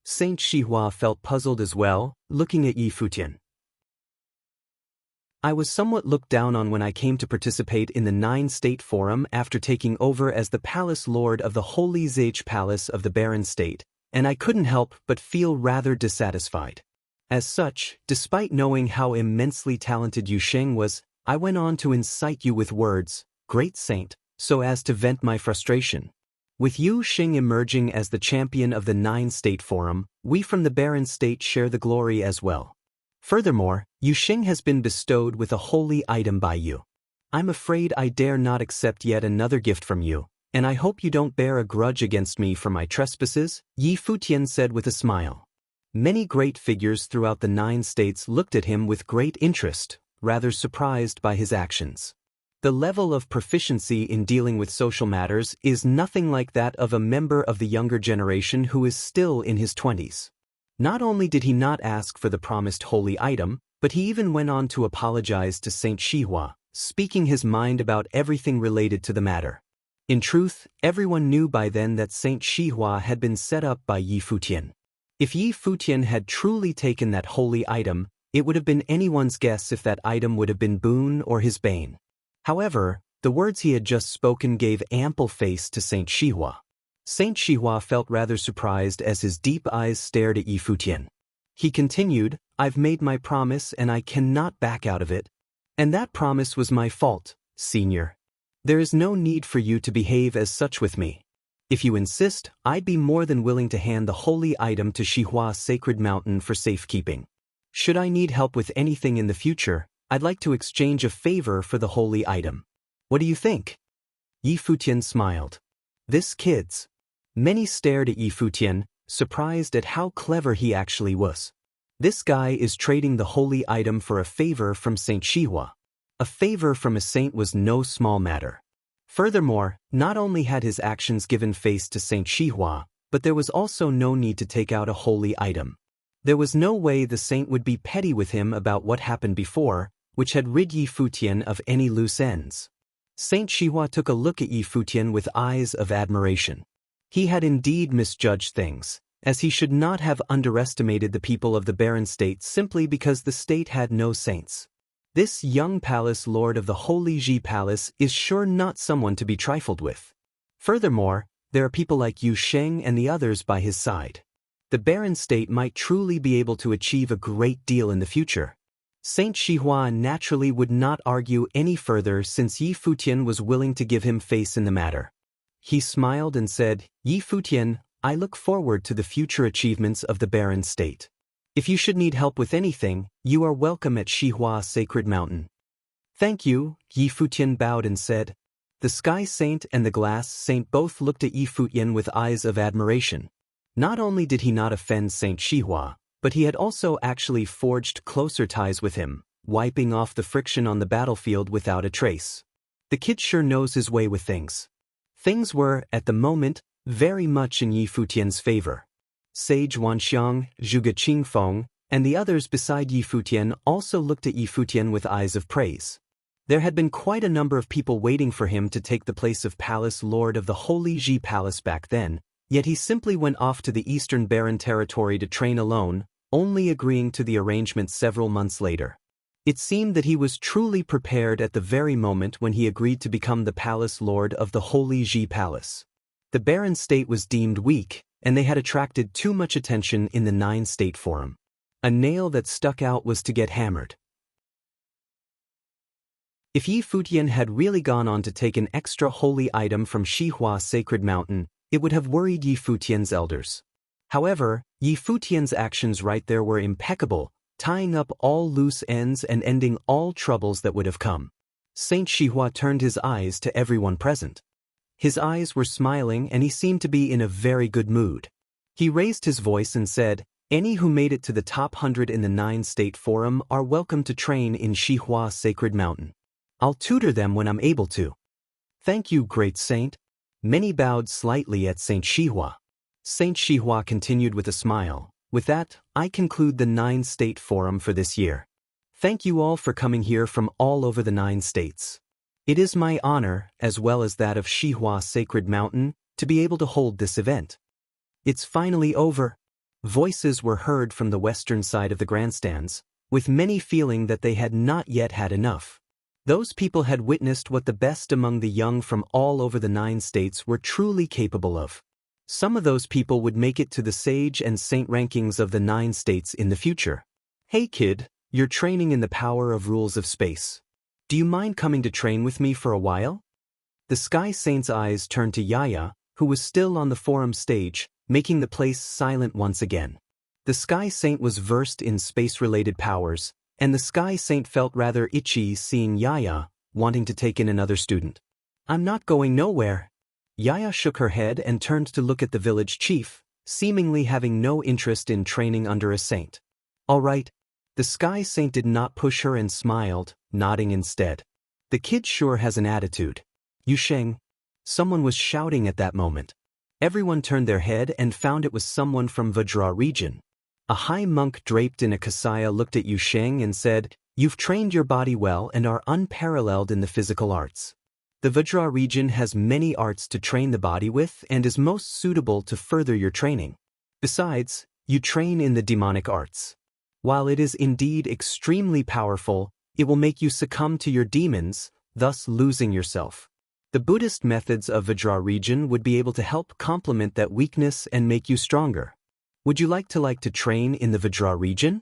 Saint Shihua felt puzzled as well, looking at Yi Futian. "I was somewhat looked down on when I came to participate in the 9-state forum after taking over as the Palace Lord of the Holy Zage Palace of the Barren State, and I couldn't help but feel rather dissatisfied. As such, despite knowing how immensely talented Yu Sheng was, I went on to incite you with words, 'Great Saint,' so as to vent my frustration. With Yu Sheng emerging as the champion of the 9-state forum, we from the Barren State share the glory as well. Furthermore, Yu Sheng has been bestowed with a holy item by you. I'm afraid I dare not accept yet another gift from you, and I hope you don't bear a grudge against me for my trespasses," Yi Futian said with a smile. Many great figures throughout the 9 states looked at him with great interest, rather surprised by his actions. The level of proficiency in dealing with social matters is nothing like that of a member of the younger generation who is still in his 20s. Not only did he not ask for the promised holy item, but he even went on to apologize to Saint Shihua, speaking his mind about everything related to the matter. In truth, everyone knew by then that Saint Shihua had been set up by Yi Futian. If Yi Futian had truly taken that holy item, it would have been anyone's guess if that item would have been boon or his bane. However, the words he had just spoken gave ample face to Saint Shihua. Saint Shihua felt rather surprised as his deep eyes stared at Yi Futian. He continued, "I've made my promise and I cannot back out of it. And that promise was my fault, Senior. There is no need for you to behave as such with me. If you insist, I'd be more than willing to hand the holy item to Shihua Sacred Mountain for safekeeping. Should I need help with anything in the future, I'd like to exchange a favor for the holy item. What do you think?" Yi Futian smiled. This kid's. Many stared at Yi Futian, surprised at how clever he actually was. This guy is trading the holy item for a favor from Saint Shihua. A favor from a saint was no small matter. Furthermore, not only had his actions given face to Saint Shihua, but there was also no need to take out a holy item. There was no way the saint would be petty with him about what happened before, which had rid Yi Futian of any loose ends. Saint Shihua took a look at Yi Futian with eyes of admiration. He had indeed misjudged things, as he should not have underestimated the people of the barren state simply because the state had no saints. This young palace lord of the Holy Ji Palace is sure not someone to be trifled with. Furthermore, there are people like Yu Sheng and the others by his side. The barren state might truly be able to achieve a great deal in the future. Saint Shihua naturally would not argue any further since Yi Futian was willing to give him face in the matter. He smiled and said, "Yi Futian, I look forward to the future achievements of the barren state. If you should need help with anything, you are welcome at Shihua Sacred Mountain." "Thank you," Yi Futian bowed and said. The Sky Saint and the Glass Saint both looked at Yi Futian with eyes of admiration. Not only did he not offend Saint Shihua, but he had also actually forged closer ties with him, wiping off the friction on the battlefield without a trace. The kid sure knows his way with things. Things were, at the moment, very much in Yi Futian's favor. Sage Wanxiang, Zhuge Qingfeng, and the others beside Yi Futian also looked at Yi Futian with eyes of praise. There had been quite a number of people waiting for him to take the place of Palace Lord of the Holy Ji Palace back then, yet he simply went off to the Eastern Barren Territory to train alone, only agreeing to the arrangement several months later. It seemed that he was truly prepared at the very moment when he agreed to become the Palace Lord of the Holy Ji Palace. The barren state was deemed weak, and they had attracted too much attention in the 9-state forum. A nail that stuck out was to get hammered. If Yi Futian had really gone on to take an extra holy item from Shihua Sacred Mountain, it would have worried Yi Futian's elders. However, Yi Futian's actions right there were impeccable, tying up all loose ends and ending all troubles that would have come. Saint Shihua turned his eyes to everyone present. His eyes were smiling and he seemed to be in a very good mood. He raised his voice and said, "Any who made it to the top 100 in the 9-state forum are welcome to train in Shihua Sacred Mountain. I'll tutor them when I'm able to." "Thank you, great saint." Many bowed slightly at Saint Shihua. Saint Shihua continued with a smile, "With that, I conclude the 9-state forum for this year. Thank you all for coming here from all over the 9 states. It is my honor, as well as that of Shihua Sacred Mountain, to be able to hold this event." "It's finally over." Voices were heard from the western side of the grandstands, with many feeling that they had not yet had enough. Those people had witnessed what the best among the young from all over the 9 states were truly capable of. Some of those people would make it to the sage and saint rankings of the 9 states in the future. "Hey kid, you're training in the power of rules of space. Do you mind coming to train with me for a while?" The Sky Saint's eyes turned to Yaya, who was still on the forum stage, making the place silent once again. The Sky Saint was versed in space-related powers, and the Sky Saint felt rather itchy seeing Yaya, wanting to take in another student. "I'm not going nowhere." Yaya shook her head and turned to look at the village chief, seemingly having no interest in training under a saint. "All right." The Sky Saint did not push her and smiled, nodding instead. "The kid sure has an attitude." "Yu Sheng." Someone was shouting at that moment. Everyone turned their head and found it was someone from Vajra region. A high monk draped in a kasaya looked at Yu Sheng and said, "You've trained your body well and are unparalleled in the physical arts. The Vajra region has many arts to train the body with and is most suitable to further your training. Besides, you train in the demonic arts. While it is indeed extremely powerful, it will make you succumb to your demons, thus losing yourself. The Buddhist methods of Vajra region would be able to help complement that weakness and make you stronger. Would you like to train in the Vajra region?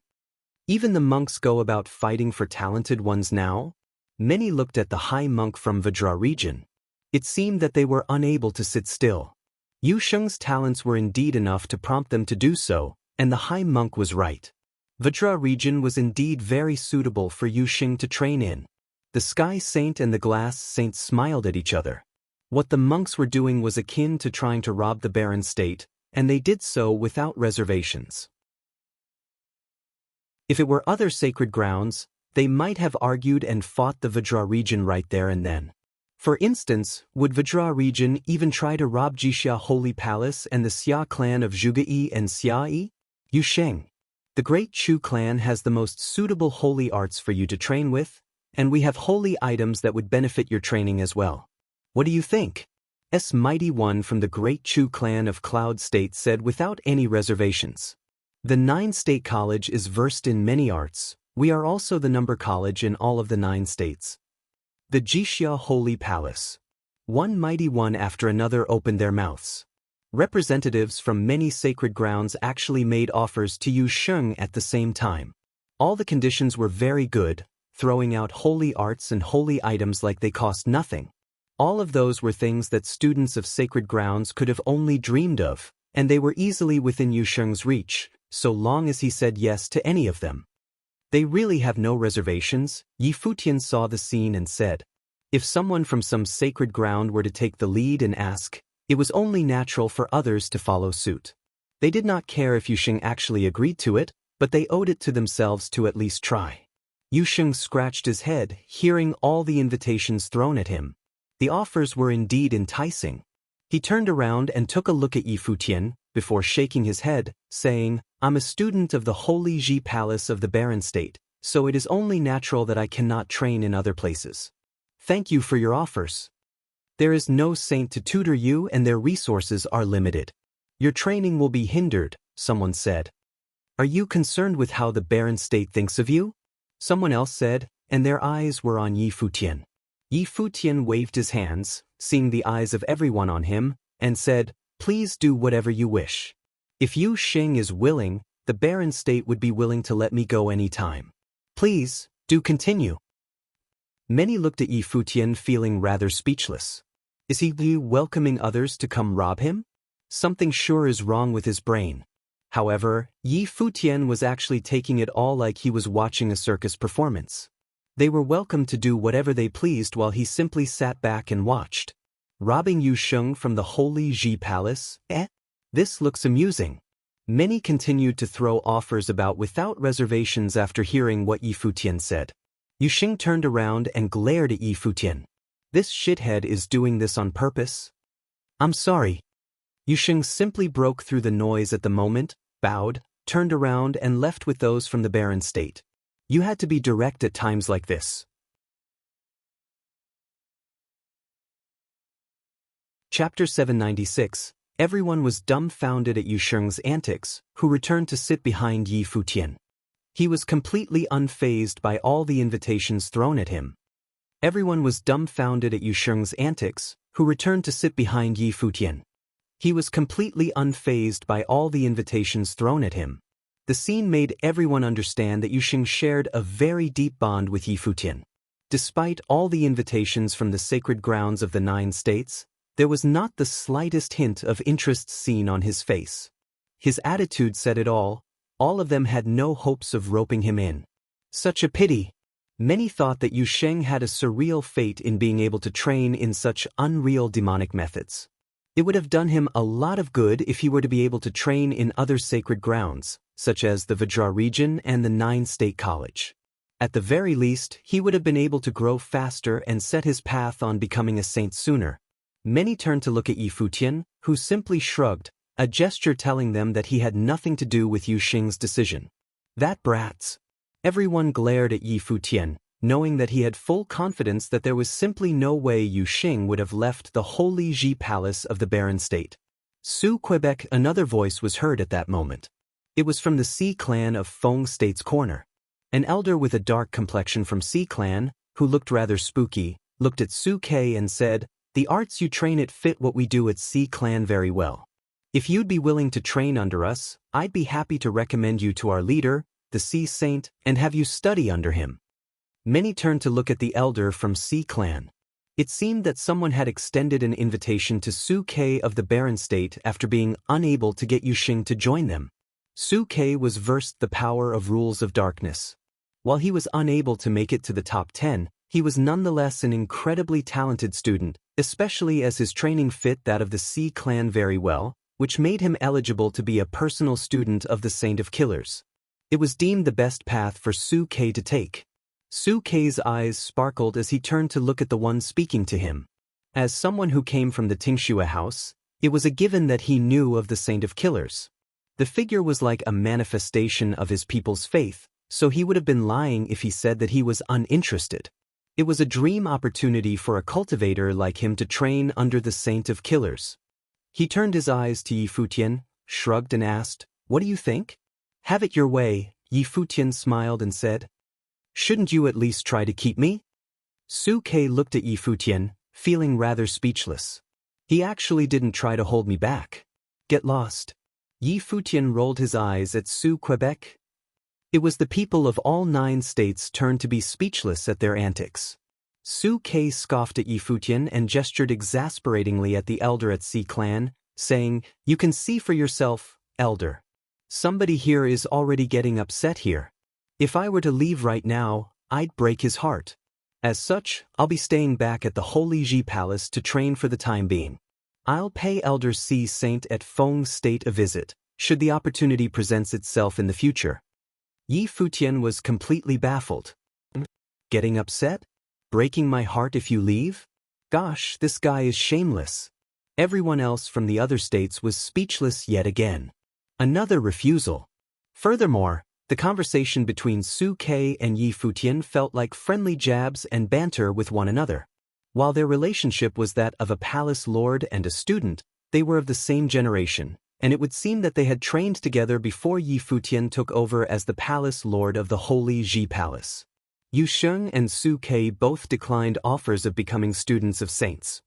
Even the monks go about fighting for talented ones now." Many looked at the high monk from Vajra region. It seemed that they were unable to sit still. Yu Sheng's talents were indeed enough to prompt them to do so, and the high monk was right. Vajra region was indeed very suitable for Yu Sheng to train in. The Sky Saint and the Glass Saint smiled at each other. What the monks were doing was akin to trying to rob the barren state, and they did so without reservations. If it were other sacred grounds, they might have argued and fought the Vajra region right there and then. For instance, would Vajra region even try to rob Jixia Holy Palace and the Xia clan of Zhuge and Xia? Yu Sheng. The Great Chu clan has the most suitable holy arts for you to train with, and we have holy items that would benefit your training as well. What do you think? Mighty one from the great Chu clan of Cloud State said without any reservations. The 9-state college is versed in many arts. We are also the number college in all of the 9 states. The Jixia Holy Palace. One mighty one after another opened their mouths. Representatives from many sacred grounds actually made offers to Yu Sheng at the same time. All the conditions were very good, throwing out holy arts and holy items like they cost nothing. All of those were things that students of sacred grounds could have only dreamed of, and they were easily within Yu Sheng's reach, so long as he said yes to any of them. They really have no reservations. Yi Futian saw the scene and said, if someone from some sacred ground were to take the lead and ask, it was only natural for others to follow suit. They did not care if Yu Sheng actually agreed to it, but they owed it to themselves to at least try. Yu Sheng scratched his head, hearing all the invitations thrown at him. The offers were indeed enticing. He turned around and took a look at Yi Futian, before shaking his head, saying, I'm a student of the Holy Ji Palace of the Barren State, so it is only natural that I cannot train in other places. Thank you for your offers. There is no saint to tutor you and their resources are limited. Your training will be hindered, someone said. Are you concerned with how the Barren State thinks of you? Someone else said, and their eyes were on Yi Futian. Yi Futian waved his hands, seeing the eyes of everyone on him, and said, please do whatever you wish. If Yu Sheng is willing, the Barren State would be willing to let me go any time. Please, do continue. Many looked at Yi Futian feeling rather speechless. Is he welcoming others to come rob him? Something sure is wrong with his brain. However, Yi Futian was actually taking it all like he was watching a circus performance. They were welcome to do whatever they pleased while he simply sat back and watched. Robbing Yu Sheng from the Holy Ji Palace? This looks amusing. Many continued to throw offers about without reservations after hearing what Yi Futian said. Yu Sheng turned around and glared at Yi Futian. This shithead is doing this on purpose? I'm sorry. Yu Sheng simply broke through the noise at the moment, bowed, turned around and left with those from the Barren State. You had to be direct at times like this. Chapter 796. Everyone was dumbfounded at Yu Sheng's antics, who returned to sit behind Yi Futian. He was completely unfazed by all the invitations thrown at him. Everyone was dumbfounded at Yu Sheng's antics, who returned to sit behind Yi Futian. He was completely unfazed by all the invitations thrown at him. The scene made everyone understand that Yu Sheng shared a very deep bond with Yi Futian. Despite all the invitations from the sacred grounds of the 9 states, there was not the slightest hint of interest seen on his face. His attitude said it all of them had no hopes of roping him in. Such a pity. Many thought that Yu Sheng had a surreal fate in being able to train in such unreal demonic methods. It would have done him a lot of good if he were to be able to train in other sacred grounds, such as the Vajra region and the 9-state college. At the very least, he would have been able to grow faster and set his path on becoming a saint sooner. Many turned to look at Yi Futian, who simply shrugged, a gesture telling them that he had nothing to do with Yu Sheng's decision. That brats. Everyone glared at Yi Futian, knowing that he had full confidence that there was simply no way Yu Sheng would have left the Holy Ji Palace of the Barren State. Su Quebec, another voice was heard at that moment. It was from the C clan of Feng State's corner. An elder with a dark complexion from C clan, who looked rather spooky, looked at Su K and said, the arts you train at fit what we do at C clan very well. If you'd be willing to train under us, I'd be happy to recommend you to our leader, the C Saint, and have you study under him. Many turned to look at the elder from C clan. It seemed that someone had extended an invitation to Su K of the Barren State after being unable to get Yu Sheng to join them. Su K was versed the power of rules of darkness. While he was unable to make it to the top 10, he was nonetheless an incredibly talented student, especially as his training fit that of the C clan very well, which made him eligible to be a personal student of the Saint of Killers. It was deemed the best path for Su K to take. Su K's eyes sparkled as he turned to look at the one speaking to him. As someone who came from the Tingxue house, it was a given that he knew of the Saint of Killers. The figure was like a manifestation of his people's faith, so he would have been lying if he said that he was uninterested. It was a dream opportunity for a cultivator like him to train under the Saint of Killers. He turned his eyes to Yi Futian, shrugged and asked, "What do you think?" "Have it your way," Yi Futian smiled and said. "Shouldn't you at least try to keep me?" Su Ke looked at Yi Futian, feeling rather speechless. "He actually didn't try to hold me back." "Get lost." Yi Futian rolled his eyes at Su Quebec. It was the people of all 9 states turned to be speechless at their antics. Su Ke scoffed at Yi Futian and gestured exasperatingly at the elder at C Clan, saying, "You can see for yourself, elder. Somebody here is already getting upset here. If I were to leave right now, I'd break his heart. As such, I'll be staying back at the Holy Ji Palace to train for the time being. I'll pay Elder C Saint at Feng State a visit, should the opportunity present itself in the future." Yi Futian was completely baffled. "Getting upset? Breaking my heart if you leave? Gosh, this guy is shameless." Everyone else from the other states was speechless yet again. Another refusal. Furthermore, the conversation between Su Ke and Yi Futian felt like friendly jabs and banter with one another. While their relationship was that of a palace lord and a student, they were of the same generation, and it would seem that they had trained together before Yi Futian took over as the palace lord of the Holy Ji Palace. Yu Sheng and Su Ke both declined offers of becoming students of saints.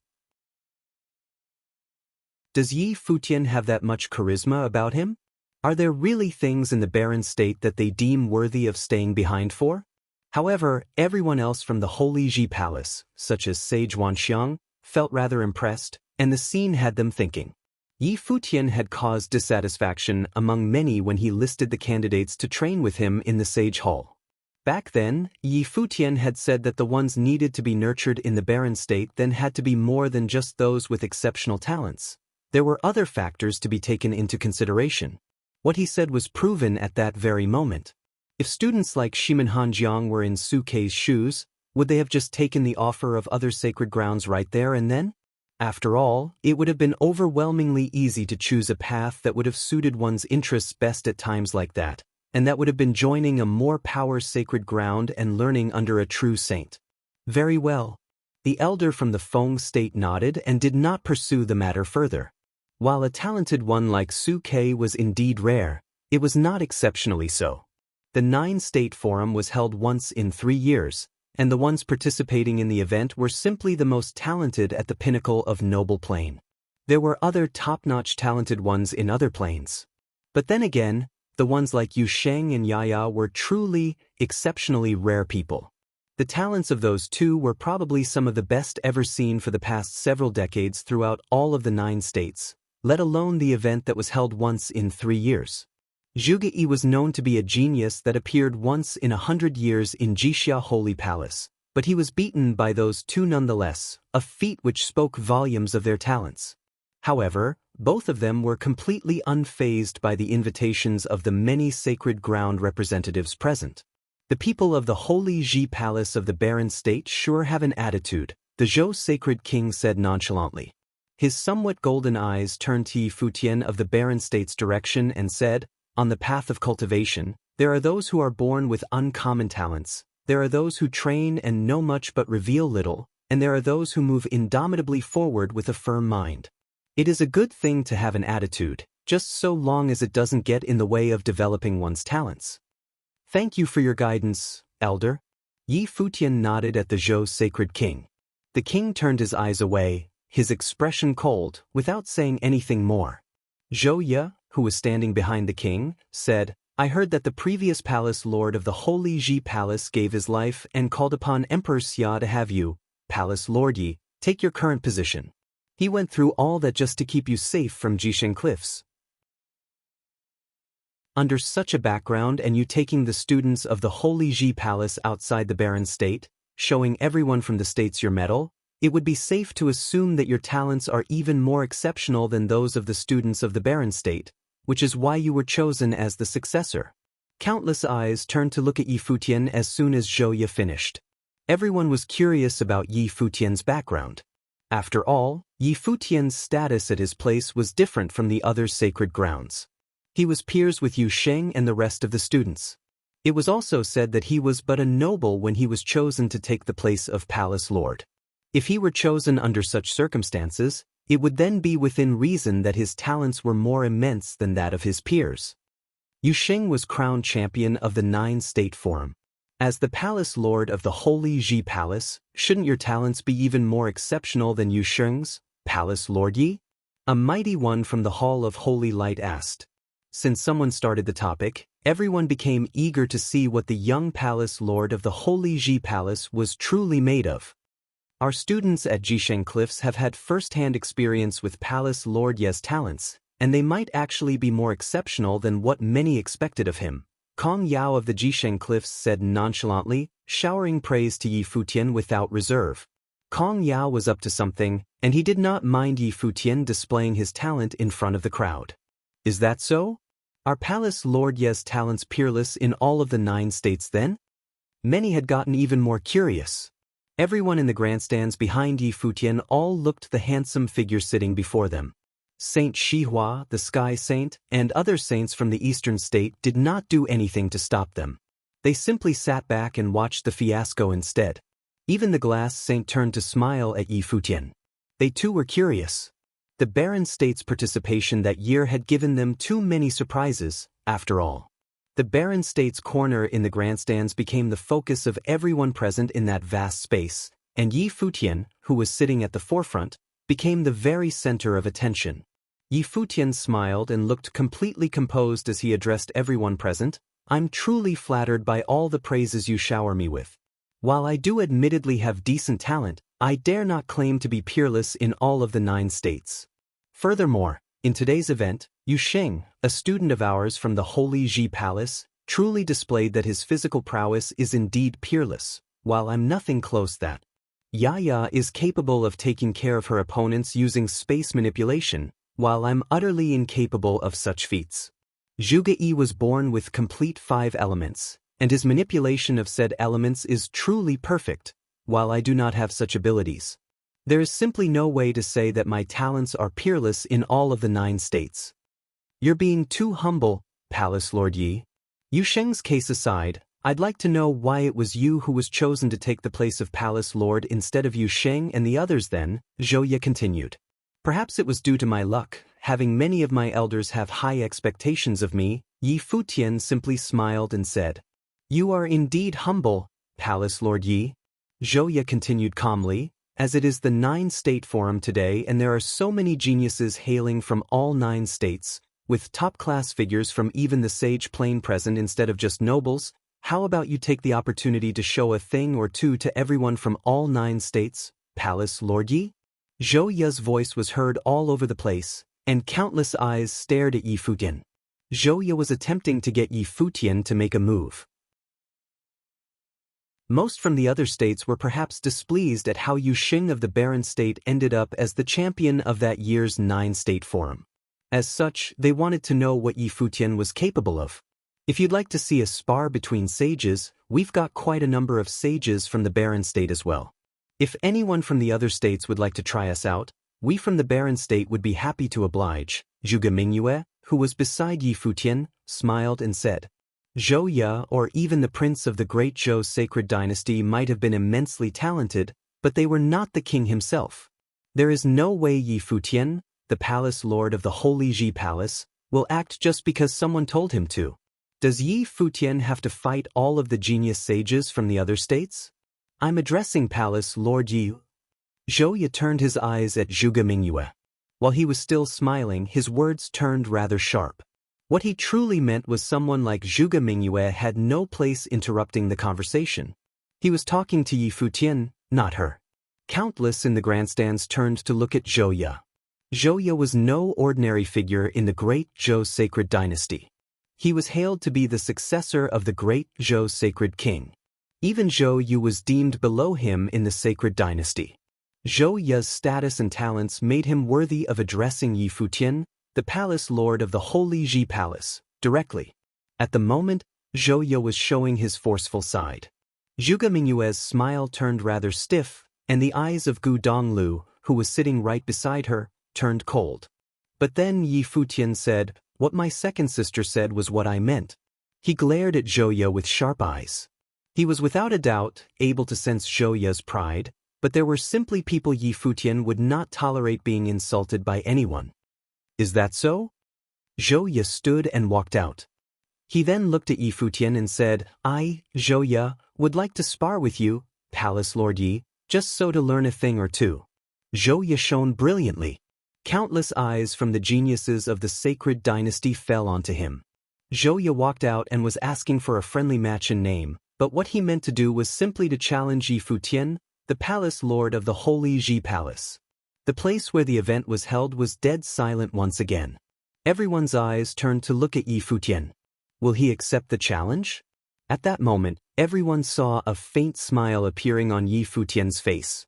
Does Yi Futian have that much charisma about him? Are there really things in the barren state that they deem worthy of staying behind for? However, everyone else from the Holy Ji Palace, such as Sage Wanxiang, felt rather impressed, and the scene had them thinking. Yi Futian had caused dissatisfaction among many when he listed the candidates to train with him in the Sage Hall. Back then, Yi Futian had said that the ones needed to be nurtured in the barren state then had to be more than just those with exceptional talents. There were other factors to be taken into consideration. What he said was proven at that very moment. If students like Shimin Hanjiang were in Su Ke's shoes, would they have just taken the offer of other sacred grounds right there and then? After all, it would have been overwhelmingly easy to choose a path that would have suited one's interests best at times like that, and that would have been joining a more power-sacred ground and learning under a true saint. Very well. The elder from the Feng state nodded and did not pursue the matter further. While a talented one like Su Ke was indeed rare, it was not exceptionally so. The 9-state forum was held once in 3 years, and the ones participating in the event were simply the most talented at the pinnacle of noble plane. There were other top-notch talented ones in other planes. But then again, the ones like Yu Sheng and Yaya were truly, exceptionally rare people. The talents of those two were probably some of the best ever seen for the past several decades throughout all of the 9 states, let alone the event that was held once in 3 years. Zhuge Yi was known to be a genius that appeared once in 100 years in Jixia Holy Palace, but he was beaten by those two nonetheless, a feat which spoke volumes of their talents. However, both of them were completely unfazed by the invitations of the many sacred ground representatives present. The people of the Holy Ji Palace of the Barren State sure have an attitude, the Zhou Sacred King said nonchalantly. His somewhat golden eyes turned to Yi Futian of the Barren State's direction and said, "On the path of cultivation, there are those who are born with uncommon talents, there are those who train and know much but reveal little, and there are those who move indomitably forward with a firm mind. It is a good thing to have an attitude, just so long as it doesn't get in the way of developing one's talents." "Thank you for your guidance, Elder." Yi Futian nodded at the Zhou Sacred King. The king turned his eyes away, his expression cold, without saying anything more. Zhou Ye, who was standing behind the king, said, "I heard that the previous palace lord of the Holy Ji Palace gave his life and called upon Emperor Xia to have you, Palace Lord Yi, take your current position. He went through all that just to keep you safe from Jisheng Cliffs. Under such a background and you taking the students of the Holy Ji Palace outside the barren state, showing everyone from the states your medal, it would be safe to assume that your talents are even more exceptional than those of the students of the barren state, which is why you were chosen as the successor." Countless eyes turned to look at Yi Futian as soon as Zhou Ye finished. Everyone was curious about Yi Futian's background. After all, Yi Futian's status at his place was different from the other sacred grounds. He was peers with Yu Sheng and the rest of the students. It was also said that he was but a noble when he was chosen to take the place of palace lord. If he were chosen under such circumstances, it would then be within reason that his talents were more immense than that of his peers. Yu Sheng was crowned champion of the 9-state forum. As the palace lord of the Holy Ji Palace, shouldn't your talents be even more exceptional than Yu Sheng's, Palace Lord Yi? A mighty one from the Hall of Holy Light asked. Since someone started the topic, everyone became eager to see what the young palace lord of the Holy Ji Palace was truly made of. Our students at Jisheng Cliffs have had first-hand experience with Palace Lord Ye's talents, and they might actually be more exceptional than what many expected of him, Kong Yao of the Jisheng Cliffs said nonchalantly, showering praise to Yi Futian without reserve. Kong Yao was up to something, and he did not mind Yi Futian displaying his talent in front of the crowd. Is that so? Are Palace Lord Ye's talents peerless in all of the 9 states then? Many had gotten even more curious. Everyone in the grandstands behind Yi Futian all looked the handsome figure sitting before them. Saint Shihua, the Sky Saint, and other saints from the eastern state did not do anything to stop them. They simply sat back and watched the fiasco instead. Even the glass saint turned to smile at Yi Futian. They too were curious. The barren state's participation that year had given them too many surprises, after all. The barren state's corner in the grandstands became the focus of everyone present in that vast space, and Yi Futian, who was sitting at the forefront, became the very center of attention. Yi Futian smiled and looked completely composed as he addressed everyone present. I'm truly flattered by all the praises you shower me with. While I do admittedly have decent talent, I dare not claim to be peerless in all of the 9 states. Furthermore, in today's event, Yu Sheng, a student of ours from the Holy Ji Palace, truly displayed that his physical prowess is indeed peerless, while I'm nothing close that. Yaya is capable of taking care of her opponents using space manipulation, while I'm utterly incapable of such feats. Zhuge Yi was born with complete 5 elements, and his manipulation of said elements is truly perfect, while I do not have such abilities. There is simply no way to say that my talents are peerless in all of the 9 states. You're being too humble, Palace Lord Yi. Yu Sheng's case aside, I'd like to know why it was you who was chosen to take the place of Palace Lord instead of Yu Sheng and the others then, Zhou Ye continued. Perhaps it was due to my luck, having many of my elders have high expectations of me. Yi Futian simply smiled and said. You are indeed humble, Palace Lord Yi. Zhou Ye continued calmly, as it is the 9-state forum today and there are so many geniuses hailing from all 9 states, with top-class figures from even the sage plane present instead of just nobles, how about you take the opportunity to show a thing or two to everyone from all 9 states, Palace Lord Yi? Zhou Ye's voice was heard all over the place, and countless eyes stared at Yi Futian. Zhou Ye was attempting to get Yi Futian to make a move. Most from the other states were perhaps displeased at how Yu Sheng of the barren state ended up as the champion of that year's 9-state forum. As such, they wanted to know what Yi Futian was capable of. If you'd like to see a spar between sages, we've got quite a number of sages from the barren state as well. If anyone from the other states would like to try us out, we from the barren state would be happy to oblige. Zhuge Mingyue, who was beside Yi Futian, smiled and said. Zhou Ye or even the prince of the great Zhou sacred dynasty might have been immensely talented, but they were not the king himself. There is no way Yi Futian, the palace lord of the Holy Ji Palace, will act just because someone told him to. Does Yi Futian have to fight all of the genius sages from the other states? I'm addressing Palace Lord Yi. Zhou Ye turned his eyes at Zhuge Mingyue. While he was still smiling, his words turned rather sharp. What he truly meant was someone like Zhuge Mingyue had no place interrupting the conversation. He was talking to Yi Futian, not her. Countless in the grandstands turned to look at Zhou Ye. Zhou Ye was no ordinary figure in the great Zhou sacred dynasty. He was hailed to be the successor of the great Zhou sacred king. Even Zhou Yu was deemed below him in the sacred dynasty. Zhou Ye's status and talents made him worthy of addressing Yi Futian, the palace lord of the Holy Ji Palace, directly. At the moment, Zhou Ye was showing his forceful side. Zhuge Mingyue's smile turned rather stiff, and the eyes of Gu Donglu, who was sitting right beside her, turned cold. But then Yi Futian said, what my second sister said was what I meant. He glared at Zhouya with sharp eyes. He was without a doubt able to sense Zhouya's pride, but there were simply people Yi Futian would not tolerate being insulted by anyone. Is that so? Zhouya stood and walked out. He then looked at Yi Futian and said, I, Zhouya, would like to spar with you, Palace Lord Yi, just so to learn a thing or two. Zhouya shone brilliantly. Countless eyes from the geniuses of the sacred dynasty fell onto him. Zhouya walked out and was asking for a friendly match in name, but what he meant to do was simply to challenge Yi Futian, the palace lord of the Holy Ji Palace. The place where the event was held was dead silent once again. Everyone's eyes turned to look at Yi Futian. Will he accept the challenge? At that moment, everyone saw a faint smile appearing on Yi Futian's face.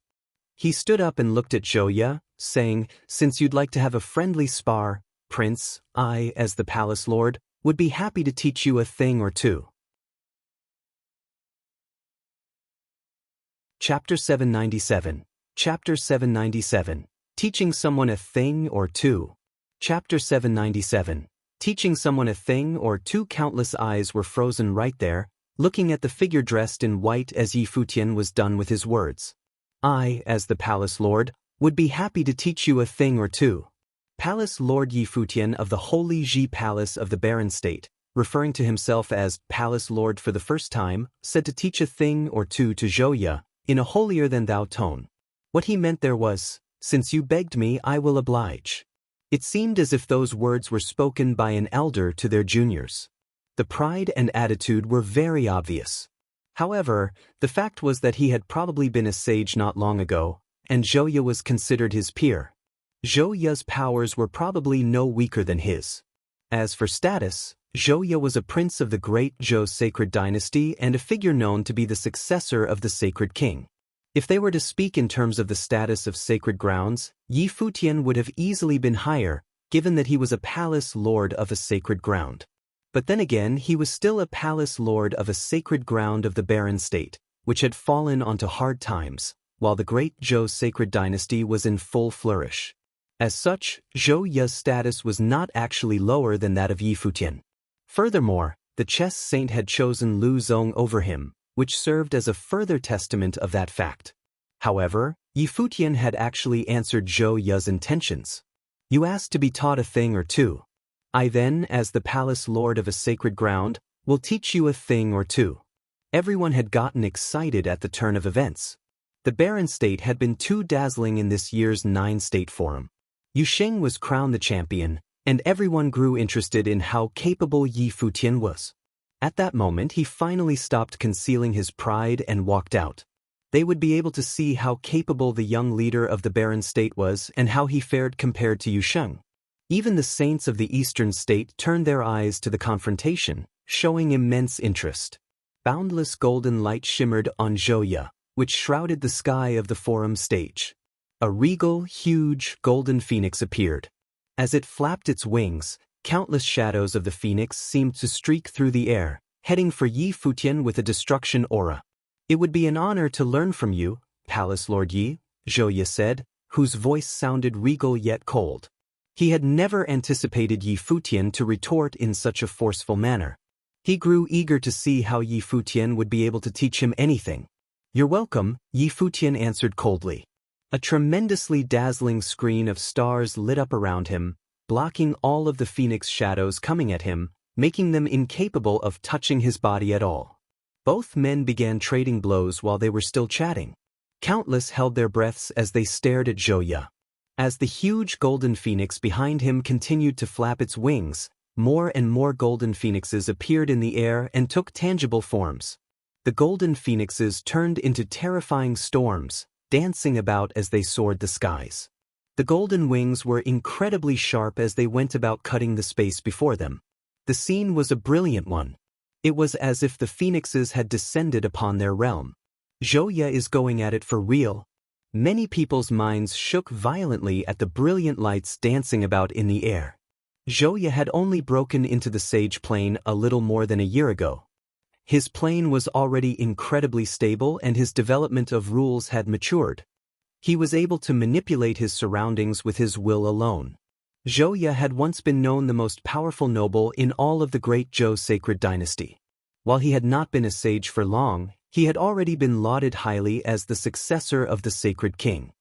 He stood up and looked at Zhouya, saying, Since you'd like to have a friendly spar, Prince, I, as the palace lord, would be happy to teach you a thing or two. Chapter 797. Chapter 797. Teaching someone a thing or two. Chapter 797. Teaching someone a thing or two. Countless eyes were frozen right there, looking at the figure dressed in white as Yi Futian was done with his words. I, as the palace lord, would be happy to teach you a thing or two. Palace Lord Yi Futian of the Holy Ji Palace of the Barren State, referring to himself as Palace Lord for the first time, said to teach a thing or two to Zhouya, in a holier-than-thou tone. What he meant there was, Since you begged me, I will oblige. It seemed as if those words were spoken by an elder to their juniors. The pride and attitude were very obvious. However, the fact was that he had probably been a sage not long ago, and Zhouya was considered his peer. Zhouya's powers were probably no weaker than his. As for status, Zhouya was a prince of the great Zhou sacred dynasty and a figure known to be the successor of the sacred king. If they were to speak in terms of the status of sacred grounds, Yi Futian would have easily been higher, given that he was a palace lord of a sacred ground. But then again, he was still a palace lord of a sacred ground of the Barren State, which had fallen onto hard times, while the great Zhou sacred dynasty was in full flourish. As such, Zhouya's status was not actually lower than that of Yi Futian. Furthermore, the chess saint had chosen Lu Zong over him, which served as a further testament of that fact. However, Yi Futian had actually answered Zhouya's intentions. You asked to be taught a thing or two. I then, as the palace lord of a sacred ground, will teach you a thing or two. Everyone had gotten excited at the turn of events. The Barren State had been too dazzling in this year's 9-state forum. Yu Sheng was crowned the champion, and everyone grew interested in how capable Yi Futian was. At that moment he finally stopped concealing his pride and walked out. They would be able to see how capable the young leader of the Barren State was and how he fared compared to Yu Sheng. Even the saints of the Eastern State turned their eyes to the confrontation, showing immense interest. Boundless golden light shimmered on Zhouya, which shrouded the sky of the forum stage. A regal, huge, golden phoenix appeared. As it flapped its wings, countless shadows of the phoenix seemed to streak through the air, heading for Yi Futian with a destruction aura. It would be an honor to learn from you, Palace Lord Yi, Zhouya said, whose voice sounded regal yet cold. He had never anticipated Yi Futian to retort in such a forceful manner. He grew eager to see how Yi Futian would be able to teach him anything. You're welcome, Yi Futian answered coldly. A tremendously dazzling screen of stars lit up around him, blocking all of the phoenix shadows coming at him, making them incapable of touching his body at all. Both men began trading blows while they were still chatting. Countless held their breaths as they stared at Zhouya. As the huge golden phoenix behind him continued to flap its wings, more and more golden phoenixes appeared in the air and took tangible forms. The golden phoenixes turned into terrifying storms, dancing about as they soared the skies. The golden wings were incredibly sharp as they went about cutting the space before them. The scene was a brilliant one. It was as if the phoenixes had descended upon their realm. Zhouya is going at it for real. Many people's minds shook violently at the brilliant lights dancing about in the air. Zhouya had only broken into the sage plane a little more than a year ago. His plane was already incredibly stable and his development of rules had matured. He was able to manipulate his surroundings with his will alone. Zhouye had once been known the most powerful noble in all of the great Zhou sacred dynasty. While he had not been a sage for long, he had already been lauded highly as the successor of the sacred king.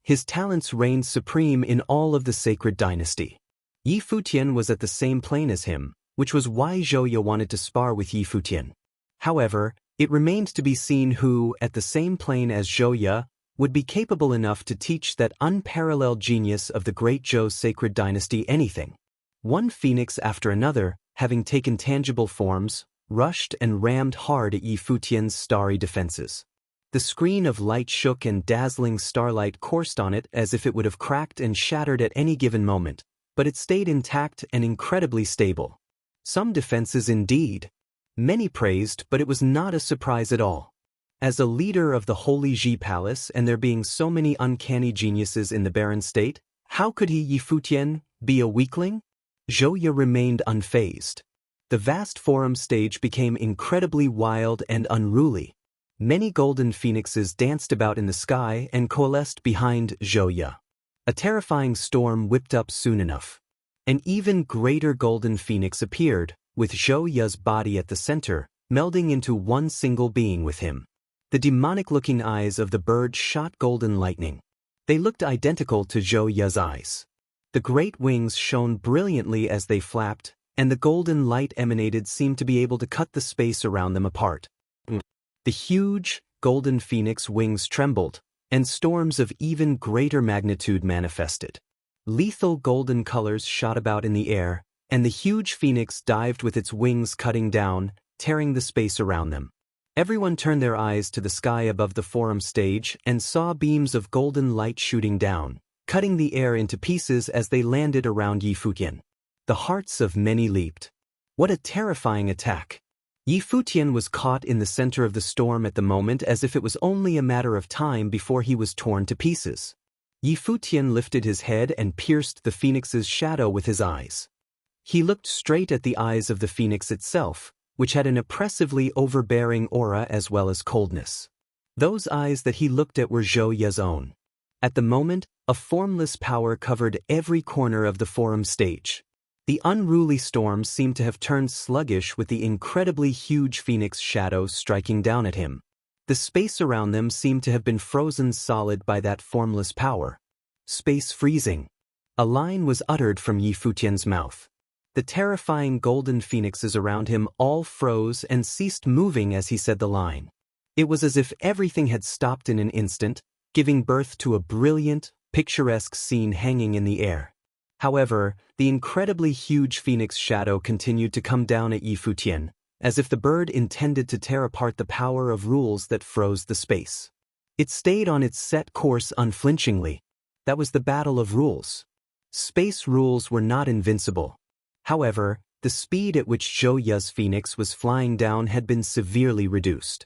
His talents reigned supreme in all of the sacred dynasty. Yi Futian was at the same plane as him, which was why Zhouye wanted to spar with Yi Futian. However, it remained to be seen who, at the same plane as Zhouye, would be capable enough to teach that unparalleled genius of the great Zhou sacred dynasty anything. One phoenix after another, having taken tangible forms, rushed and rammed hard at Yi Futian's starry defenses. The screen of light shook and dazzling starlight coursed on it as if it would have cracked and shattered at any given moment, but it stayed intact and incredibly stable. Some defenses indeed. Many praised, but it was not a surprise at all. As a leader of the Holy Ji Palace and there being so many uncanny geniuses in the barren state, how could he, Yi Futian, be a weakling? Zhouye remained unfazed. The vast forum stage became incredibly wild and unruly. Many golden phoenixes danced about in the sky and coalesced behind Zhouye. A terrifying storm whipped up soon enough. An even greater golden phoenix appeared, with Zhouye's body at the center, melding into one single being with him. The demonic-looking eyes of the bird shot golden lightning. They looked identical to Zhouye's eyes. The great wings shone brilliantly as they flapped, and the golden light emanated seemed to be able to cut the space around them apart. The huge, golden phoenix wings trembled, and storms of even greater magnitude manifested. Lethal golden colors shot about in the air, and the huge phoenix dived with its wings cutting down, tearing the space around them. Everyone turned their eyes to the sky above the forum stage and saw beams of golden light shooting down, cutting the air into pieces as they landed around Yi Futian. The hearts of many leaped. What a terrifying attack! Yi Futian was caught in the center of the storm at the moment as if it was only a matter of time before he was torn to pieces. Yi Futian lifted his head and pierced the phoenix's shadow with his eyes. He looked straight at the eyes of the phoenix itself, which had an oppressively overbearing aura as well as coldness. Those eyes that he looked at were Zhouye's own. At the moment, a formless power covered every corner of the forum stage. The unruly storm seemed to have turned sluggish with the incredibly huge phoenix shadow striking down at him. The space around them seemed to have been frozen solid by that formless power. Space freezing. A line was uttered from Yi Futian's mouth. The terrifying golden phoenixes around him all froze and ceased moving as he said the line. It was as if everything had stopped in an instant, giving birth to a brilliant, picturesque scene hanging in the air. However, the incredibly huge phoenix shadow continued to come down at Yi Futian, as if the bird intended to tear apart the power of rules that froze the space. It stayed on its set course unflinchingly. That was the battle of rules. Space rules were not invincible. However, the speed at which Zhouye's phoenix was flying down had been severely reduced.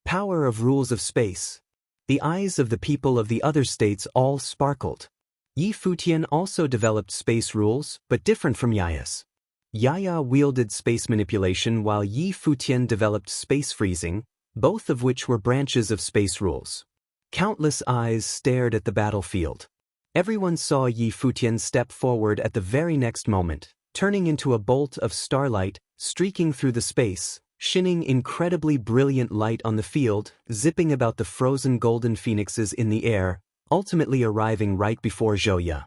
Power of rules of space. The eyes of the people of the other states all sparkled. Yi Futian also developed space rules, but different from Yaya's. Yaya wielded space manipulation while Yi Futian developed space freezing, both of which were branches of space rules. Countless eyes stared at the battlefield. Everyone saw Yi Futian step forward at the very next moment, turning into a bolt of starlight, streaking through the space, shining incredibly brilliant light on the field, zipping about the frozen golden phoenixes in the air, ultimately arriving right before Zhouye.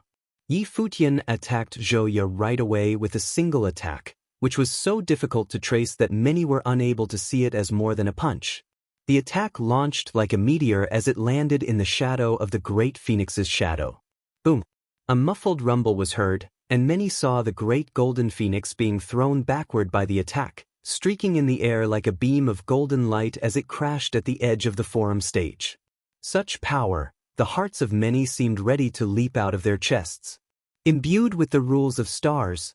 Yi Futian attacked Zhouye right away with a single attack, which was so difficult to trace that many were unable to see it as more than a punch. The attack launched like a meteor as it landed in the shadow of the great phoenix's shadow. Boom! A muffled rumble was heard, and many saw the great golden phoenix being thrown backward by the attack, streaking in the air like a beam of golden light as it crashed at the edge of the forum stage. Such power, the hearts of many seemed ready to leap out of their chests. Imbued with the rules of stars,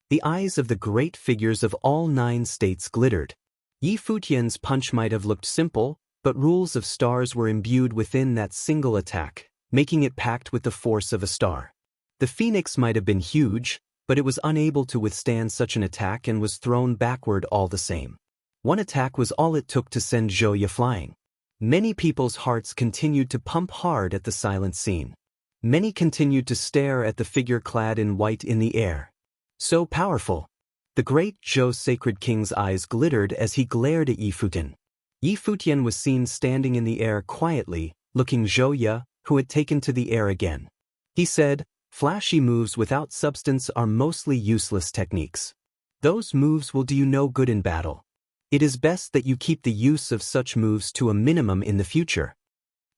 the eyes of the great figures of all 9 states glittered. Yi Futian's punch might have looked simple, but rules of stars were imbued within that single attack, making it packed with the force of a star. The phoenix might have been huge, but it was unable to withstand such an attack and was thrown backward all the same. One attack was all it took to send Zhouye flying. Many people's hearts continued to pump hard at the silent scene. Many continued to stare at the figure clad in white in the air. So powerful. The great Zhou sacred king's eyes glittered as he glared at Yi Futian. Yi Futian was seen standing in the air quietly, looking Zhou Ye, who had taken to the air again. He said, "Flashy moves without substance are mostly useless techniques. Those moves will do you no good in battle. It is best that you keep the use of such moves to a minimum in the future."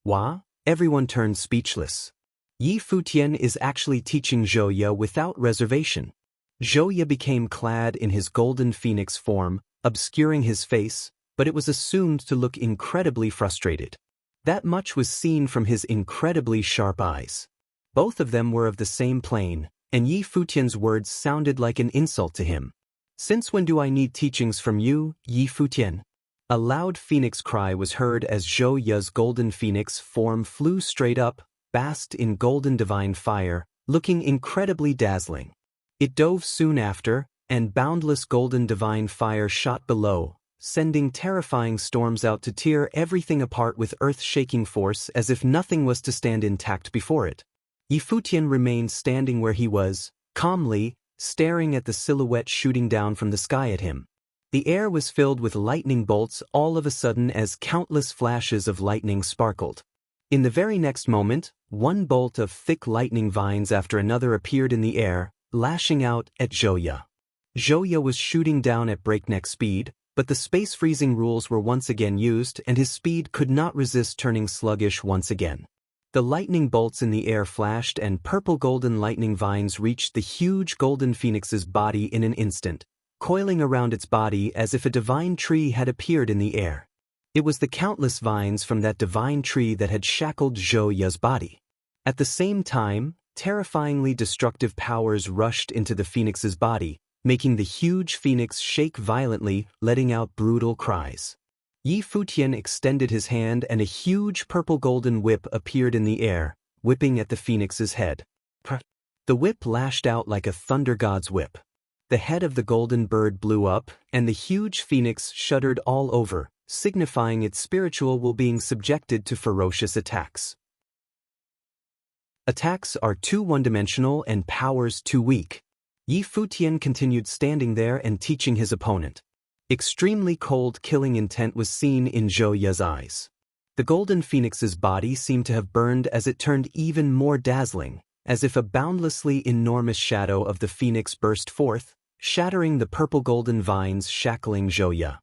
Wah? Everyone turned speechless. Yi Futian is actually teaching Zhou Ye without reservation. Zhou Ye became clad in his golden phoenix form, obscuring his face, but it was assumed to look incredibly frustrated. That much was seen from his incredibly sharp eyes. Both of them were of the same plane, and Yi Futian's words sounded like an insult to him. "Since when do I need teachings from you, Yi Futian?" A loud phoenix cry was heard as Zhou Ye's golden phoenix form flew straight up, basked in golden divine fire, looking incredibly dazzling. It dove soon after, and boundless golden divine fire shot below, sending terrifying storms out to tear everything apart with earth-shaking force as if nothing was to stand intact before it. Yi Futian remained standing where he was, calmly, staring at the silhouette shooting down from the sky at him. The air was filled with lightning bolts all of a sudden as countless flashes of lightning sparkled. In the very next moment, one bolt of thick lightning vines after another appeared in the air, lashing out at Zhou Ye. Zhou Ye was shooting down at breakneck speed, but the space-freezing rules were once again used and his speed could not resist turning sluggish once again. The lightning bolts in the air flashed and purple-golden lightning vines reached the huge golden phoenix's body in an instant, coiling around its body as if a divine tree had appeared in the air. It was the countless vines from that divine tree that had shackled Zhou Ye's body. At the same time, terrifyingly destructive powers rushed into the phoenix's body, making the huge phoenix shake violently, letting out brutal cries. Yi Futian extended his hand and a huge purple-golden whip appeared in the air, whipping at the phoenix's head. The whip lashed out like a thunder god's whip. The head of the golden bird blew up, and the huge phoenix shuddered all over, signifying its spiritual well-being subjected to ferocious attacks. Attacks are too one-dimensional and powers too weak. Yi Futian continued standing there and teaching his opponent. Extremely cold killing intent was seen in Zhou Ye's eyes. The golden phoenix's body seemed to have burned as it turned even more dazzling, as if a boundlessly enormous shadow of the phoenix burst forth, shattering the purple-golden vines shackling Zhou Ye.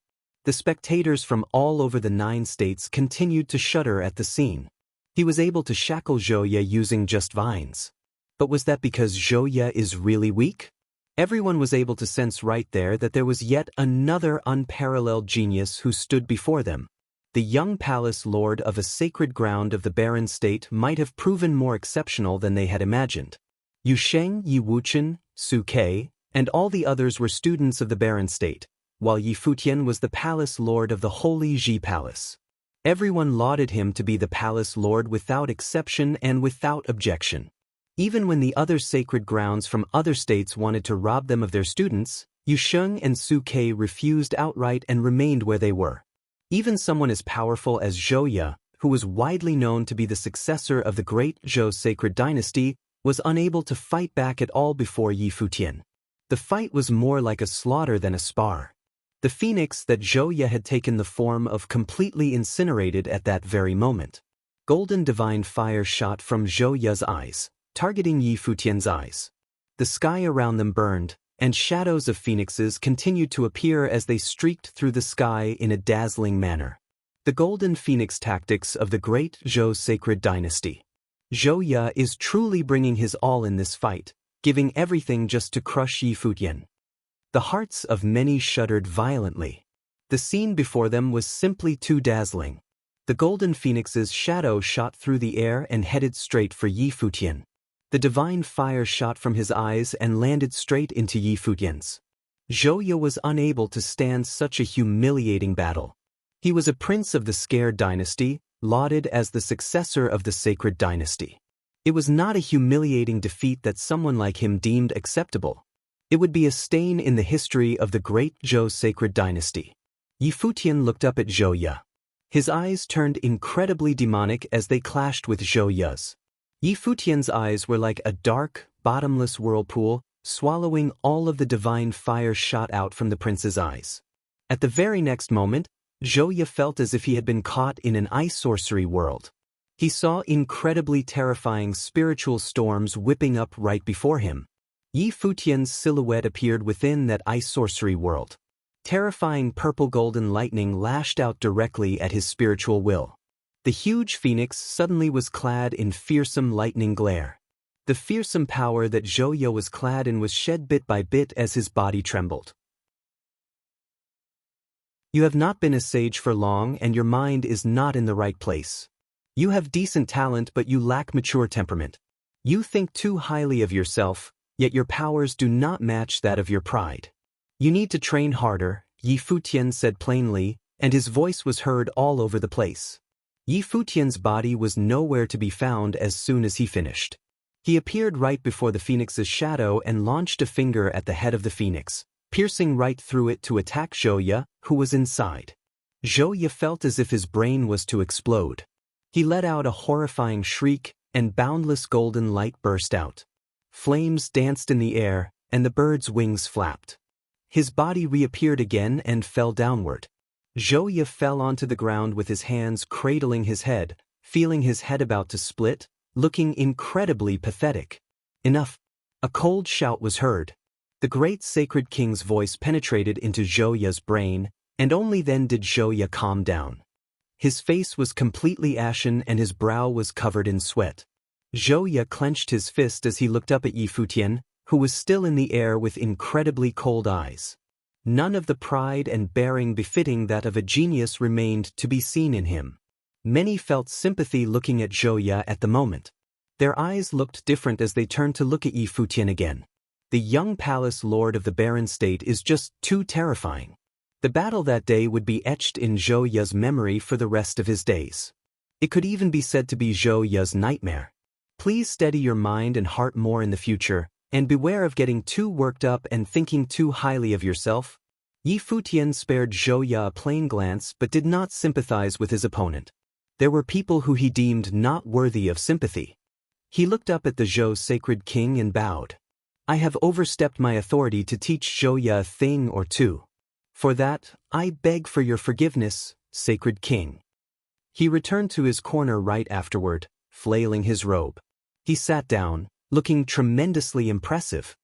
The spectators from all over the 9 states continued to shudder at the scene. He was able to shackle Zhou Ye using just vines. But was that because Zhou Ye is really weak? Everyone was able to sense right there that there was yet another unparalleled genius who stood before them. The young palace lord of a sacred ground of the barren state might have proven more exceptional than they had imagined. Yu Sheng, Yi Wuchen, Su Ke, and all the others were students of the barren state, while Yi Futian was the palace lord of the holy Ji Palace. Everyone lauded him to be the palace lord without exception and without objection. Even when the other sacred grounds from other states wanted to rob them of their students, Yu Sheng and Su Ke refused outright and remained where they were. Even someone as powerful as Zhou Ye, who was widely known to be the successor of the great Zhou sacred dynasty, was unable to fight back at all before Yi Futian. The fight was more like a slaughter than a spar. The phoenix that Zhou Ye had taken the form of completely incinerated at that very moment. Golden divine fire shot from Zhou Ye's eyes, targeting Yi Futian's eyes. The sky around them burned, and shadows of phoenixes continued to appear as they streaked through the sky in a dazzling manner. The golden phoenix tactics of the great Zhou sacred dynasty. Zhou Ye is truly bringing his all in this fight, giving everything just to crush Yi Futian. The hearts of many shuddered violently. The scene before them was simply too dazzling. The golden phoenix's shadow shot through the air and headed straight for Yi Futian. The divine fire shot from his eyes and landed straight into Yi Futian's. Zhou Ye was unable to stand such a humiliating battle. He was a prince of the scared dynasty, lauded as the successor of the sacred dynasty. It was not a humiliating defeat that someone like him deemed acceptable. It would be a stain in the history of the great Zhou sacred dynasty. Yi Futian looked up at Zhou Ye. His eyes turned incredibly demonic as they clashed with Zhou Ye's. Yi Futian's eyes were like a dark, bottomless whirlpool, swallowing all of the divine fire shot out from the prince's eyes. At the very next moment, Zhou felt as if he had been caught in an ice sorcery world. He saw incredibly terrifying spiritual storms whipping up right before him. Yi Futian's silhouette appeared within that ice sorcery world. Terrifying purple-golden lightning lashed out directly at his spiritual will. The huge phoenix suddenly was clad in fearsome lightning glare. The fearsome power that Zhou was clad in was shed bit by bit as his body trembled. You have not been a sage for long and your mind is not in the right place. You have decent talent but you lack mature temperament. You think too highly of yourself, yet your powers do not match that of your pride. You need to train harder, Yi Futian said plainly, and his voice was heard all over the place. Yi Futian's body was nowhere to be found as soon as he finished. He appeared right before the phoenix's shadow and launched a finger at the head of the phoenix, piercing right through it to attack Zhou, who was inside. Zhou felt as if his brain was to explode. He let out a horrifying shriek, and boundless golden light burst out. Flames danced in the air, and the bird's wings flapped. His body reappeared again and fell downward. Zhou fell onto the ground with his hands cradling his head, feeling his head about to split, looking incredibly pathetic. Enough! A cold shout was heard. The great sacred king's voice penetrated into Zhou's brain, and only then did Zhou calm down. His face was completely ashen and his brow was covered in sweat. Zhou clenched his fist as he looked up at Yi Futian, who was still in the air with incredibly cold eyes. None of the pride and bearing befitting that of a genius remained to be seen in him. Many felt sympathy looking at Zhou at the moment. Their eyes looked different as they turned to look at Yi Futian again. The young palace lord of the barren state is just too terrifying. The battle that day would be etched in Zhou's memory for the rest of his days. It could even be said to be Zhou's nightmare. Please steady your mind and heart more in the future, and beware of getting too worked up and thinking too highly of yourself. Yi Futian spared Zhou a plain glance but did not sympathize with his opponent. There were people who he deemed not worthy of sympathy. He looked up at the Zhou sacred king and bowed. I have overstepped my authority to teach Zhou a thing or two. For that, I beg for your forgiveness, sacred king. He returned to his corner right afterward, flailing his robe. He sat down, looking tremendously impressive.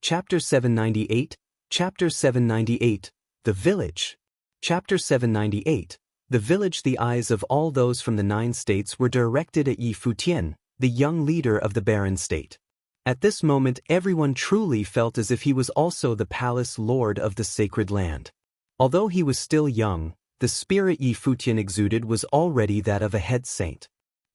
Chapter 798, Chapter 798, The Village. Chapter 798, The Village. The eyes of all those from the 9 states were directed at Yi Futian, the young leader of the barren state. At this moment everyone truly felt as if he was also the palace lord of the sacred land. Although he was still young, the spirit Yi Futian exuded was already that of a head saint.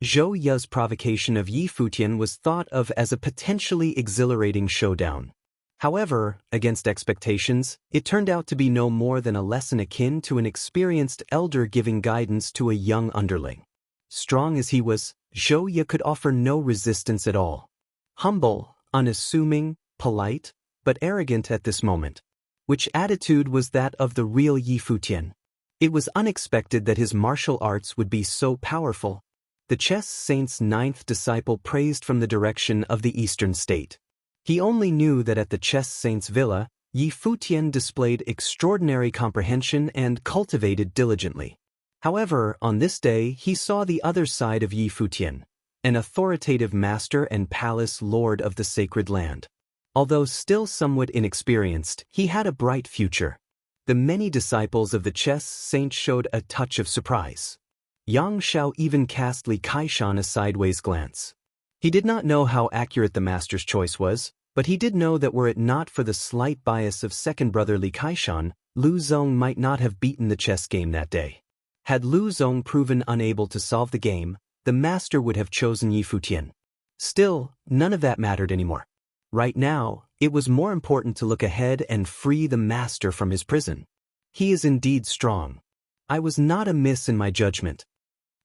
Zhou's provocation of Yi Futian was thought of as a potentially exhilarating showdown. However, against expectations, it turned out to be no more than a lesson akin to an experienced elder giving guidance to a young underling. Strong as he was, Zhou could offer no resistance at all. Humble, unassuming, polite, but arrogant at this moment. Which attitude was that of the real Yi Futian? It was unexpected that his martial arts would be so powerful. The chess saint's 9th disciple praised from the direction of the eastern state. He only knew that at the chess saint's villa, Yi Futian displayed extraordinary comprehension and cultivated diligently. However, on this day he saw the other side of Yi Futian, an authoritative master and palace lord of the sacred land. Although still somewhat inexperienced, he had a bright future. The many disciples of the chess saint showed a touch of surprise. Yang Shao even cast Li Kaishan a sideways glance. He did not know how accurate the master's choice was, but he did know that were it not for the slight bias of second brother Li Kaishan, Lu Zong might not have beaten the chess game that day. Had Lu Zong proven unable to solve the game, the master would have chosen Yi Futian. Still, none of that mattered anymore. Right now, it was more important to look ahead and free the master from his prison. He is indeed strong. I was not amiss in my judgment.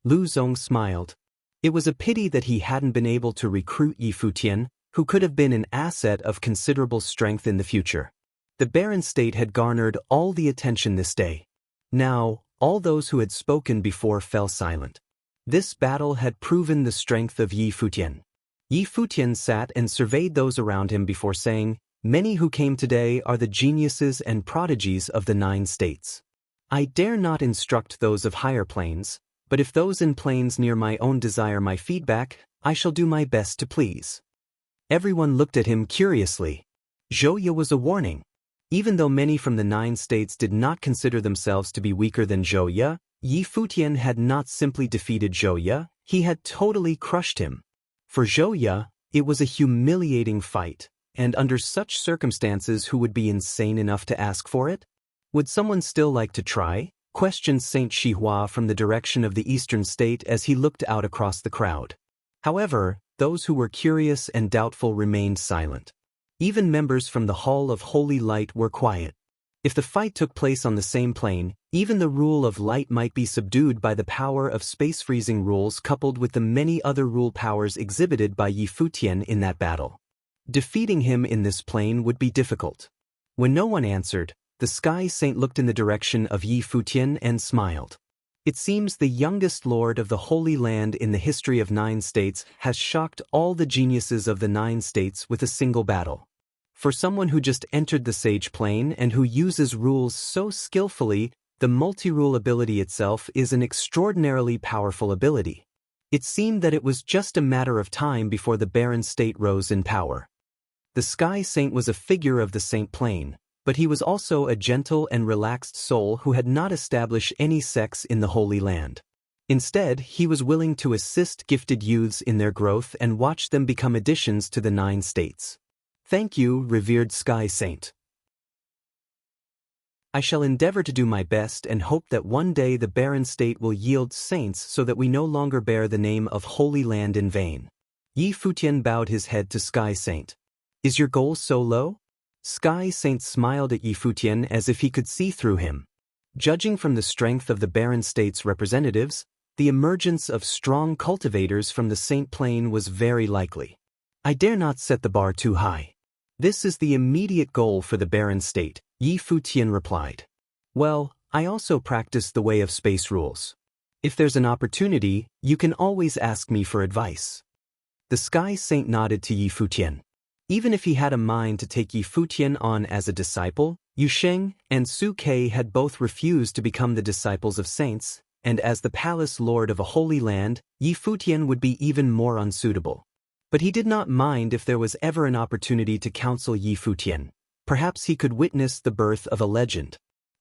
Lu Zong smiled. It was a pity that he hadn't been able to recruit Yi Futian, who could have been an asset of considerable strength in the future. The barren state had garnered all the attention this day. Now, All those who had spoken before fell silent. This battle had proven the strength of Yi Futian. Yi Futian sat and surveyed those around him before saying, "Many who came today are the geniuses and prodigies of the 9 states. I dare not instruct those of higher planes, but if those in planes near my own desire my feedback, I shall do my best to please." Everyone looked at him curiously. Zhou was a warning. Even though many from the 9 states did not consider themselves to be weaker than Zhou Yi Futian had not simply defeated Zhou, he had totally crushed him. For Zhou, it was a humiliating fight, and under such circumstances who would be insane enough to ask for it? Would someone still like to try? Questioned Saint Shihua from the direction of the eastern state as he looked out across the crowd. However, those who were curious and doubtful remained silent. Even members from the Hall of Holy Light were quiet. If the fight took place on the same plane, even the rule of light might be subdued by the power of space-freezing rules coupled with the many other rule powers exhibited by Yi Futian in that battle. Defeating him in this plane would be difficult. When no one answered, the Sky Saint looked in the direction of Yi Futian and smiled. It seems the youngest lord of the Holy Land in the history of 9 states has shocked all the geniuses of the 9 states with a single battle. For someone who just entered the Sage Plane and who uses rules so skillfully, the multi-rule ability itself is an extraordinarily powerful ability. It seemed that it was just a matter of time before the Barren State rose in power. The Sky Saint was a figure of the Saint Plane, but he was also a gentle and relaxed soul who had not established any sects in the Holy Land. Instead, he was willing to assist gifted youths in their growth and watch them become additions to the 9 states. Thank you, revered Sky Saint. I shall endeavor to do my best and hope that one day the Barren State will yield saints so that we no longer bear the name of Holy Land in vain. Yi Futian bowed his head to Sky Saint. Is your goal so low? Sky Saint smiled at Yi Futian as if he could see through him. Judging from the strength of the Barren State's representatives, the emergence of strong cultivators from the Saint Plane was very likely. I dare not set the bar too high. This is the immediate goal for the Barren State, Yi Futian replied. Well, I also practice the way of space rules. If there's an opportunity, you can always ask me for advice. The Sky Saint nodded to Yi Futian. Even if he had a mind to take Yi Futian on as a disciple, Yu Sheng and Su Ke had both refused to become the disciples of saints, and as the palace lord of a holy land, Yi Futian would be even more unsuitable. But he did not mind if there was ever an opportunity to counsel Yi Futian. Perhaps he could witness the birth of a legend.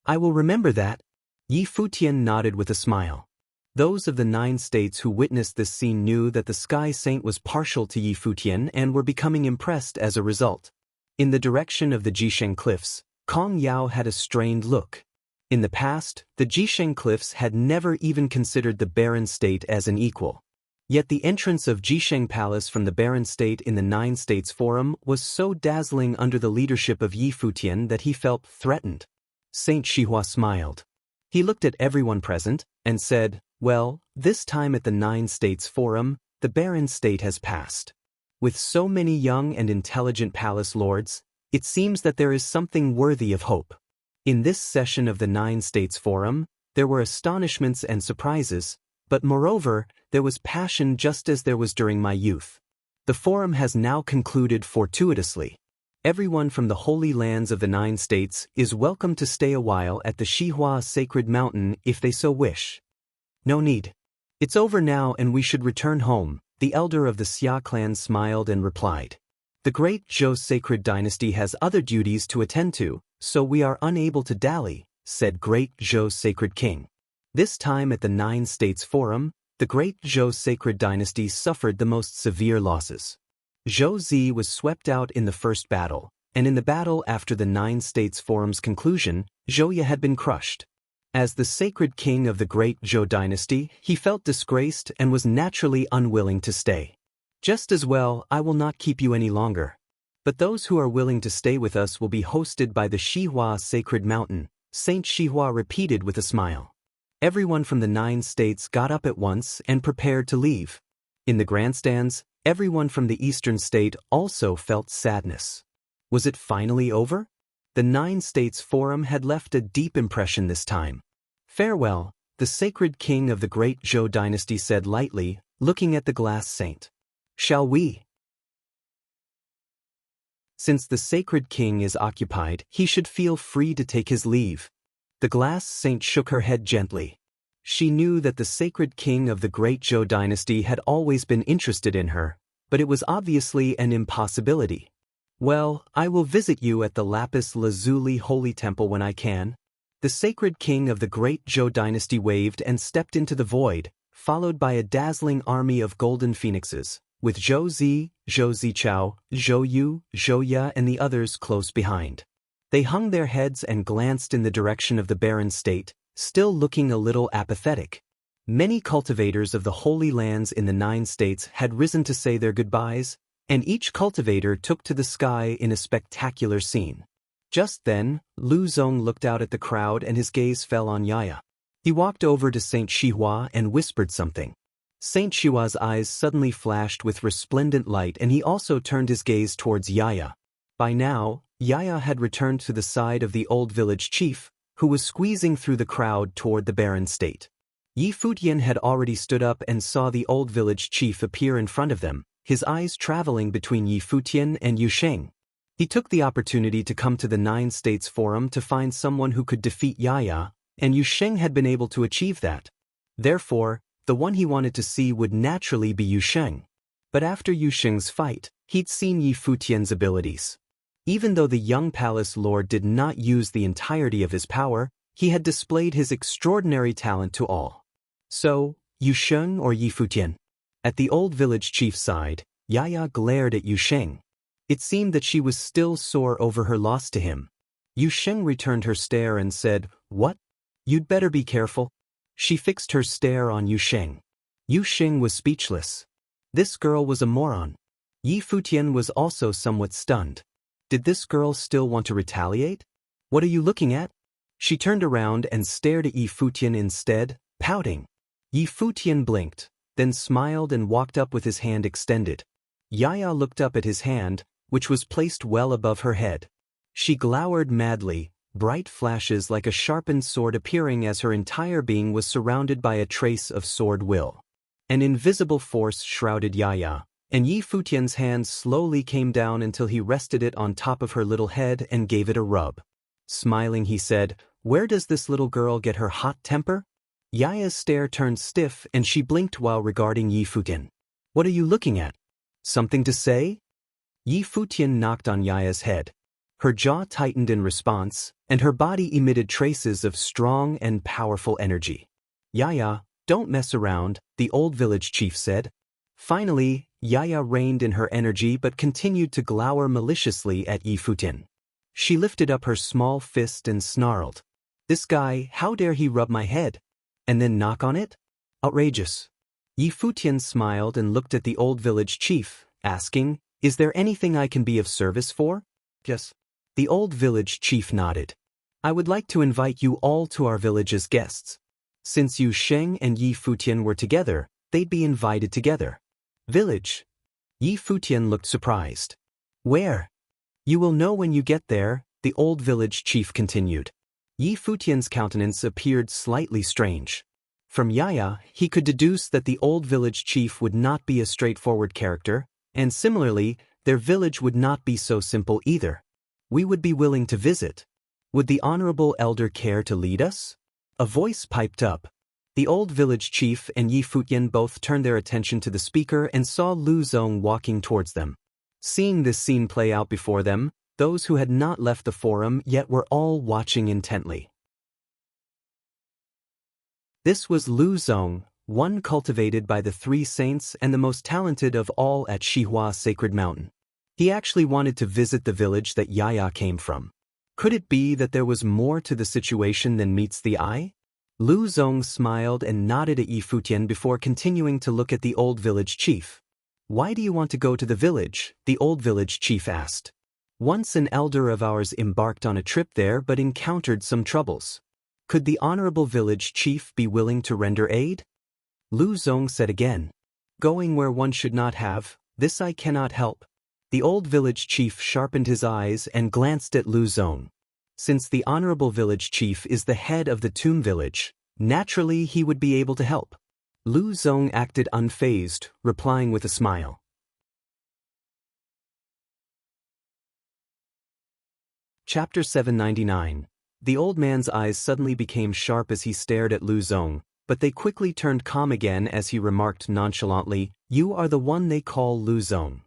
I will remember that. Yi Futian nodded with a smile. Those of the 9 states who witnessed this scene knew that the Sky Saint was partial to Yi Futian and were becoming impressed as a result. In the direction of the Jisheng Cliffs, Kong Yao had a strained look. In the past, the Jisheng Cliffs had never even considered the Barren State as an equal. Yet the entrance of Jisheng Palace from the Barren State in the 9 States Forum was so dazzling under the leadership of Yi Futian that he felt threatened. Saint Shihua smiled. He looked at everyone present and said, well, this time at the 9 States Forum, the Barren State has passed. With so many young and intelligent palace lords, it seems that there is something worthy of hope. In this session of the 9 States Forum, there were astonishments and surprises, but moreover, there was passion just as there was during my youth. The forum has now concluded fortuitously. Everyone from the holy lands of the 9 states is welcome to stay a while at the Shihua Sacred Mountain if they so wish. No need. It's over now and we should return home, the elder of the Xia clan smiled and replied. The great Zhou sacred dynasty has other duties to attend to, so we are unable to dally, said great Zhou sacred king. This time at the 9 States Forum, the great Zhou sacred dynasty suffered the most severe losses. Zhou Zi was swept out in the first battle, and in the battle after the 9 States Forum's conclusion, Zhou Ye had been crushed. As the sacred king of the great Zhou dynasty, he felt disgraced and was naturally unwilling to stay. Just as well, I will not keep you any longer. But those who are willing to stay with us will be hosted by the Shihua Sacred Mountain, Saint Shihua repeated with a smile. Everyone from the 9 states got up at once and prepared to leave. In the grandstands, everyone from the eastern state also felt sadness. Was it finally over? The 9 States Forum had left a deep impression this time. Farewell, the sacred king of the great Zhou dynasty said lightly, looking at the glass saint. Shall we? Since the sacred king is occupied, he should feel free to take his leave. The glass saint shook her head gently. She knew that the sacred king of the great Zhou dynasty had always been interested in her, but it was obviously an impossibility. Well, I will visit you at the lapis lazuli holy temple when I can. The sacred king of the great Zhou dynasty waved and stepped into the void, followed by a dazzling army of golden phoenixes, with Zhou Zi, Zhou Zichao, Zhou Yu, Zhou Ya and the others close behind. They hung their heads and glanced in the direction of the barren state, still looking a little apathetic. Many cultivators of the Holy Lands in the 9 states had risen to say their goodbyes, and each cultivator took to the sky in a spectacular scene. Just then, Lu Zong looked out at the crowd and his gaze fell on Yaya. He walked over to Saint Xihua and whispered something. Saint Xihua's eyes suddenly flashed with resplendent light and he also turned his gaze towards Yaya. By now, Yaya had returned to the side of the old village chief, who was squeezing through the crowd toward the barren state. Yi Futian had already stood up and saw the old village chief appear in front of them, his eyes traveling between Yi Futian and Yu Sheng. He took the opportunity to come to the 9 States Forum to find someone who could defeat Yaya, and Yu Sheng had been able to achieve that. Therefore, the one he wanted to see would naturally be Yu Sheng. But after Yu Sheng's fight, he'd seen Yi Futian's abilities. Even though the young palace lord did not use the entirety of his power, he had displayed his extraordinary talent to all. So, Yu Sheng or Yi Futian? At the old village chief's side, Yaya glared at Yu Sheng. It seemed that she was still sore over her loss to him. Yu Sheng returned her stare and said, "What? You'd better be careful." She fixed her stare on Yu Sheng. Yu Sheng was speechless. This girl was a moron. Yi Futian was also somewhat stunned. Did this girl still want to retaliate? "What are you looking at?" She turned around and stared at Yi Futian instead, pouting. Yi Futian blinked, then smiled and walked up with his hand extended. Yaya looked up at his hand, which was placed well above her head. She glowered madly, bright flashes like a sharpened sword appearing as her entire being was surrounded by a trace of sword will. An invisible force shrouded Yaya, and Yi Futian's hand slowly came down until he rested it on top of her little head and gave it a rub. Smiling, he said, "Where does this little girl get her hot temper?" Yaya's stare turned stiff and she blinked while regarding Yi Futian. "What are you looking at? Something to say?" Yi Futian knocked on Yaya's head. Her jaw tightened in response, and her body emitted traces of strong and powerful energy. "Yaya, don't mess around," the old village chief said. Finally, Yaya reined in her energy but continued to glower maliciously at Yi Futian. She lifted up her small fist and snarled, "This guy, how dare he rub my head? And then knock on it? Outrageous." Yi Futian smiled and looked at the old village chief, asking, "Is there anything I can be of service for?" "Yes." The old village chief nodded. "I would like to invite you all to our village as guests." Since Yu Sheng and Yi Futian were together, they'd be invited together. "Village?" Yi Futian looked surprised. "Where?" "You will know when you get there," the old village chief continued. Yi Futian's countenance appeared slightly strange. From Yaya, he could deduce that the old village chief would not be a straightforward character, and similarly, their village would not be so simple either. "We would be willing to visit. Would the honorable elder care to lead us?" A voice piped up. The old village chief and Yi Futian both turned their attention to the speaker and saw Lu Zong walking towards them. Seeing this scene play out before them, those who had not left the forum yet were all watching intently. This was Lu Zong, one cultivated by the 3 saints and the most talented of all at Xihua Sacred Mountain. He actually wanted to visit the village that Yaya came from. Could it be that there was more to the situation than meets the eye? Lu Zong smiled and nodded at Yi Futian before continuing to look at the old village chief. "Why do you want to go to the village?" the old village chief asked. "Once an elder of ours embarked on a trip there but encountered some troubles. Could the honorable village chief be willing to render aid?" Lu Zong said again, "Going where one should not have, this I cannot help." The old village chief sharpened his eyes and glanced at Lu Zong. Since the honorable village chief is the head of the tomb village, Naturally, he would be able to help. Lu Zong acted unfazed, replying with a smile. Chapter 799. The old man's eyes suddenly became sharp as he stared at Lu Zong, but they quickly turned calm again as he remarked nonchalantly, "You are the one they call Lu Zong."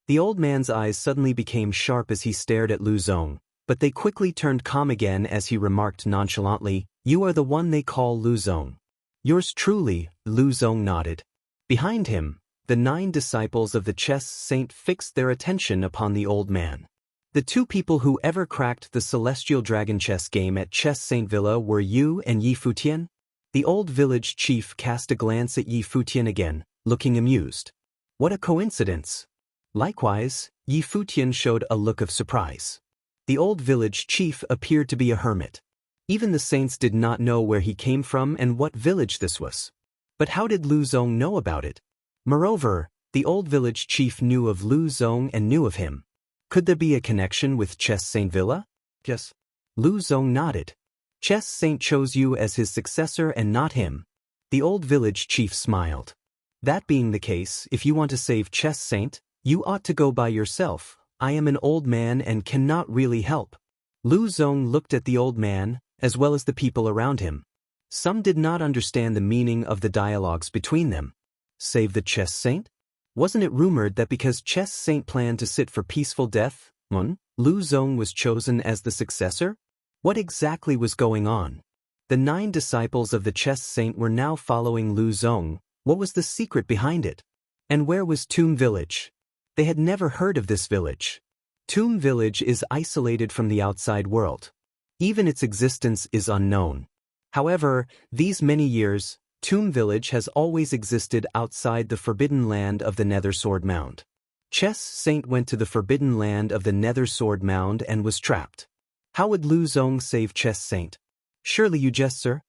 The old man's eyes suddenly became sharp as he stared at Lu Zong, but they quickly turned calm again as he remarked nonchalantly, "You are the one they call Lu Zong." "Yours truly," Lu Zong nodded. Behind him, the 9 disciples of the chess saint fixed their attention upon the old man. The 2 people who ever cracked the celestial dragon chess game at Chess Saint Villa were Yu and Yi Futian. The old village chief cast a glance at Yi Futian again, looking amused. What a coincidence! Likewise, Yi Futian showed a look of surprise. The old village chief appeared to be a hermit. Even the saints did not know where he came from and what village this was. But how did Lu Zong know about it? Moreover, the old village chief knew of Lu Zong and knew of him. Could there be a connection with Chess Saint Villa? Yes. Lu Zong nodded. Chess Saint chose you as his successor and not him. The old village chief smiled. That being the case, if you want to save Chess Saint, you ought to go by yourself. I am an old man and cannot really help. Lu Zong looked at the old man, as well as the people around him. Some did not understand the meaning of the dialogues between them. Save the Chess Saint? Wasn't it rumored that because Chess Saint planned to sit for peaceful death, Lu Zong was chosen as the successor? What exactly was going on? The 9 disciples of the Chess Saint were now following Lu Zong. What was the secret behind it? And where was Tomb Village? They had never heard of this village. Tomb Village is isolated from the outside world. Even its existence is unknown. However, these many years, Tomb Village has always existed outside the forbidden land of the Nether Sword Mound. Chess Saint went to the forbidden land of the Nether Sword Mound and was trapped. How would Lu Zong save Chess Saint? Surely you jest, sir?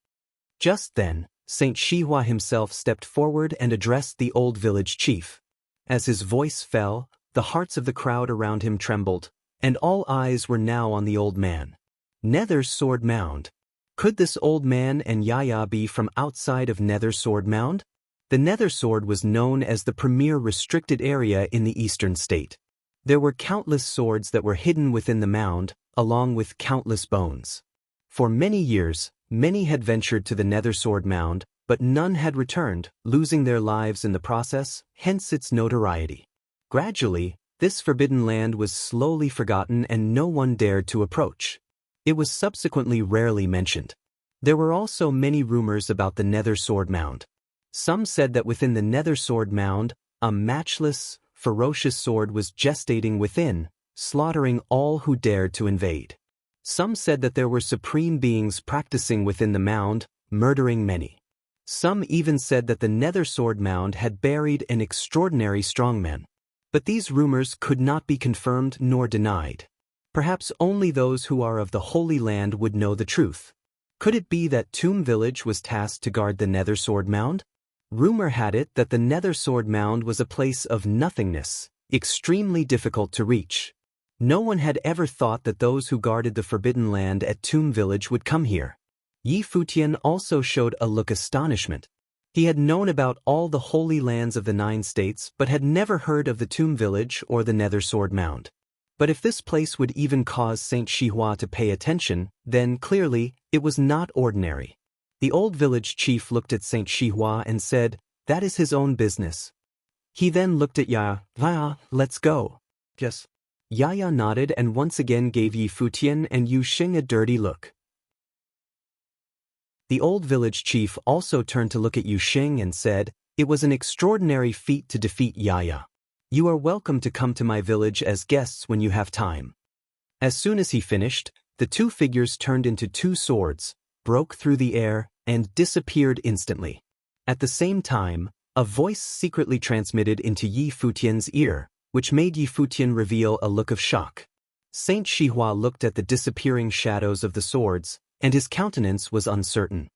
Just then, Saint Shihua himself stepped forward and addressed the old village chief. As his voice fell, the hearts of the crowd around him trembled, and all eyes were now on the old man. Nether Sword Mound. Could this old man and Yaya be from outside of Nether Sword Mound? The Nether Sword was known as the premier restricted area in the eastern state. There were countless swords that were hidden within the mound, along with countless bones. For many years, many had ventured to the Nether Sword Mound, but none had returned, losing their lives in the process, hence its notoriety. Gradually, this forbidden land was slowly forgotten and no one dared to approach. It was subsequently rarely mentioned. There were also many rumors about the Nether Sword Mound. Some said that within the Nether Sword Mound, a matchless, ferocious sword was gestating within, slaughtering all who dared to invade. Some said that there were supreme beings practicing within the mound, murdering many. Some even said that the Nether Sword Mound had buried an extraordinary strongman. But these rumors could not be confirmed nor denied. Perhaps only those who are of the Holy Land would know the truth. Could it be that Tomb Village was tasked to guard the Nether Sword Mound? Rumor had it that the Nether Sword Mound was a place of nothingness, extremely difficult to reach. No one had ever thought that those who guarded the Forbidden Land at Tomb Village would come here. Yi Futian also showed a look of astonishment. He had known about all the holy lands of the 9 states but had never heard of the Tomb Village or the Nether Sword Mound. But if this place would even cause Saint Shihua to pay attention, then clearly, it was not ordinary. The old village chief looked at Saint Shihua and said, "That is his own business." He then looked at Yaya, "Let's go." Yes. Yaya nodded and once again gave Yi Futian and Yu Xing a dirty look. The old village chief also turned to look at Yu Xing and said, "It was an extraordinary feat to defeat Yaya. You are welcome to come to my village as guests when you have time." As soon as he finished, the 2 figures turned into 2 swords, broke through the air, and disappeared instantly. At the same time, a voice secretly transmitted into Yi Futian's ear, which made Yi Futian reveal a look of shock. Saint Shihua looked at the disappearing shadows of the swords, and his countenance was uncertain.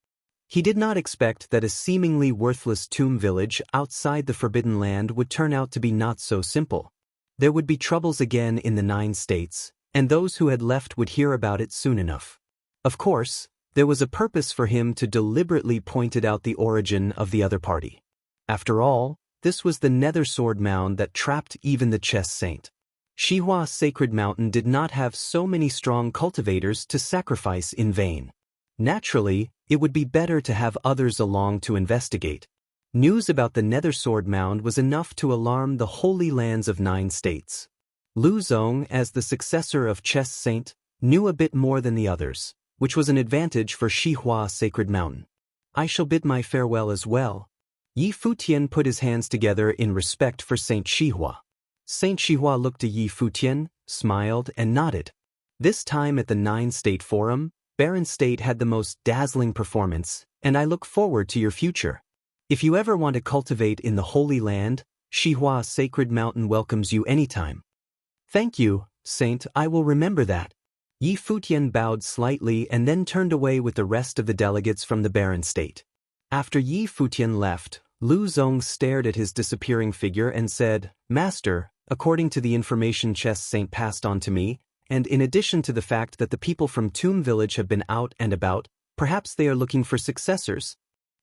He did not expect that a seemingly worthless tomb village outside the Forbidden Land would turn out to be not so simple. There would be troubles again in the 9 states, and those who had left would hear about it soon enough. Of course, There was a purpose for him to deliberately point out the origin of the other party. After all, this was the Nether Sword Mound that trapped even the chess saint. Shihua Sacred Mountain did not have so many strong cultivators to sacrifice in vain. Naturally, it would be better to have others along to investigate. News about the Nether Sword Mound was enough to alarm the Holy Lands of 9 states. Lu Zong, as the successor of Chess Saint, knew a bit more than the others, which was an advantage for Shihua Sacred Mountain. I shall bid my farewell as well. Yi Futian put his hands together in respect for Saint Shihua. Saint Shihua looked to Yi Futian, smiled, and nodded. This time at the 9-State Forum, Baron State had the most dazzling performance, and I look forward to your future. If you ever want to cultivate in the Holy Land, Shihua Sacred Mountain welcomes you anytime. Thank you, Saint, I will remember that. Yi Futian bowed slightly and then turned away with the rest of the delegates from the Baron State. After Yi Futian left, Lu Zong stared at his disappearing figure and said, Master, according to the information Chess Saint passed on to me, and in addition to the fact that the people from Tomb Village have been out and about, perhaps they are looking for successors.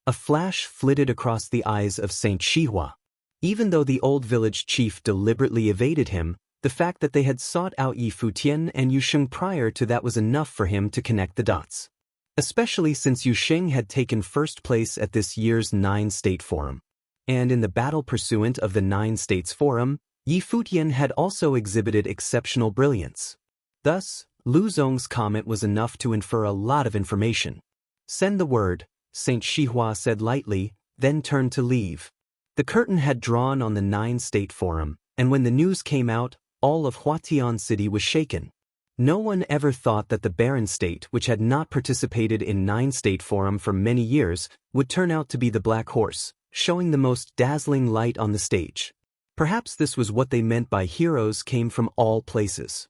A flash flitted across the eyes of Saint Shihua. Even though the old village chief deliberately evaded him, the fact that they had sought out Yi Futian and Yusheng prior to that was enough for him to connect the dots. Especially since Yusheng had taken first place at this year's 9-State Forum. And in the battle pursuant of the 9 States Forum, Yi Futian had also exhibited exceptional brilliance. Thus, Lu Zong's comment was enough to infer a lot of information. Send the word, Saint Shihua said lightly, then turned to leave. The curtain had drawn on the 9-State Forum, and when the news came out, all of Futian City was shaken. No one ever thought that the Baron State, which had not participated in 9-State Forum for many years, would turn out to be the Black Horse, showing the most dazzling light on the stage. Perhaps this was what they meant by heroes came from all places.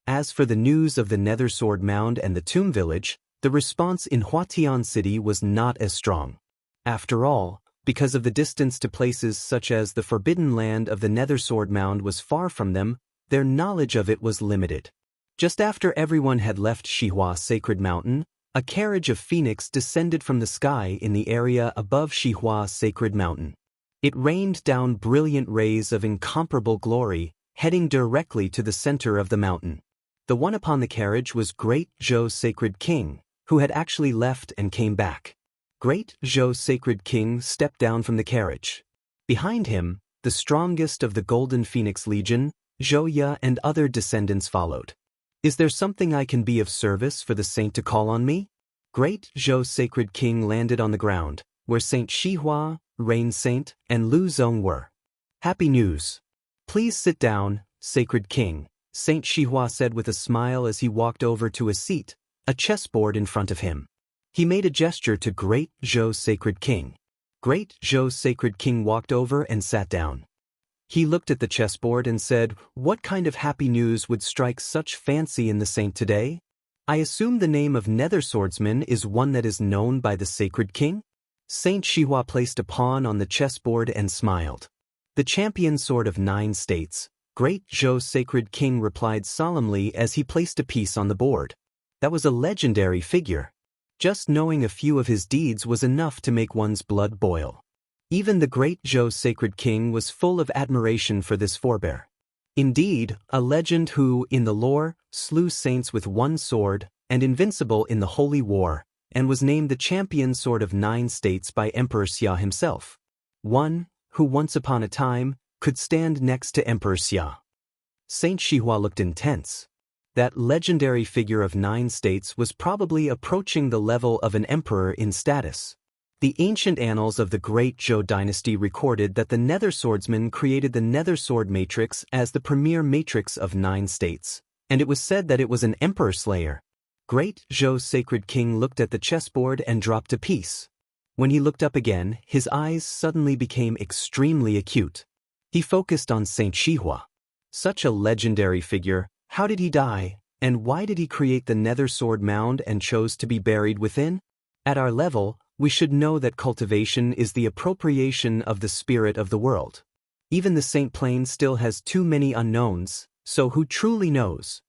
As for the news of the Nether Sword Mound and the Tomb Village, the response in Futian City was not as strong. After all, because of the distance to places such as the Forbidden Land of the Nether Sword Mound was far from them, their knowledge of it was limited. Just after everyone had left Shihua Sacred Mountain, a carriage of phoenix descended from the sky in the area above Shihua Sacred Mountain. It rained down brilliant rays of incomparable glory, heading directly to the center of the mountain. The one upon the carriage was Great Zhou Sacred King, who had actually left and came back. Great Zhou Sacred King stepped down from the carriage. Behind him, the strongest of the Golden Phoenix Legion, Zhou Ye and other descendants followed. Is there something I can be of service for the saint to call on me? Great Zhou Sacred King landed on the ground, where Saint Shihua, Rain Saint, and Lu Zong were. Happy news. Please sit down, Sacred King, Saint Shihua said with a smile as he walked over to a seat, a chessboard in front of him. He made a gesture to Great Zhou Sacred King. Great Zhou Sacred King walked over and sat down. He looked at the chessboard and said, What kind of happy news would strike such fancy in the saint today? I assume the name of Nether Swordsman is one that is known by the Sacred King? Saint Shihua placed a pawn on the chessboard and smiled. The champion sword of 9 states, Great Zhou Sacred King replied solemnly as he placed a piece on the board. That was a legendary figure. Just knowing a few of his deeds was enough to make one's blood boil. Even the Great Zhou Sacred King was full of admiration for this forebear. Indeed, a legend who, in the lore, slew saints with one sword, and invincible in the Holy War, and was named the champion sword of 9 states by Emperor Xia himself. One, who once upon a time, could stand next to Emperor Xia. Saint Shihua looked intense. That legendary figure of 9 states was probably approaching the level of an emperor in status. The ancient annals of the Great Zhou dynasty recorded that the Nether Swordsman created the Nether Sword Matrix as the premier matrix of 9 states, and it was said that it was an emperor slayer. Great Zhou Sacred King looked at the chessboard and dropped a piece. When he looked up again, his eyes suddenly became extremely acute. He focused on Saint Shihua. Such a legendary figure, how did he die, and why did he create the Nether Sword Mound and chose to be buried within? At our level, we should know that cultivation is the appropriation of the spirit of the world. Even the Saint Plane still has too many unknowns, so who truly knows?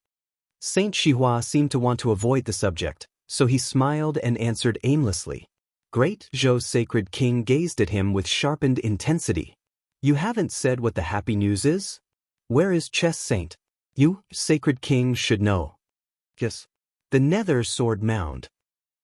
Saint Shihua seemed to want to avoid the subject, so he smiled and answered aimlessly. Great Zhou's sacred king gazed at him with sharpened intensity. You haven't said what the happy news is? Where is Chess Saint? You, sacred king, should know. Yes. The nether sword mound.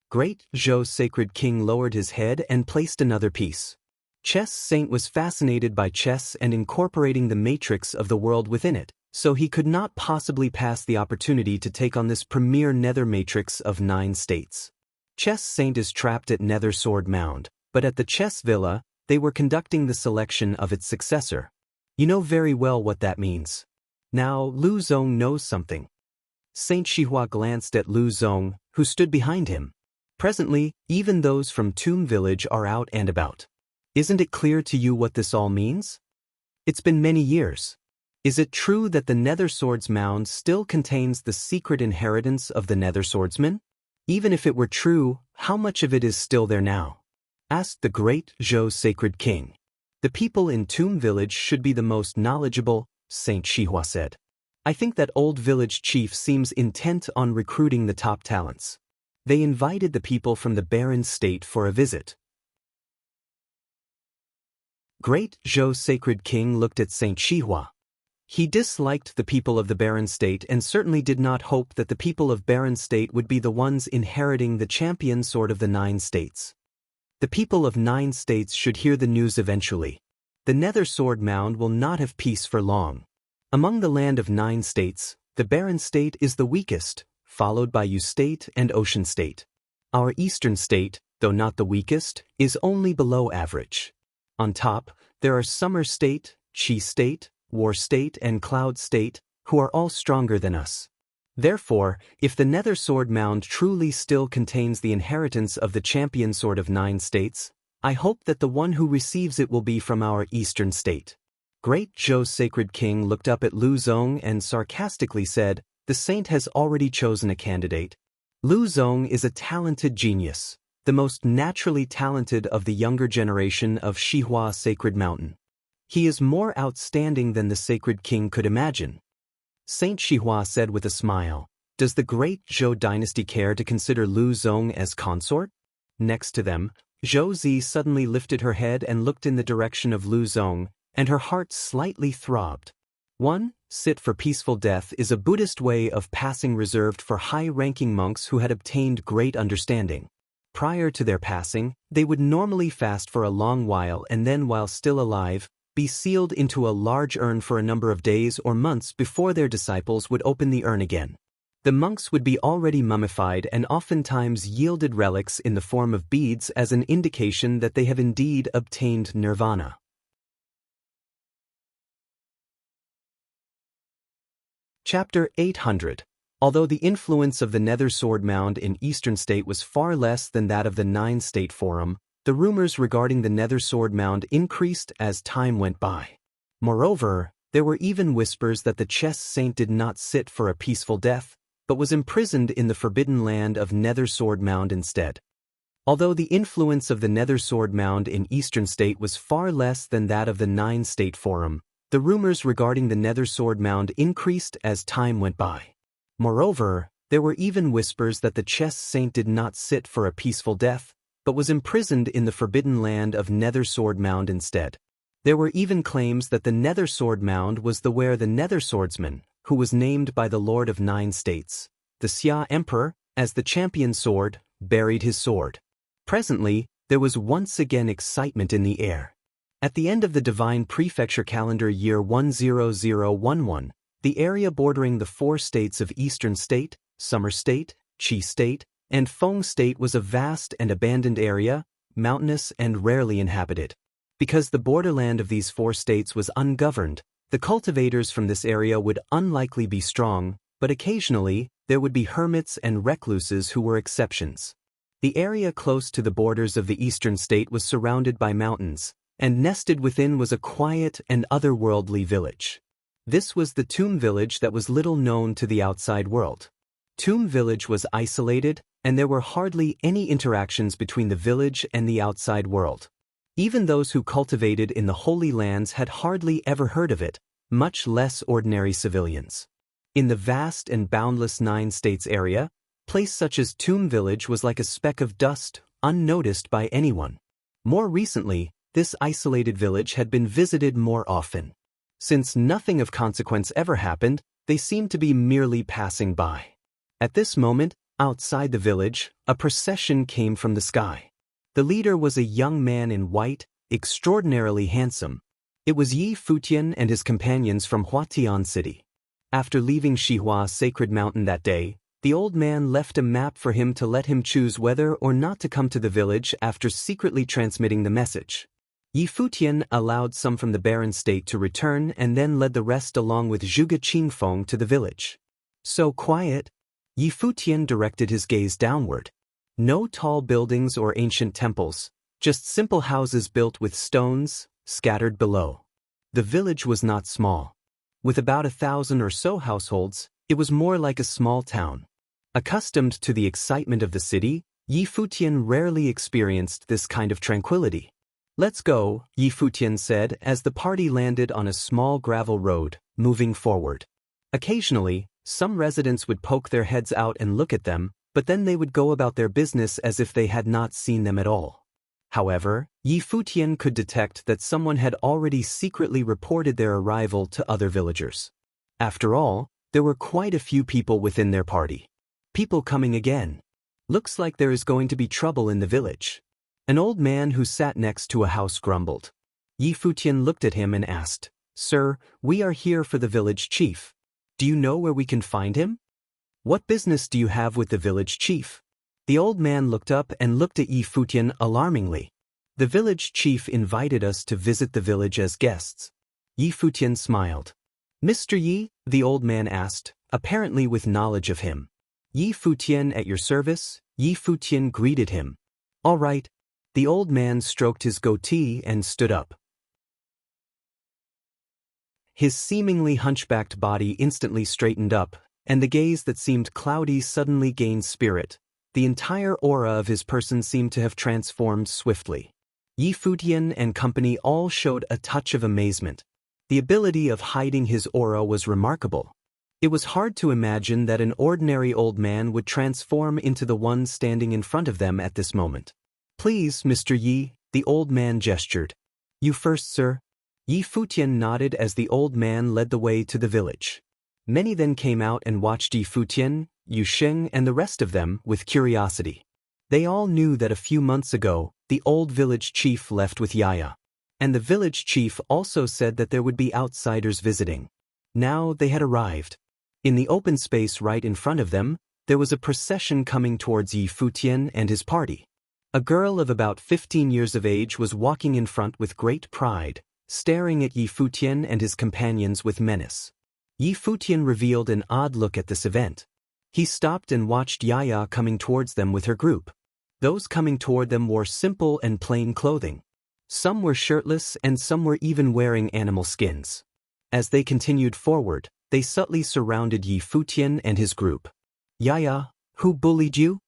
Great Zhou's sacred king lowered his head and placed another piece. Chess Saint was fascinated by chess and incorporating the matrix of the world within it, so he could not possibly pass the opportunity to take on this premier nether matrix of 9 states. Chess Saint is trapped at Nether Sword Mound, but at the Chess Villa, they were conducting the selection of its successor. You know very well what that means. Now, Lu Zong knows something. Saint Shihua glanced at Lu Zong, who stood behind him. Presently, even those from Tomb Village are out and about. Isn't it clear to you what this all means? It's been many years. Is it true that the Nether Swords Mound still contains the secret inheritance of the Nether Swordsman? Even if it were true, how much of it is still there now? Asked the great Zhou sacred king. The people in Tomb Village should be the most knowledgeable, Saint Shihua said. I think that old village chief seems intent on recruiting the top talents. They invited the people from the barren state for a visit. Great Zhou sacred king looked at Saint Shihua. He disliked the people of the barren state and certainly did not hope that the people of barren state would be the ones inheriting the champion sword of the 9 states. The people of 9 states should hear the news eventually. The Nether Sword Mound will not have peace for long. Among the land of 9 states, the barren state is the weakest, followed by U state and Ocean state. Our eastern state, though not the weakest, is only below average. On top, there are Summer State, Qi State, War State and Cloud State, who are all stronger than us. Therefore, if the Nether Sword Mound truly still contains the inheritance of the champion sword of 9 states, I hope that the one who receives it will be from our eastern state. Great Zhou's sacred king looked up at Lu Zong and sarcastically said, the saint has already chosen a candidate. Lu Zong is a talented genius, the most naturally talented of the younger generation of Shihua Sacred Mountain. He is more outstanding than the sacred king could imagine. Saint Shihua said with a smile, does the great Zhou dynasty care to consider Lu Zong as consort? Next to them, Zhou Zi suddenly lifted her head and looked in the direction of Lu Zong, and her heart slightly throbbed. 1. Sit for peaceful death is a Buddhist way of passing reserved for high-ranking monks who had obtained great understanding. Prior to their passing, they would normally fast for a long while and then, while still alive, be sealed into a large urn for a number of days or months before their disciples would open the urn again. The monks would be already mummified and oftentimes yielded relics in the form of beads as an indication that they have indeed obtained nirvana. Chapter 800. Although the influence of the Nether Sword Mound in Eastern State was far less than that of the 9-state forum, the rumors regarding the Nether Sword Mound increased as time went by. Moreover, there were even whispers that the Chess Saint did not sit for a peaceful death, but was imprisoned in the forbidden land of Nether Sword Mound instead. Although the influence of the Nether Sword Mound in Eastern State was far less than that of the 9-state forum, the rumors regarding the Nether Sword Mound increased as time went by. Moreover, there were even whispers that the Chess Saint did not sit for a peaceful death, but was imprisoned in the forbidden land of Nether Sword Mound instead. There were even claims that the Nether Sword Mound was the where the Nether Swordsman, who was named by the Lord of 9 States, the Xia Emperor, as the champion sword, buried his sword. Presently, there was once again excitement in the air. At the end of the Divine Prefecture calendar year 10011, the area bordering the 4 states of Eastern State, Summer State, Qi State, and Feng State was a vast and abandoned area, mountainous and rarely inhabited. Because the borderland of these 4 states was ungoverned, the cultivators from this area would unlikely be strong, but occasionally, there would be hermits and recluses who were exceptions. The area close to the borders of the Eastern State was surrounded by mountains, and nested within was a quiet and otherworldly village. This was the Tomb Village that was little known to the outside world. Tomb Village was isolated, and there were hardly any interactions between the village and the outside world. Even those who cultivated in the Holy Lands had hardly ever heard of it, much less ordinary civilians. In the vast and boundless 9 states area, place such as Tomb Village was like a speck of dust, unnoticed by anyone. More recently, this isolated village had been visited more often. Since nothing of consequence ever happened, they seemed to be merely passing by. At this moment, outside the village, a procession came from the sky. The leader was a young man in white, extraordinarily handsome. It was Yi Futian and his companions from Futian city. After leaving Shihua's sacred mountain that day, the old man left a map for him to let him choose whether or not to come to the village after secretly transmitting the message. Yi Futian allowed some from the barren state to return and then led the rest along with Zhuge Qingfeng to the village. So quiet. Yi Futian directed his gaze downward. No tall buildings or ancient temples, just simple houses built with stones, scattered below. The village was not small. With about 1,000 or so households, it was more like a small town. Accustomed to the excitement of the city, Yi Futian rarely experienced this kind of tranquility. "Let's go," Yi Futian said as the party landed on a small gravel road, moving forward. Occasionally, some residents would poke their heads out and look at them, but then they would go about their business as if they had not seen them at all. However, Yi Futian could detect that someone had already secretly reported their arrival to other villagers. After all, there were quite a few people within their party. People coming again. Looks like there is going to be trouble in the village. An old man who sat next to a house grumbled. Yi Futian looked at him and asked, "Sir, we are here for the village chief. Do you know where we can find him?" "What business do you have with the village chief?" The old man looked up and looked at Yi Futian alarmingly. "The village chief invited us to visit the village as guests." Yi Futian smiled. "Mr. Yi?" the old man asked, apparently with knowledge of him. "Yi Futian at your service," Yi Futian greeted him. "All right." The old man stroked his goatee and stood up. His seemingly hunchbacked body instantly straightened up, and the gaze that seemed cloudy suddenly gained spirit. The entire aura of his person seemed to have transformed swiftly. Yi Futian and company all showed a touch of amazement. The ability of hiding his aura was remarkable. It was hard to imagine that an ordinary old man would transform into the one standing in front of them at this moment. "Please, Mr. Yi," the old man gestured. "You first, sir." Yi Futian nodded as the old man led the way to the village. Many then came out and watched Yi Futian, Yu Sheng and the rest of them with curiosity. They all knew that a few months ago, the old village chief left with Yaya. And the village chief also said that there would be outsiders visiting. Now they had arrived. In the open space right in front of them, there was a procession coming towards Yi Futian and his party. A girl of about 15 years of age was walking in front with great pride, staring at Yi Futian and his companions with menace. Yi Futian revealed an odd look at this event. He stopped and watched Yaya coming towards them with her group. Those coming toward them wore simple and plain clothing. Some were shirtless and some were even wearing animal skins. As they continued forward, they subtly surrounded Yi Futian and his group. "Yaya, who bullied you?"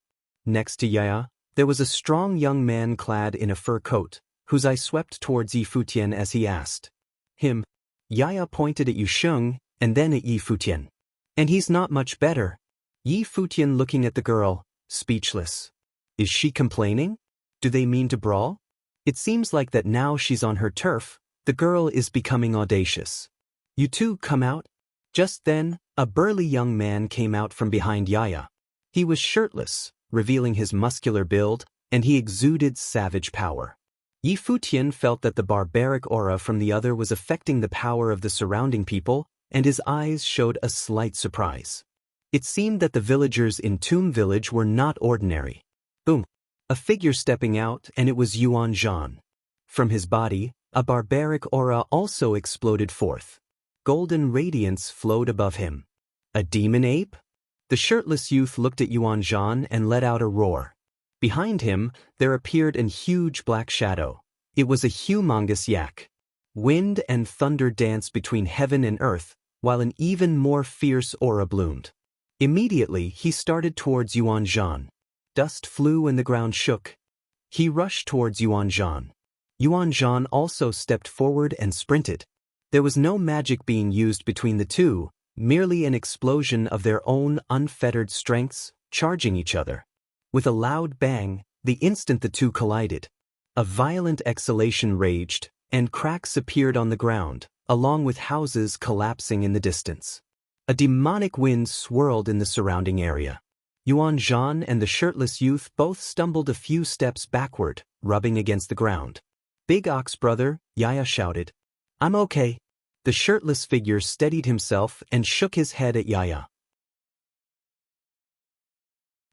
Next to Yaya, there was a strong young man clad in a fur coat, whose eye swept towards Yi Futian as he asked. "Him." Yaya pointed at Yu Sheng and then at Yi Futian. "And he's not much better." Yi Futian looking at the girl, speechless. Is she complaining? Do they mean to brawl? It seems like that now she's on her turf, the girl is becoming audacious. "You two come out." Just then, a burly young man came out from behind Yaya. He was shirtless, revealing his muscular build, and he exuded savage power. Yi Futian felt that the barbaric aura from the other was affecting the power of the surrounding people, and his eyes showed a slight surprise. It seemed that the villagers in Tomb Village were not ordinary. Boom! A figure stepping out, and it was Yuan Zhan. From his body, a barbaric aura also exploded forth. Golden radiance flowed above him. A demon ape? The shirtless youth looked at Yuan Zhan and let out a roar. Behind him, there appeared a huge black shadow. It was a humongous yak. Wind and thunder danced between heaven and earth, while an even more fierce aura bloomed. Immediately, he started towards Yuan Zhan. Dust flew and the ground shook. He rushed towards Yuan Zhan. Yuan Zhan also stepped forward and sprinted. There was no magic being used between the two, merely an explosion of their own unfettered strengths, charging each other. With a loud bang, the instant the two collided, a violent exhalation raged, and cracks appeared on the ground, along with houses collapsing in the distance. A demonic wind swirled in the surrounding area. Yuan Zhan and the shirtless youth both stumbled a few steps backward, rubbing against the ground. "Big Ox brother," Yaya shouted. "I'm okay." The shirtless figure steadied himself and shook his head at Yaya.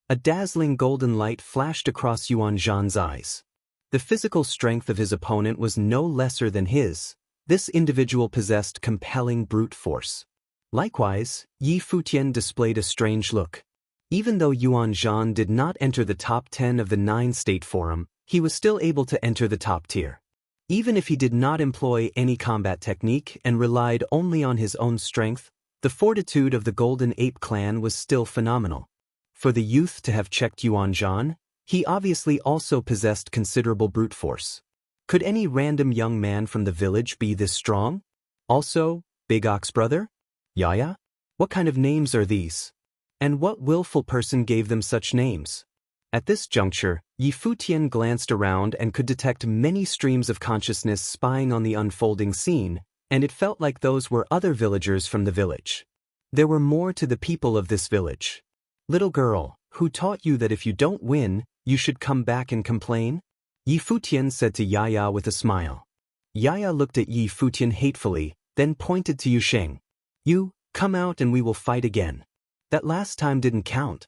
A dazzling golden light flashed across Yuan Zhan's eyes. The physical strength of his opponent was no lesser than his. This individual possessed compelling brute force. Likewise, Yi Futian displayed a strange look. Even though Yuan Zhan did not enter the top 10 of the 9-state forum, he was still able to enter the top tier. Even if he did not employ any combat technique and relied only on his own strength, the fortitude of the Golden Ape clan was still phenomenal. For the youth to have checked Yuan Zhan, he obviously also possessed considerable brute force. Could any random young man from the village be this strong? Also, Big Ox brother? Yaya? What kind of names are these? And what willful person gave them such names? At this juncture, Yi Futian glanced around and could detect many streams of consciousness spying on the unfolding scene, and it felt like those were other villagers from the village. There were more to the people of this village. "Little girl, who taught you that if you don't win, you should come back and complain?" Yi Futian said to Yaya with a smile. Yaya looked at Yi Futian hatefully, then pointed to Yusheng. "You, come out and we will fight again. That last time didn't count."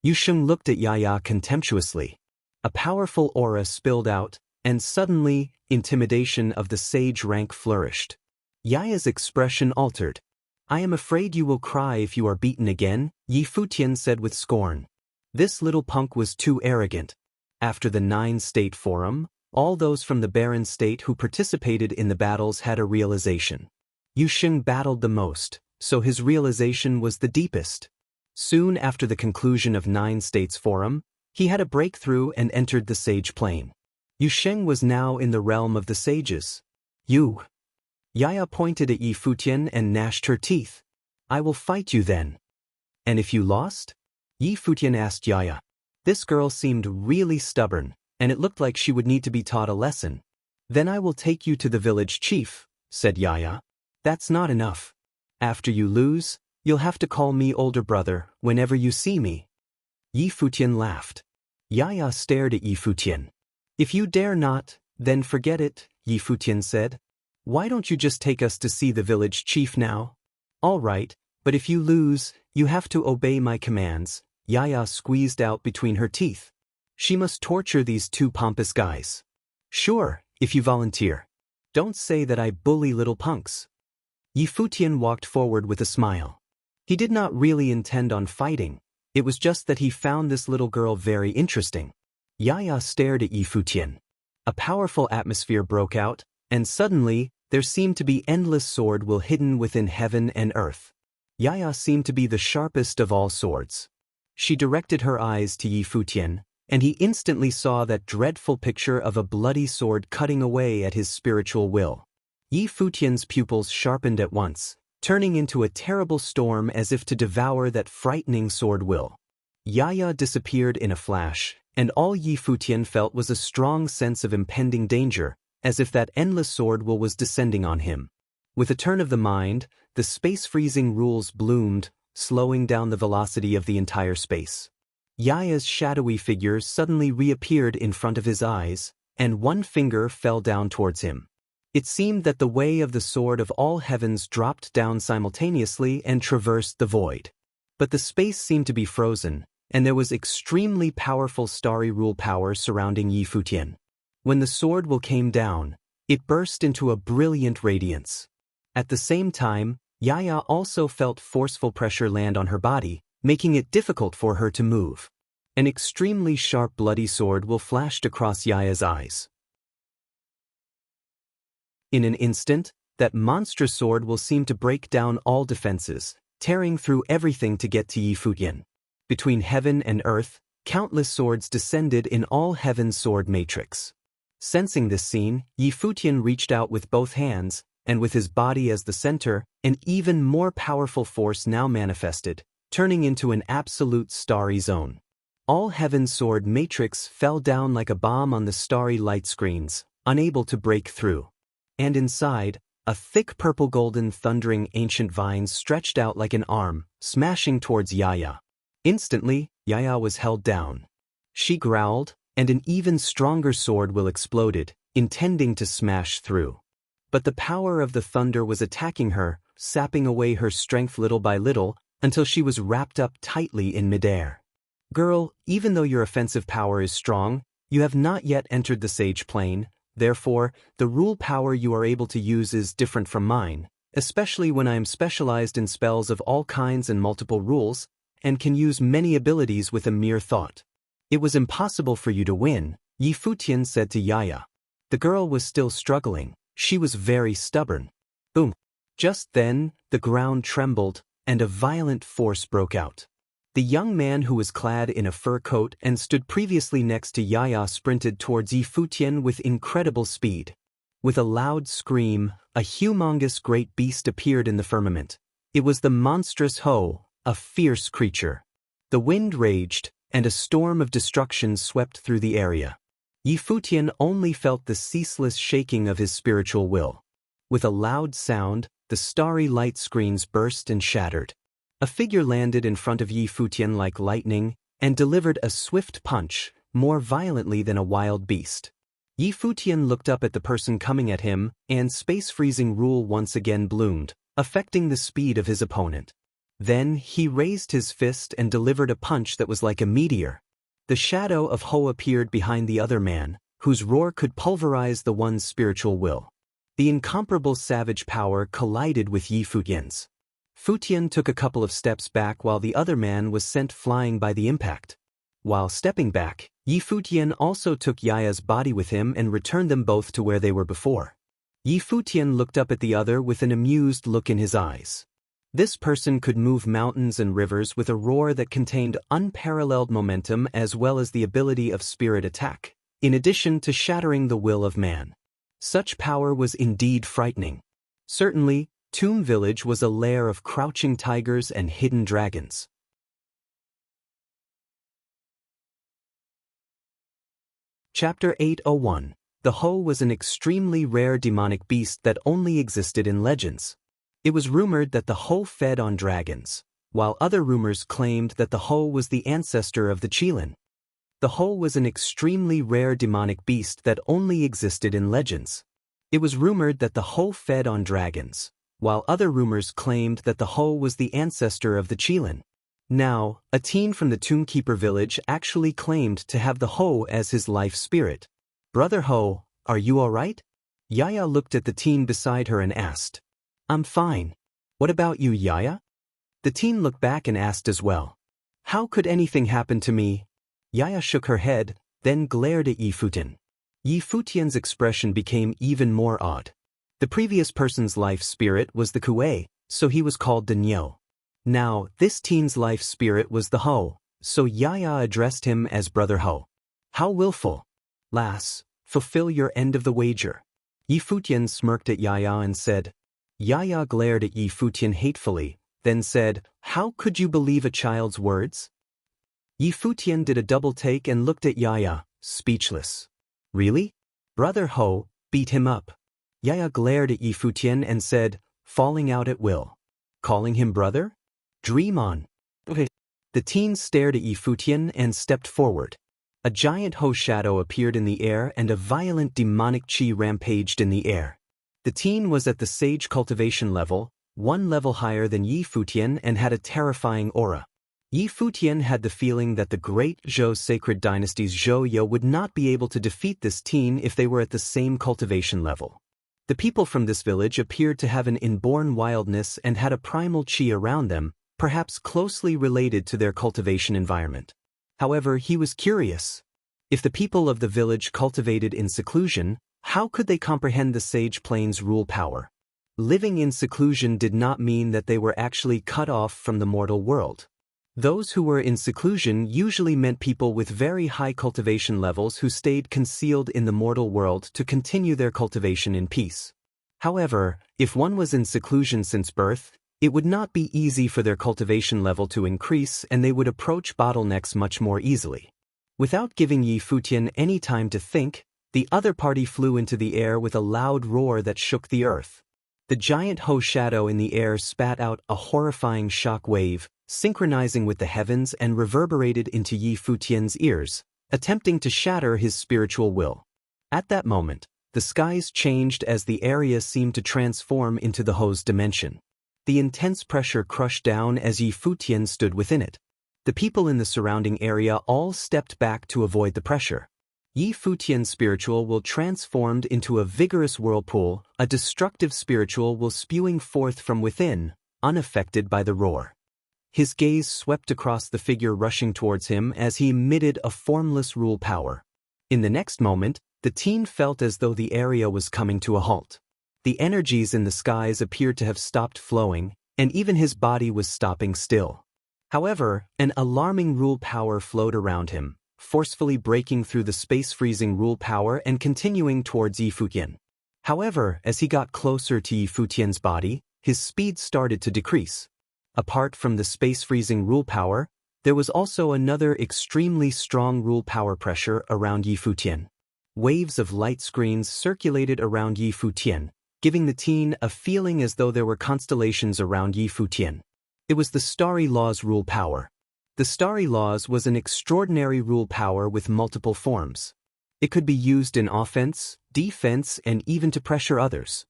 Yusheng looked at Yaya contemptuously. A powerful aura spilled out, and suddenly, intimidation of the sage rank flourished. Yaya's expression altered. "I am afraid you will cry if you are beaten again," Yi Futian said with scorn. This little punk was too arrogant. After the 9-state forum, all those from the barren state who participated in the battles had a realization. Yusheng battled the most, so his realization was the deepest. Soon after the conclusion of 9-states forum, he had a breakthrough and entered the sage plane. Yusheng was now in the realm of the sages. "You." Yaya pointed at Yi Futian and gnashed her teeth. "I will fight you then." "And if you lost?" Yi Futian asked Yaya. This girl seemed really stubborn, and it looked like she would need to be taught a lesson. "Then I will take you to the village chief," said Yaya. "That's not enough. After you lose, you'll have to call me older brother whenever you see me." Yi Futian laughed. Yaya stared at Yi Futian. "If you dare not, then forget it," Yi Futian said. "Why don't you just take us to see the village chief now?" "All right, but if you lose, you have to obey my commands," Yaya squeezed out between her teeth. She must torture these two pompous guys. "Sure, if you volunteer. Don't say that I bully little punks." Yi Futian walked forward with a smile. He did not really intend on fighting. It was just that he found this little girl very interesting. Yaya stared at Yi Futian. A powerful atmosphere broke out, and suddenly, there seemed to be endless sword will hidden within heaven and earth. Yaya seemed to be the sharpest of all swords. She directed her eyes to Yi Futian, and he instantly saw that dreadful picture of a bloody sword cutting away at his spiritual will. Yi Futian's pupils sharpened at once, turning into a terrible storm as if to devour that frightening sword will. Yaya disappeared in a flash, and all Yi Futian felt was a strong sense of impending danger, as if that endless sword will was descending on him. With a turn of the mind, the space-freezing rules bloomed, slowing down the velocity of the entire space. Yaya's shadowy figure suddenly reappeared in front of his eyes, and one finger fell down towards him. It seemed that the way of the sword of all heavens dropped down simultaneously and traversed the void. But the space seemed to be frozen, and there was extremely powerful starry rule power surrounding Yi Futian. When the sword will came down, it burst into a brilliant radiance. At the same time, Yaya also felt forceful pressure land on her body, making it difficult for her to move. An extremely sharp bloody sword will flashed across Yaya's eyes. In an instant, that monstrous sword will seem to break down all defenses, tearing through everything to get to Yi Futian. Between heaven and earth, countless swords descended in all heaven's sword matrix. Sensing this scene, Yi Futian reached out with both hands, and with his body as the center, an even more powerful force now manifested, turning into an absolute starry zone. All Heaven's sword matrix fell down like a bomb on the starry light screens, unable to break through. And inside, a thick purple-golden thundering ancient vine stretched out like an arm, smashing towards Yaya. Instantly, Yaya was held down. She growled, and an even stronger sword will exploded, intending to smash through. But the power of the thunder was attacking her, sapping away her strength little by little, until she was wrapped up tightly in midair. Girl, even though your offensive power is strong, you have not yet entered the sage plane, therefore, the rule power you are able to use is different from mine, especially when I am specialized in spells of all kinds and multiple rules, and can use many abilities with a mere thought. It was impossible for you to win, Futian said to Yaya. The girl was still struggling, she was very stubborn. Boom. Just then, the ground trembled, and a violent force broke out. The young man who was clad in a fur coat and stood previously next to Yaya sprinted towards Futian with incredible speed. With a loud scream, a humongous great beast appeared in the firmament. It was the monstrous Ho, a fierce creature. The wind raged, and a storm of destruction swept through the area. Futian only felt the ceaseless shaking of his spiritual will. With a loud sound, the starry light screens burst and shattered. A figure landed in front of Futian like lightning, and delivered a swift punch, more violently than a wild beast. Futian looked up at the person coming at him, and space-freezing rule once again bloomed, affecting the speed of his opponent. Then he raised his fist and delivered a punch that was like a meteor. The shadow of Ho appeared behind the other man, whose roar could pulverize the one's spiritual will. The incomparable savage power collided with Futian's. Futian took a couple of steps back while the other man was sent flying by the impact. While stepping back, Futian also took Yaya's body with him and returned them both to where they were before. Futian looked up at the other with an amused look in his eyes. This person could move mountains and rivers with a roar that contained unparalleled momentum as well as the ability of spirit attack, in addition to shattering the will of man. Such power was indeed frightening. Certainly, Tomb Village was a lair of crouching tigers and hidden dragons. Chapter 801. The Ho was an extremely rare demonic beast that only existed in legends. It was rumored that the Ho fed on dragons, while other rumors claimed that the Ho was the ancestor of the Qilin. The Ho was an extremely rare demonic beast that only existed in legends. It was rumored that the Ho fed on dragons, while other rumors claimed that the Ho was the ancestor of the Qilin. Now, a teen from the Tombkeeper village actually claimed to have the Ho as his life spirit. "Brother Ho, are you all right?" Yaya looked at the teen beside her and asked. "I'm fine. What about you, Yaya?" The teen looked back and asked as well. "How could anything happen to me?" Yaya shook her head, then glared at Futian. Futian's expression became even more odd. The previous person's life spirit was the Kuei, so he was called Danyo. Now, this teen's life spirit was the Ho, so Yaya addressed him as Brother Ho. "How willful. Lass, fulfill your end of the wager." Futian smirked at Yaya and said. Yaya glared at Futian hatefully, then said, "How could you believe a child's words?" Futian did a double take and looked at Yaya, speechless. "Really? Brother Ho, beat him up." Yaya glared at Futian and said, "Falling out at will. Calling him brother? Dream on." Okay. The teen stared at Futian and stepped forward. A giant Ho shadow appeared in the air and a violent demonic chi rampaged in the air. The teen was at the sage cultivation level, one level higher than Futian, and had a terrifying aura. Futian had the feeling that the great Zhou sacred dynasty's Zhou Yo would not be able to defeat this teen if they were at the same cultivation level. The people from this village appeared to have an inborn wildness and had a primal chi around them, perhaps closely related to their cultivation environment. However, he was curious. If the people of the village cultivated in seclusion, how could they comprehend the sage plane's rule power? Living in seclusion did not mean that they were actually cut off from the mortal world. Those who were in seclusion usually meant people with very high cultivation levels who stayed concealed in the mortal world to continue their cultivation in peace. However, if one was in seclusion since birth, it would not be easy for their cultivation level to increase and they would approach bottlenecks much more easily. Without giving Yi Futian any time to think, the other party flew into the air with a loud roar that shook the earth. The giant Ho shadow in the air spat out a horrifying shock wave, synchronizing with the heavens and reverberated into Yi Futian's ears, attempting to shatter his spiritual will. At that moment, the skies changed as the area seemed to transform into the Ho's dimension. The intense pressure crushed down as Yi Futian stood within it. The people in the surrounding area all stepped back to avoid the pressure. Yi Futian's spiritual will transformed into a vigorous whirlpool, a destructive spiritual will spewing forth from within, unaffected by the roar. His gaze swept across the figure rushing towards him as he emitted a formless rule power. In the next moment, the teen felt as though the area was coming to a halt. The energies in the skies appeared to have stopped flowing, and even his body was stopping still. However, an alarming rule power flowed around him, forcefully breaking through the space-freezing rule power and continuing towards Yi Futian. However, as he got closer to Yi Futian's body, his speed started to decrease. Apart from the space-freezing rule power, there was also another extremely strong rule power pressure around Yi Futian. Waves of light screens circulated around Yi Futian, giving the teen a feeling as though there were constellations around Yi Futian. It was the Starry Law's rule power. The Starry Laws was an extraordinary rule power with multiple forms. It could be used in offense, defense, and even to pressure others.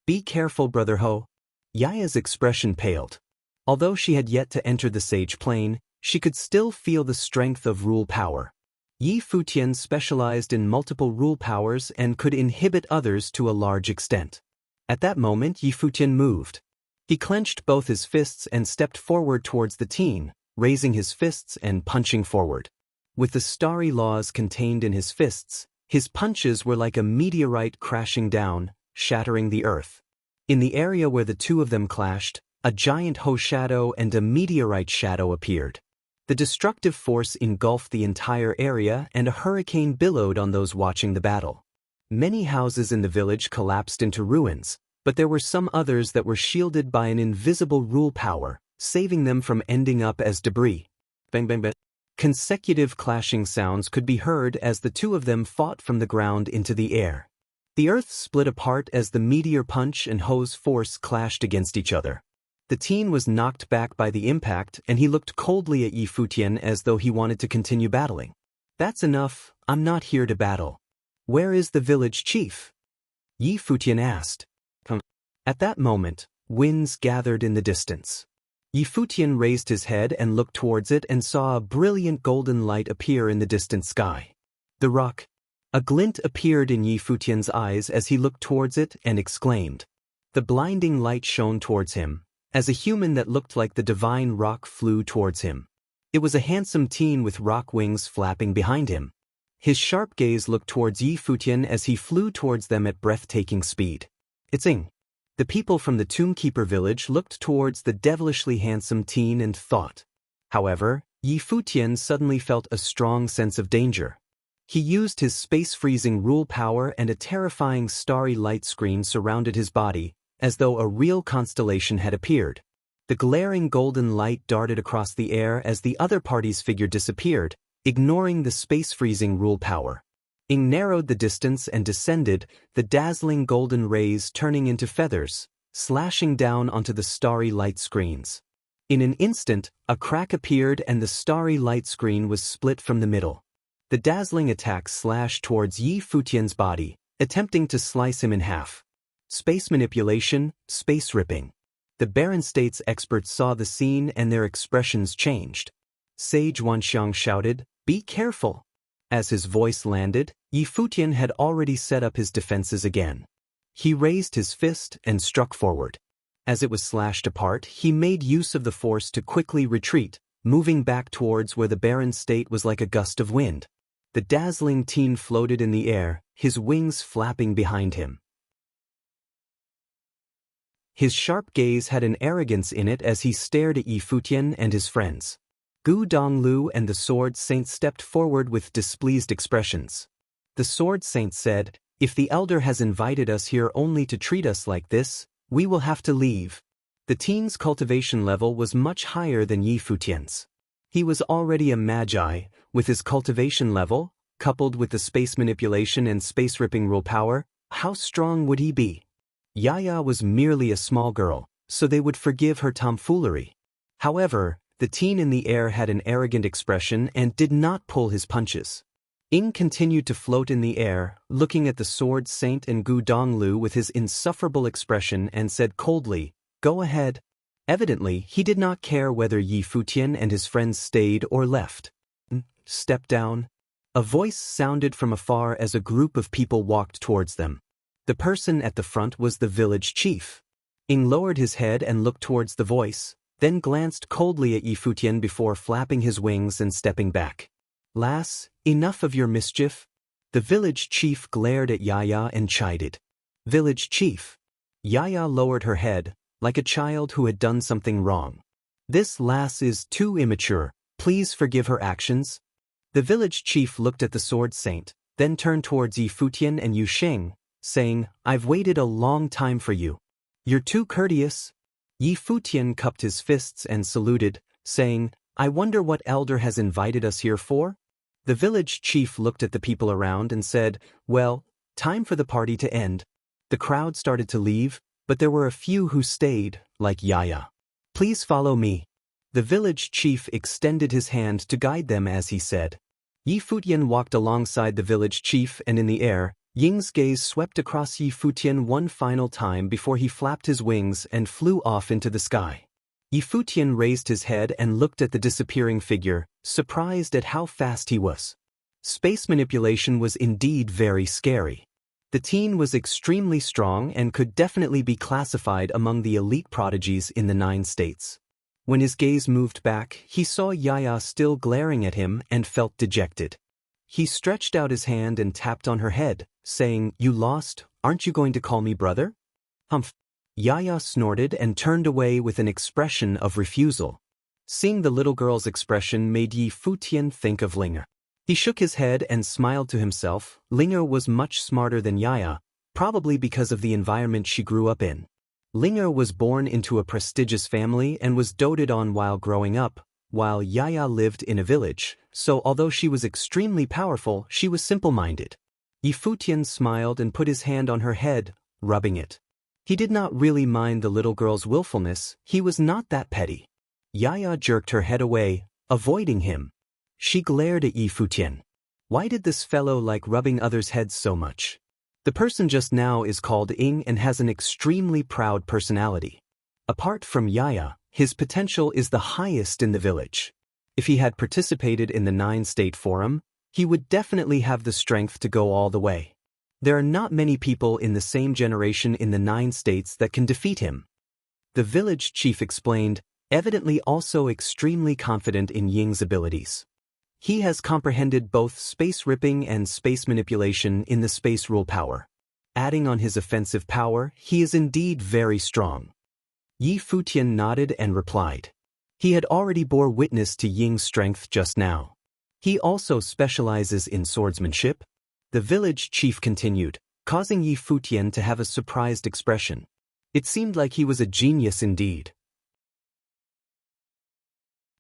Be careful, Brother Ho. Yaya's expression paled. Although she had yet to enter the sage plane, she could still feel the strength of rule power. Yi Futian specialized in multiple rule powers and could inhibit others to a large extent. At that moment, Yi Futian moved. He clenched both his fists and stepped forward towards the teen, raising his fists and punching forward. With the Starry Laws contained in his fists, his punches were like a meteorite crashing down, shattering the earth. In the area where the two of them clashed, a giant Ho shadow and a meteorite shadow appeared. The destructive force engulfed the entire area and a hurricane billowed on those watching the battle. Many houses in the village collapsed into ruins, but there were some others that were shielded by an invisible rule power, saving them from ending up as debris. Bang bang bang. Consecutive clashing sounds could be heard as the two of them fought from the ground into the air. The earth split apart as the meteor punch and Ho's force clashed against each other. The teen was knocked back by the impact and he looked coldly at Yi Futian as though he wanted to continue battling. That's enough, I'm not here to battle. Where is the village chief? Yi Futian asked. At that moment, winds gathered in the distance. Yi Futian raised his head and looked towards it and saw a brilliant golden light appear in the distant sky. The rock. A glint appeared in Yi Futian's eyes as he looked towards it and exclaimed. The blinding light shone towards him, as a human that looked like the divine rock flew towards him. It was a handsome teen with rock wings flapping behind him. His sharp gaze looked towards Yi Futian as he flew towards them at breathtaking speed. It's Ing. The people from the Tombkeeper village looked towards the devilishly handsome teen and thought. However, Yi Futian suddenly felt a strong sense of danger. He used his space-freezing rule power and a terrifying starry light screen surrounded his body, as though a real constellation had appeared. The glaring golden light darted across the air as the other party's figure disappeared, ignoring the space-freezing rule power. Ing narrowed the distance and descended, the dazzling golden rays turning into feathers, slashing down onto the starry light screens. In an instant, a crack appeared and the starry light screen was split from the middle. The dazzling attack slashed towards Yi Futian's body, attempting to slice him in half. Space manipulation, space ripping. The Barren States experts saw the scene and their expressions changed. Sage Wanxiang shouted, "Be careful!" As his voice landed, Yi Futian had already set up his defenses again. He raised his fist and struck forward. As it was slashed apart, he made use of the force to quickly retreat, moving back towards where the barren state was like a gust of wind. The dazzling teen floated in the air, his wings flapping behind him. His sharp gaze had an arrogance in it as he stared at Yi Futian and his friends. Gu Donglu and the Sword Saint stepped forward with displeased expressions. The Sword Saint said, If the elder has invited us here only to treat us like this, we will have to leave. The teen's cultivation level was much higher than Yi Futian's. He was already a magi, with his cultivation level, coupled with the space manipulation and space-ripping rule power. How strong would he be? Yaya was merely a small girl, so they would forgive her tomfoolery. However, the teen in the air had an arrogant expression and did not pull his punches. Ying continued to float in the air, looking at the sword saint and Gu Donglu with his insufferable expression and said coldly, "Go ahead." Evidently, he did not care whether Yi Futian and his friends stayed or left. "Step down." A voice sounded from afar as a group of people walked towards them. The person at the front was the village chief. Ying lowered his head and looked towards the voice, then glanced coldly at Yi Futian before flapping his wings and stepping back. "Lass, enough of your mischief." The village chief glared at Yaya and chided. "Village chief." Yaya lowered her head, like a child who had done something wrong. "This lass is too immature, please forgive her actions." The village chief looked at the sword saint, then turned towards Yi Futian and Yu Sheng, saying, "I've waited a long time for you. You're too courteous." Yi Futian cupped his fists and saluted, saying, "I wonder what elder has invited us here for?" The village chief looked at the people around and said, "Well, time for the party to end." The crowd started to leave, but there were a few who stayed, like Yaya. "Please follow me." The village chief extended his hand to guide them as he said. Yi Futian walked alongside the village chief and in the air, Ying's gaze swept across Yi Futian one final time before he flapped his wings and flew off into the sky. Yi Futian raised his head and looked at the disappearing figure, surprised at how fast he was. Space manipulation was indeed very scary. The teen was extremely strong and could definitely be classified among the elite prodigies in the 9 states. When his gaze moved back, he saw Yaya still glaring at him and felt dejected. He stretched out his hand and tapped on her head, saying, "You lost, aren't you going to call me brother?" "Humph." Yaya snorted and turned away with an expression of refusal. Seeing the little girl's expression made Yi Futian think of Linger. He shook his head and smiled to himself. Linger was much smarter than Yaya, probably because of the environment she grew up in. Linger was born into a prestigious family and was doted on while growing up, while Yaya lived in a village, so although she was extremely powerful, she was simple-minded. Yi Futian smiled and put his hand on her head, rubbing it. He did not really mind the little girl's willfulness, he was not that petty. Yaya jerked her head away, avoiding him. She glared at Yi Futian. Why did this fellow like rubbing others' heads so much? The person just now is called Ying and has an extremely proud personality. Apart from Yaya, his potential is the highest in the village. If he had participated in the 9-state forum, he would definitely have the strength to go all the way. There are not many people in the same generation in the 9 states that can defeat him. The village chief explained, evidently also extremely confident in Ying's abilities. He has comprehended both space ripping and space manipulation in the space rule power. Adding on his offensive power, he is indeed very strong. Yi Futian nodded and replied. He had already bore witness to Ying's strength just now. He also specializes in swordsmanship. The village chief continued, causing Yi Futian to have a surprised expression. It seemed like he was a genius indeed.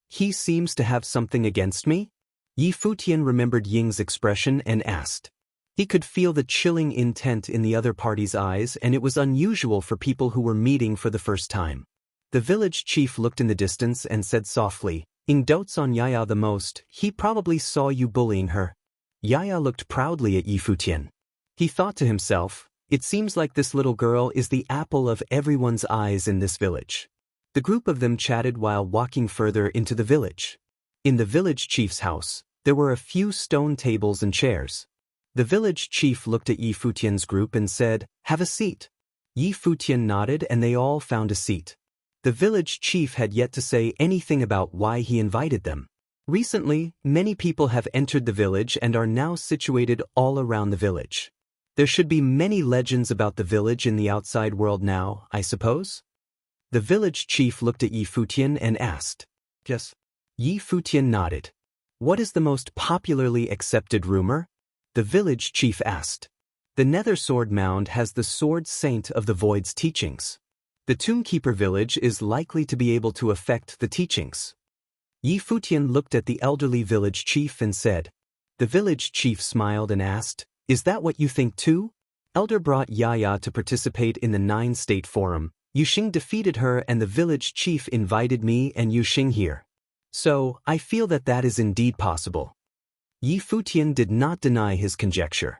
"He seems to have something against me?" Yi Futian remembered Ying's expression and asked. He could feel the chilling intent in the other party's eyes, and it was unusual for people who were meeting for the first time. The village chief looked in the distance and said softly, "Ying dotes on Yaya the most, he probably saw you bullying her." Yaya looked proudly at Yi Futian. He thought to himself, it seems like this little girl is the apple of everyone's eyes in this village. The group of them chatted while walking further into the village. In the village chief's house, there were a few stone tables and chairs. The village chief looked at Yi Futian's group and said, "Have a seat." Yi Futian nodded and they all found a seat. The village chief had yet to say anything about why he invited them. Recently, many people have entered the village and are now situated all around the village. There should be many legends about the village in the outside world now, I suppose? The village chief looked at Yi Futian and asked. Yes. Yi Futian nodded. What is the most popularly accepted rumor? The village chief asked. The Nether Sword Mound has the Sword Saint of the Void's teachings. The Tombkeeper village is likely to be able to affect the teachings. Yi Futian looked at the elderly village chief and said. The village chief smiled and asked, "Is that what you think too?" Elder brought Yaya to participate in the 9-state forum. Yuxing defeated her and the village chief invited me and Yuxing here. So, I feel that is indeed possible. Yi Futian did not deny his conjecture.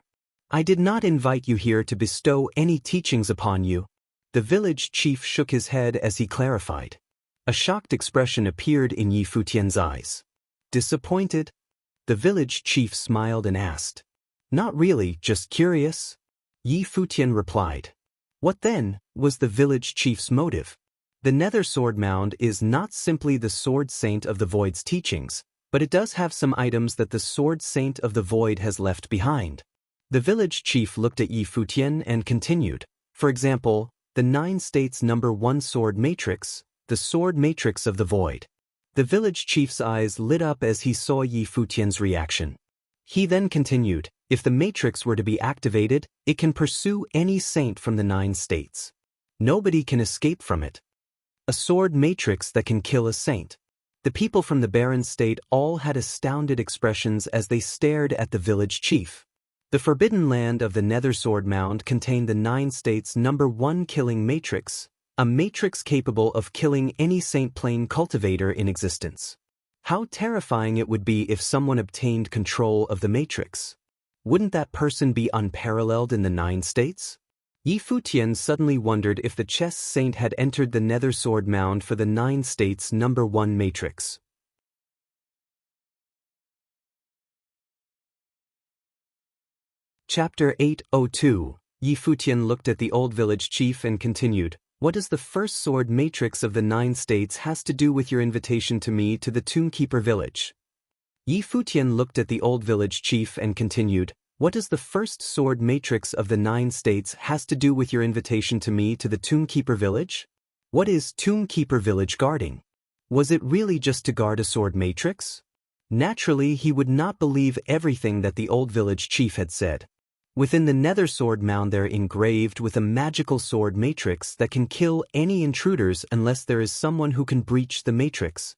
I did not invite you here to bestow any teachings upon you. The village chief shook his head as he clarified. A shocked expression appeared in Yi Futian's eyes. Disappointed? The village chief smiled and asked. Not really, just curious. Yi Futian replied. What then was the village chief's motive? The Nether Sword Mound is not simply the Sword Saint of the Void's teachings, but it does have some items that the Sword Saint of the Void has left behind. The village chief looked at Yi Futian and continued. For example, the 9 states number 1 sword matrix, the sword matrix of the Void. The village chief's eyes lit up as he saw Yi Futian's reaction. He then continued, if the matrix were to be activated, it can pursue any saint from the 9 states. Nobody can escape from it. A sword matrix that can kill a saint. The people from the Barren State all had astounded expressions as they stared at the village chief. The forbidden land of the Nether Sword Mound contained the 9 states number 1 killing matrix, a matrix capable of killing any Saint Plane cultivator in existence. How terrifying it would be if someone obtained control of the matrix. Wouldn't that person be unparalleled in the 9 states? Yi Futian suddenly wondered if the chess saint had entered the Nether Sword Mound for the 9 states number 1 matrix. Chapter 802. Yi Futian looked at the old village chief and continued, what does the first sword matrix of the 9 states has to do with your invitation to me to the Tombkeeper village? Yi Futian looked at the old village chief and continued, what does the first sword matrix of the 9 states has to do with your invitation to me to the Tombkeeper village? What is Tombkeeper village guarding? Was it really just to guard a sword matrix? Naturally, he would not believe everything that the old village chief had said. Within the Nether Sword Mound there engraved with a magical sword matrix that can kill any intruders unless there is someone who can breach the matrix.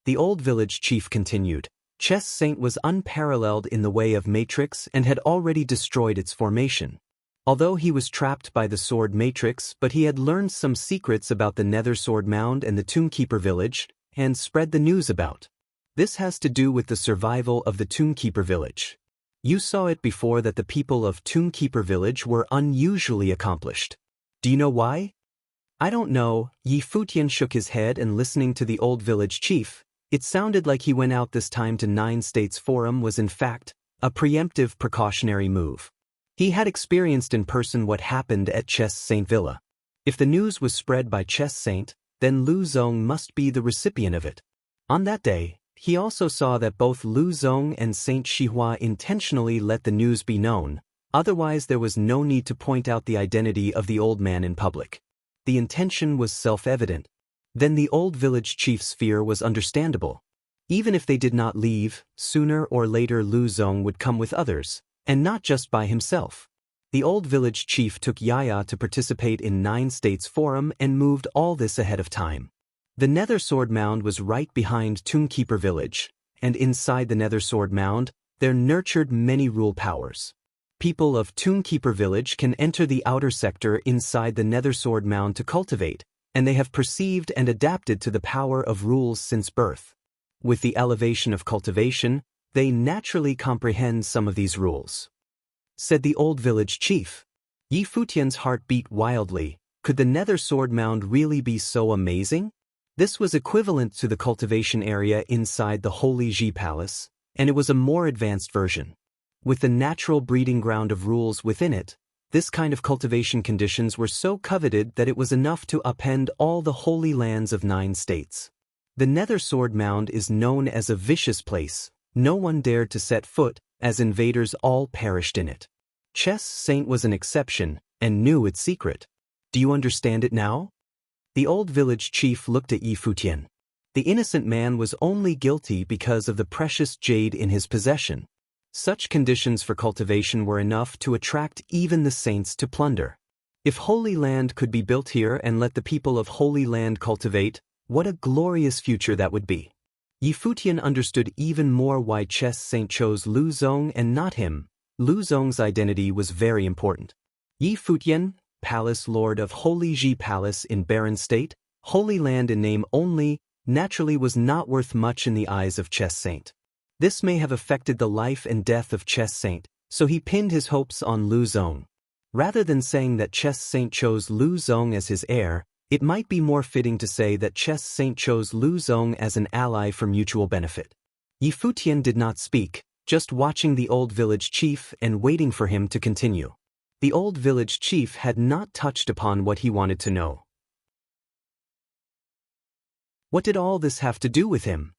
The old village chief continued, Chess Saint was unparalleled in the way of matrix and had already destroyed its formation. Although he was trapped by the sword matrix, but he had learned some secrets about the Nether Sword Mound and the Tombkeeper village, and spread the news about. This has to do with the survival of the Tombkeeper village. You saw it before that the people of Tombkeeper village were unusually accomplished. Do you know why? I don't know. Yi Futian shook his head and listening to the old village chief, it sounded like he went out this time to 9 States Forum was in fact a preemptive precautionary move. He had experienced in person what happened at Chess Saint Villa. If the news was spread by Chess Saint, then Lu Zong must be the recipient of it. On that day, he also saw that both Lu Zong and Saint Shihua intentionally let the news be known, otherwise there was no need to point out the identity of the old man in public. The intention was self-evident. Then the old village chief's fear was understandable. Even if they did not leave, sooner or later Lu Zong would come with others, and not just by himself. The old village chief took Yaya to participate in 9 States Forum and moved all this ahead of time. The Nether Sword Mound was right behind Tombkeeper village, and inside the Nether Sword Mound, there nurtured many rule powers. People of Tombkeeper village can enter the outer sector inside the Nether Sword Mound to cultivate, and they have perceived and adapted to the power of rules since birth. With the elevation of cultivation, they naturally comprehend some of these rules. Said the old village chief. Yi Futian's heart beat wildly. Could the Nether Sword Mound really be so amazing? This was equivalent to the cultivation area inside the Holy Ji Palace, and it was a more advanced version. With the natural breeding ground of rules within it, this kind of cultivation conditions were so coveted that it was enough to upend all the holy lands of 9 states. The Nether Sword Mound is known as a vicious place. No one dared to set foot, as invaders all perished in it. Chess Saint was an exception, and knew its secret. Do you understand it now? The old village chief looked at Yi Futian. The innocent man was only guilty because of the precious jade in his possession. Such conditions for cultivation were enough to attract even the saints to plunder. If Holy Land could be built here and let the people of Holy Land cultivate, what a glorious future that would be. Yi Futian understood even more why Chess Saint chose Lu Zong and not him. Lu Zong's identity was very important. Yi Futian, Palace Lord of Holy Ji Palace in Barren State, Holy Land in name only, naturally was not worth much in the eyes of Chess Saint. This may have affected the life and death of Chess Saint, so he pinned his hopes on Lu Zong. Rather than saying that Chess Saint chose Lu Zong as his heir, it might be more fitting to say that Chess Saint chose Lu Zong as an ally for mutual benefit. Yi Futian did not speak, just watching the old village chief and waiting for him to continue. The old village chief had not touched upon what he wanted to know. What did all this have to do with him?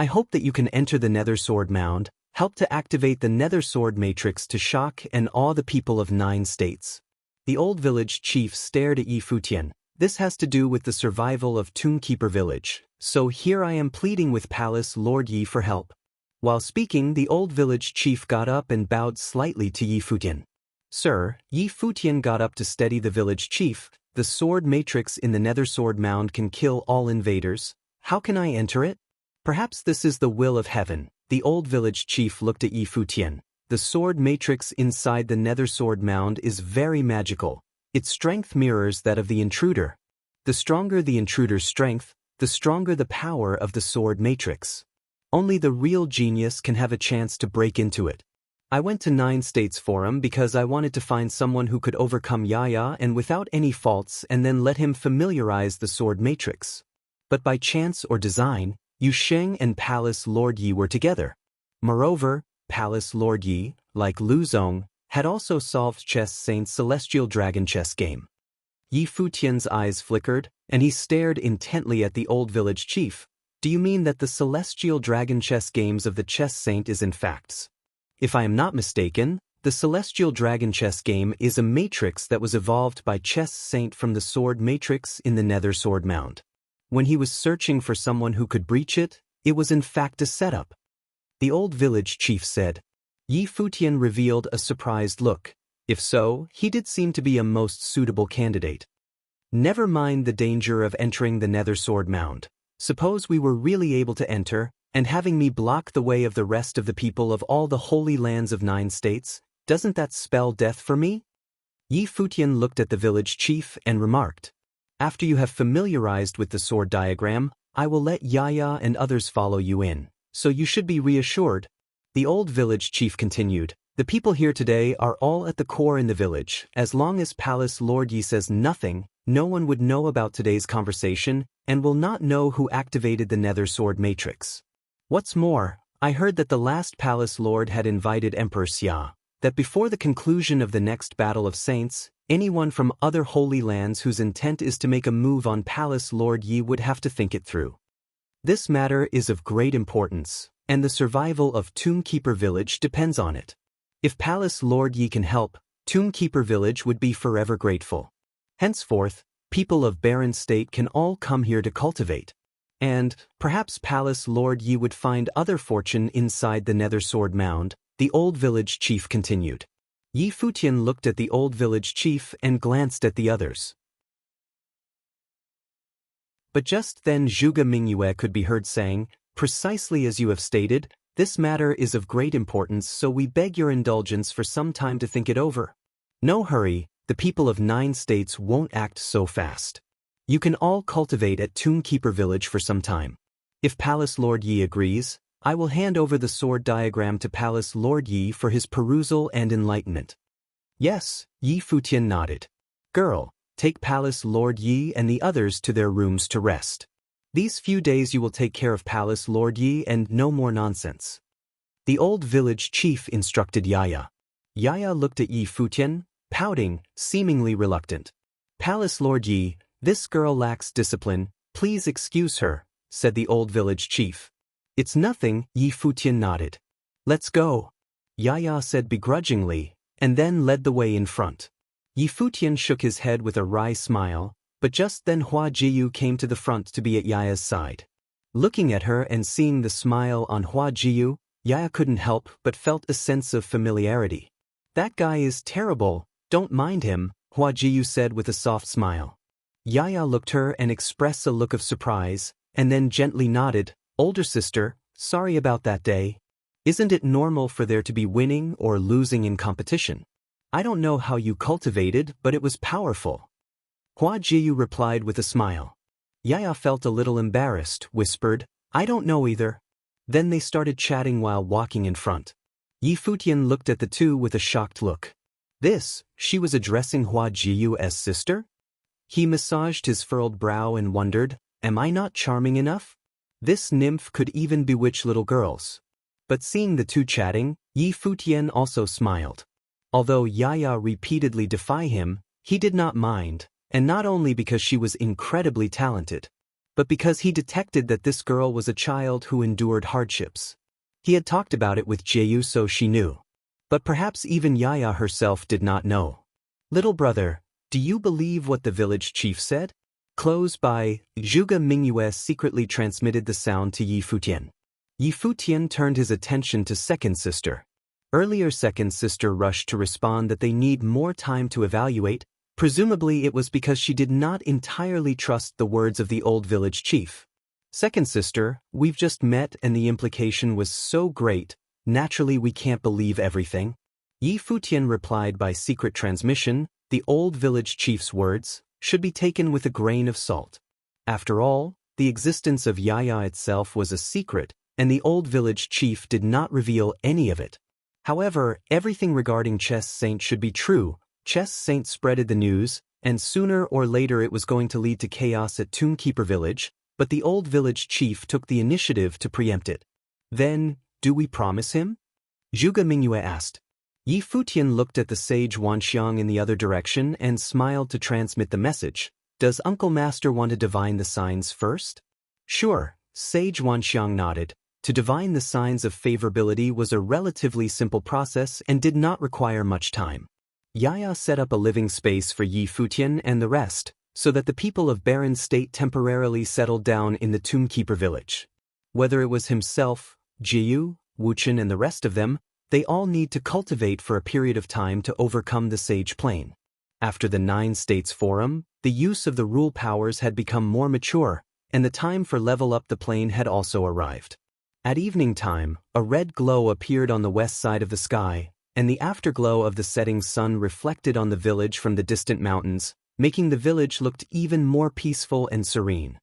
I hope that you can enter the Nether Sword Mound, help to activate the Nether Sword Matrix to shock and awe the people of 9 states. The old village chief stared at Yi Futian. This has to do with the survival of Tombkeeper Village, so here I am pleading with Palace Lord Yi for help. While speaking, the old village chief got up and bowed slightly to Yi Futian. Sir, Yi Futian got up to steady the village chief. The sword matrix in the Nether Sword Mound can kill all invaders. How can I enter it? Perhaps this is the will of heaven. The old village chief looked at Yi Futian. The sword matrix inside the Nether Sword Mound is very magical. Its strength mirrors that of the intruder. The stronger the intruder's strength, the stronger the power of the sword matrix. Only the real genius can have a chance to break into it. I went to 9 States Forum because I wanted to find someone who could overcome Yaya and without any faults and then let him familiarize the sword matrix. But by chance or design, Yu Sheng and Palace Lord Yi were together. Moreover, Palace Lord Yi, like Lu Zong, had also solved Chess Saint's Celestial Dragon chess game. Yi Futian's eyes flickered, and he stared intently at the old village chief. Do you mean that the Celestial Dragon chess games of the Chess Saint is in facts? If I am not mistaken, the Celestial Dragon chess game is a matrix that was evolved by Chess Saint from the sword matrix in the Nether Sword Mound. When he was searching for someone who could breach it, it was in fact a setup. The old village chief said. Yi Futian revealed a surprised look. If so, he did seem to be a most suitable candidate. Never mind the danger of entering the Nether Sword Mound. Suppose we were really able to enter, and having me block the way of the rest of the people of all the holy lands of 9 states, doesn't that spell death for me? Yi Futian looked at the village chief and remarked, after you have familiarized with the sword diagram, I will let Yaya and others follow you in, so you should be reassured. The old village chief continued, the people here today are all at the core in the village. As long as Palace Lord Yi says nothing, no one would know about today's conversation and will not know who activated the Nether Sword Matrix. What's more, I heard that the last Palace Lord had invited Emperor Xia, that before the conclusion of the next Battle of Saints, anyone from other holy lands whose intent is to make a move on Palace Lord Yi would have to think it through. This matter is of great importance, and the survival of Tombkeeper Village depends on it. If Palace Lord Yi can help, Tombkeeper Village would be forever grateful. Henceforth, people of Barren State can all come here to cultivate. And, perhaps Palace Lord Yi would find other fortune inside the Nether Sword Mound, the old village chief continued. Yi Futian looked at the old village chief and glanced at the others. But just then Zhuge Mingyue could be heard saying, precisely as you have stated, this matter is of great importance, so we beg your indulgence for some time to think it over. No hurry, the people of 9 states won't act so fast. You can all cultivate at Tombkeeper Village for some time. If Palace Lord Yi agrees, I will hand over the sword diagram to Palace Lord Yi for his perusal and enlightenment. Yes, Yi Futian nodded. Girl, take Palace Lord Yi and the others to their rooms to rest. These few days you will take care of Palace Lord Yi and no more nonsense. The old village chief instructed Yaya. Yaya looked at Yi Futian, pouting, seemingly reluctant. Palace Lord Yi, this girl lacks discipline, please excuse her, said the old village chief. It's nothing, Yi Futian nodded. Let's go, Yaya said begrudgingly, and then led the way in front. Yi Futian shook his head with a wry smile, but just then Hua Jiyu came to the front to be at Yaya's side. Looking at her and seeing the smile on Hua Jiyu, Yaya couldn't help but felt a sense of familiarity. That guy is terrible, don't mind him, Hua Jiyu said with a soft smile. Yaya looked her and expressed a look of surprise, and then gently nodded. Older sister, sorry about that day. Isn't it normal for there to be winning or losing in competition? I don't know how you cultivated, but it was powerful. Hua Jiyu replied with a smile. Yaya felt a little embarrassed, whispered, I don't know either. Then they started chatting while walking in front. Yi Futian looked at the two with a shocked look. She was addressing Hua Jiyu as sister? He massaged his furrowed brow and wondered, am I not charming enough? This nymph could even bewitch little girls. But seeing the two chatting, Yi Futian also smiled. Although Yaya repeatedly defied him, he did not mind, and not only because she was incredibly talented, but because he detected that this girl was a child who endured hardships. He had talked about it with Jeyu, so she knew. But perhaps even Yaya herself did not know. Little brother, do you believe what the village chief said? Close by, Zhuge Mingyue secretly transmitted the sound to Yi Futian. Yi Futian turned his attention to second sister. Earlier second sister rushed to respond that they need more time to evaluate. Presumably it was because she did not entirely trust the words of the old village chief. Second sister, we've just met and the implication was so great, naturally we can't believe everything. Yi Futian replied by secret transmission, the old village chief's words should be taken with a grain of salt. After all, the existence of Yaya itself was a secret, and the old village chief did not reveal any of it. However, everything regarding Chess Saint should be true. Chess Saint spreaded the news, and sooner or later it was going to lead to chaos at Tombkeeper Village, but the old village chief took the initiative to preempt it. Then, do we promise him? Zhuge Mingyue asked. Yi Futian looked at the sage Wanxiang in the other direction and smiled to transmit the message. Does Uncle Master want to divine the signs first? Sure, sage Wanxiang nodded. To divine the signs of favorability was a relatively simple process and did not require much time. Yaya set up a living space for Yi Futian and the rest, so that the people of Barren State temporarily settled down in the Tombkeeper Village. Whether it was himself, Jiyu, Wuchen and the rest of them, they all need to cultivate for a period of time to overcome the Sage Plane. After the 9 States Forum, the use of the rule powers had become more mature, and the time for level up the plane had also arrived. At evening time, a red glow appeared on the west side of the sky, and the afterglow of the setting sun reflected on the village from the distant mountains, making the village look even more peaceful and serene.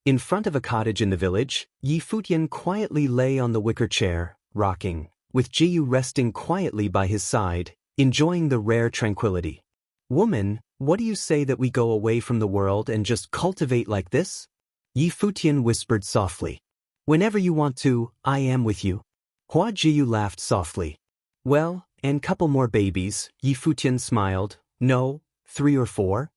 In front of a cottage in the village, Yi Futian quietly lay on the wicker chair, rocking, with Jiyu resting quietly by his side, enjoying the rare tranquility. Woman, what do you say that we go away from the world and just cultivate like this? Yi Futian whispered softly. Whenever you want to, I am with you. Hua Jiyu laughed softly. Well, and couple more babies, Yi Futian smiled. No, 3 or 4?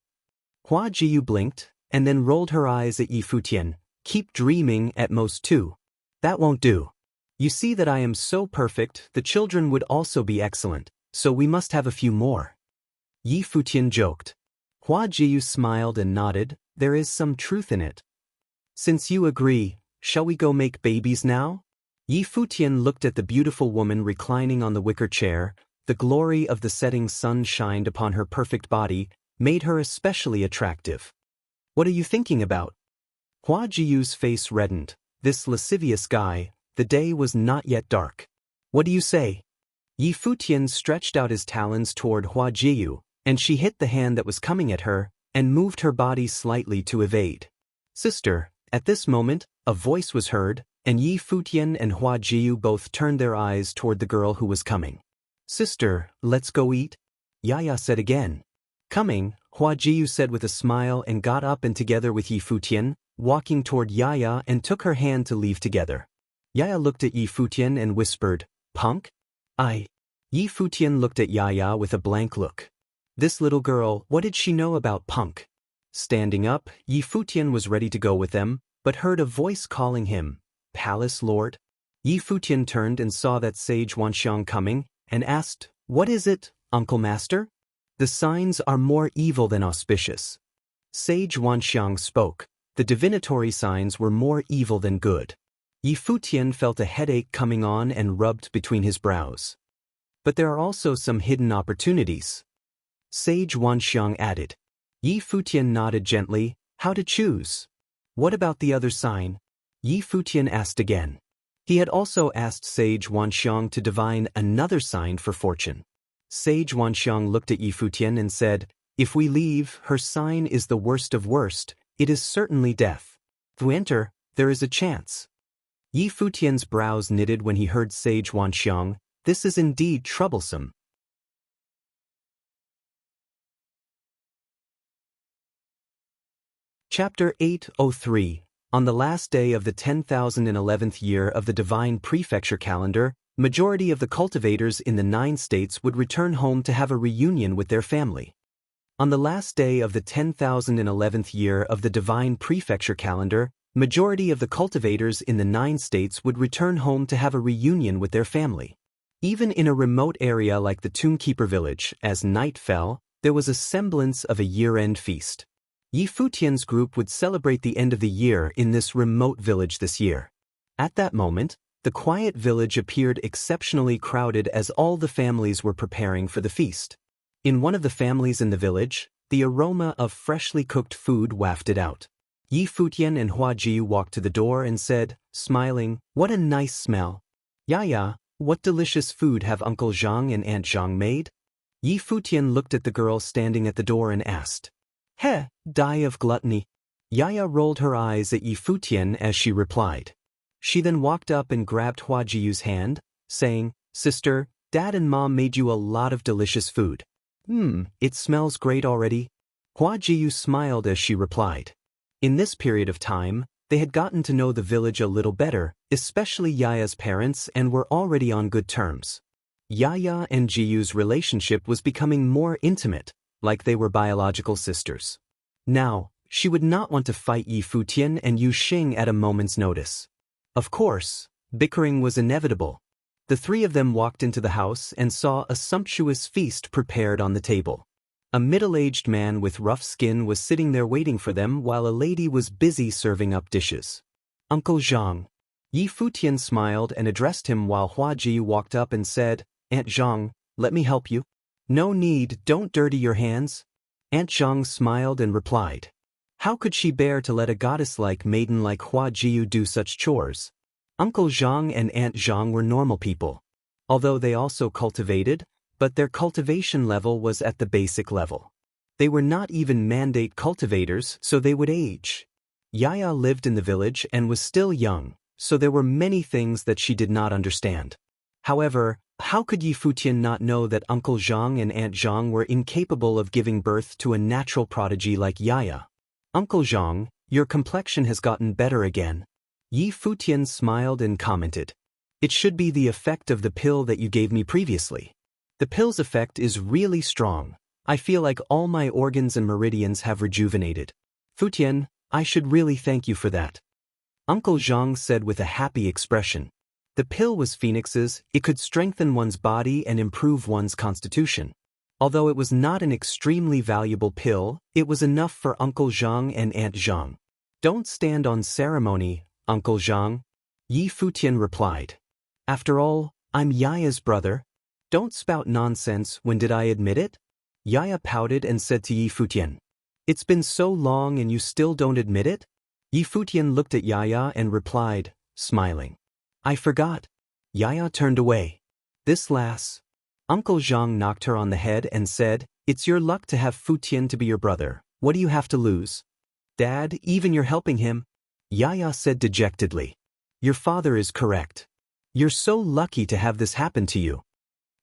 Hua Jiyu blinked, and then rolled her eyes at Yi Futian. Keep dreaming, at most 2. That won't do. You see that I am so perfect, the children would also be excellent, so we must have a few more. Yi Futian joked. Hua Jiyu smiled and nodded, there is some truth in it. Since you agree, shall we go make babies now? Yi Futian looked at the beautiful woman reclining on the wicker chair. The glory of the setting sun shined upon her perfect body, made her especially attractive. What are you thinking about? Hua Jiyu's face reddened. This lascivious guy, the day was not yet dark. What do you say? Yi Futian stretched out his talons toward Hua Jiyu, and she hit the hand that was coming at her, and moved her body slightly to evade. Sister, at this moment, a voice was heard, and Yi Futian and Hua Jiyu both turned their eyes toward the girl who was coming. Sister, let's go eat? Yaya said again. Coming, Hua Jiyu said with a smile and got up and together with Yi Futian, walking toward Yaya and took her hand to leave together. Yaya looked at Yi Futian and whispered, Punk? Yi Futian looked at Yaya with a blank look. This little girl, what did she know about Punk? Standing up, Yi Futian was ready to go with them, but heard a voice calling him, Palace Lord? Yi Futian turned and saw that sage Wanxiang coming, and asked, What is it, Uncle Master? The signs are more evil than auspicious. Sage Wanxiang spoke. The divinatory signs were more evil than good. Yi Futian felt a headache coming on and rubbed between his brows. But there are also some hidden opportunities. Sage Wanxiang added. Yi Futian nodded gently. How to choose? What about the other sign? Yi Futian asked again. He had also asked Sage Wanxiang to divine another sign for fortune. Sage Wanxiang looked at Yi Futian and said, if we leave, her sign is the worst of worst, it is certainly death. If we enter, there is a chance. Yi Futian's brows knitted when he heard Sage Wanxiang. This is indeed troublesome. Chapter 803. On the last day of the 10,011th year of the divine prefecture calendar, majority of the cultivators in the 9 states would return home to have a reunion with their family. On the last day of the 10,011th year of the divine prefecture calendar, majority of the cultivators in the 9 states would return home to have a reunion with their family. Even in a remote area like the Tombkeeper village, as night fell, there was a semblance of a year-end feast. Yi Futian's group would celebrate the end of the year in this remote village this year. At that moment, the quiet village appeared exceptionally crowded as all the families were preparing for the feast. In one of the families in the village, the aroma of freshly cooked food wafted out. Yi Futian and Hua Ji walked to the door and said, smiling, what a nice smell. Yaya, what delicious food have Uncle Zhang and Aunt Zhang made? Yi Futian looked at the girl standing at the door and asked. Heh, die of gluttony. Yaya rolled her eyes at Yi Futian as she replied. She then walked up and grabbed Hua Jiu's hand, saying, Sister, Dad and Mom made you a lot of delicious food. It smells great already. Hua Jiu smiled as she replied. In this period of time, they had gotten to know the village a little better, especially Yaya's parents, and were already on good terms. Yaya and Jiu's relationship was becoming more intimate, like they were biological sisters. Now, she would not want to fight Yi Futian and Yu Xing at a moment's notice. Of course, bickering was inevitable. The 3 of them walked into the house and saw a sumptuous feast prepared on the table. A middle-aged man with rough skin was sitting there waiting for them while a lady was busy serving up dishes. Uncle Zhang. Yi Futian smiled and addressed him while Hua Ji walked up and said, Aunt Zhang, let me help you. No need, don't dirty your hands. Aunt Zhang smiled and replied. How could she bear to let a goddess-like maiden like Hua Jiu do such chores? Uncle Zhang and Aunt Zhang were normal people. Although they also cultivated, but their cultivation level was at the basic level. They were not even mandate cultivators, so they would age. Yaya lived in the village and was still young, so there were many things that she did not understand. However, how could Yi Futian not know that Uncle Zhang and Aunt Zhang were incapable of giving birth to a natural prodigy like Yaya? Uncle Zhang, your complexion has gotten better again. Yi Futian smiled and commented. It should be the effect of the pill that you gave me previously. The pill's effect is really strong. I feel like all my organs and meridians have rejuvenated. Futian, I should really thank you for that. Uncle Zhang said with a happy expression. The pill was Phoenix's, it could strengthen one's body and improve one's constitution. Although it was not an extremely valuable pill, it was enough for Uncle Zhang and Aunt Zhang. Don't stand on ceremony, Uncle Zhang. Yi Futian replied. After all, I'm Yaya's brother. Don't spout nonsense, when did I admit it? Yaya pouted and said to Yi Futian. It's been so long and you still don't admit it? Yi Futian looked at Yaya and replied, smiling. I forgot. Yaya turned away. This lass. Uncle Zhang knocked her on the head and said, It's your luck to have Futian to be your brother. What do you have to lose? Dad, even you're helping him. Yaya said dejectedly. Your father is correct. You're so lucky to have this happen to you.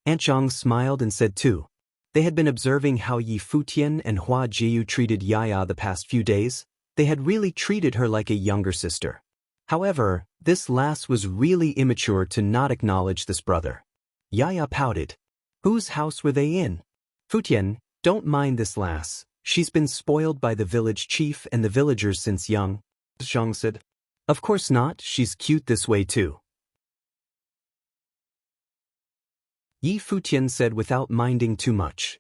Aunt Zhang smiled and said too. They had been observing how Yi Futian and Hua Jiu treated Yaya the past few days. They had really treated her like a younger sister. However, this lass was really immature to not acknowledge this brother. Yaya pouted. Whose house were they in? Futian, don't mind this lass. She's been spoiled by the village chief and the villagers since young. Zhang said. Of course not, she's cute this way too. Yi Futian said without minding too much.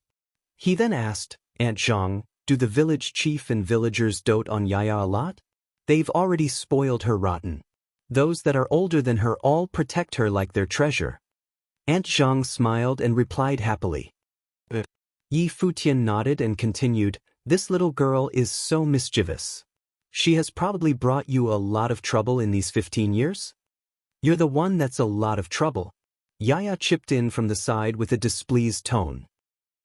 He then asked, Aunt Zhang, do the village chief and villagers dote on Yaya a lot? They've already spoiled her rotten. Those that are older than her all protect her like their treasure. Aunt Zhang smiled and replied happily. Yi Futian nodded and continued, "This little girl is so mischievous. She has probably brought you a lot of trouble in these 15 years? You're the one that's a lot of trouble." Yaya chipped in from the side with a displeased tone.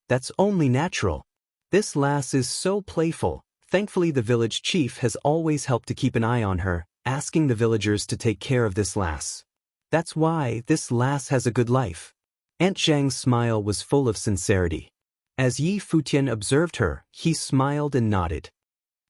"That's only natural. This lass is so playful. Thankfully the village chief has always helped to keep an eye on her, asking the villagers to take care of this lass. That's why this lass has a good life." Aunt Zhang's smile was full of sincerity. As Yi Futian observed her, he smiled and nodded.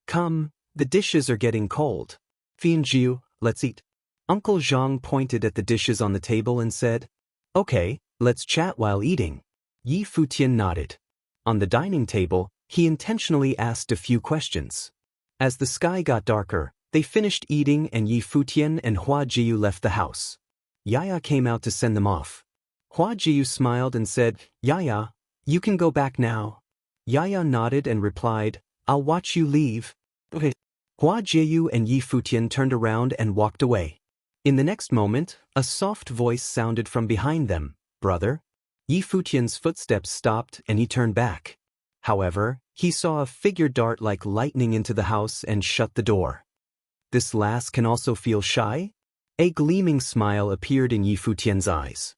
"Come, the dishes are getting cold. Fianjiu, let's eat." Uncle Zhang pointed at the dishes on the table and said, "Okay, let's chat while eating." Yi Futian nodded. On the dining table, he intentionally asked a few questions. As the sky got darker, they finished eating and Yi Futian and Hua Jiu left the house. Yaya came out to send them off. Hua Jiu smiled and said, "Yaya, you can go back now." Yaya nodded and replied, "I'll watch you leave." Okay. Hua Jiu and Yi Futian turned around and walked away. In the next moment, a soft voice sounded from behind them, "Brother?" Yi Futian's footsteps stopped and he turned back. However, he saw a figure dart like lightning into the house and shut the door. "This lass can also feel shy?" A gleaming smile appeared in Yi Futian's eyes.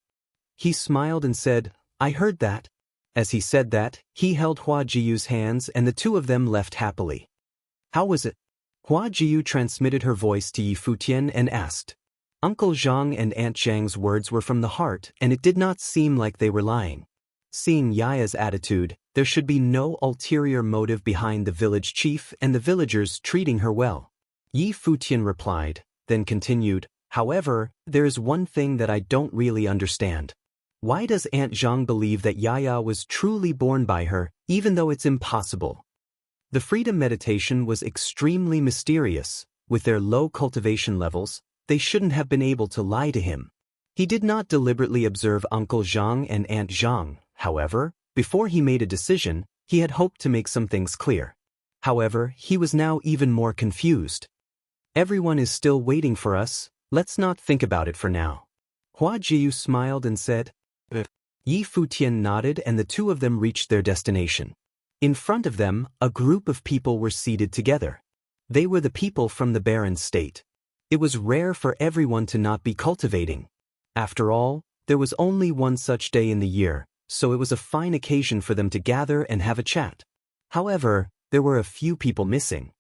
He smiled and said, "I heard that." As he said that, he held Hua Jiu's hands and the two of them left happily. "How was it?" Hua Jiu transmitted her voice to Yi Futian and asked. Uncle Zhang and Aunt Zhang's words were from the heart and it did not seem like they were lying. Seeing Yaya's attitude, there should be no ulterior motive behind the village chief and the villagers treating her well. Yi Futian replied, then continued, "However, there is one thing that I don't really understand. Why does Aunt Zhang believe that Yaya was truly born by her, even though it's impossible?" The freedom meditation was extremely mysterious. With their low cultivation levels, they shouldn't have been able to lie to him. He did not deliberately observe Uncle Zhang and Aunt Zhang. However, before he made a decision, he had hoped to make some things clear. However, he was now even more confused. "Everyone is still waiting for us, let's not think about it for now." Hua Jiu smiled and said. Yi Futian nodded and the two of them reached their destination. In front of them, a group of people were seated together. They were the people from the barren state. It was rare for everyone to not be cultivating. After all, there was only one such day in the year, so it was a fine occasion for them to gather and have a chat. However, there were a few people missing.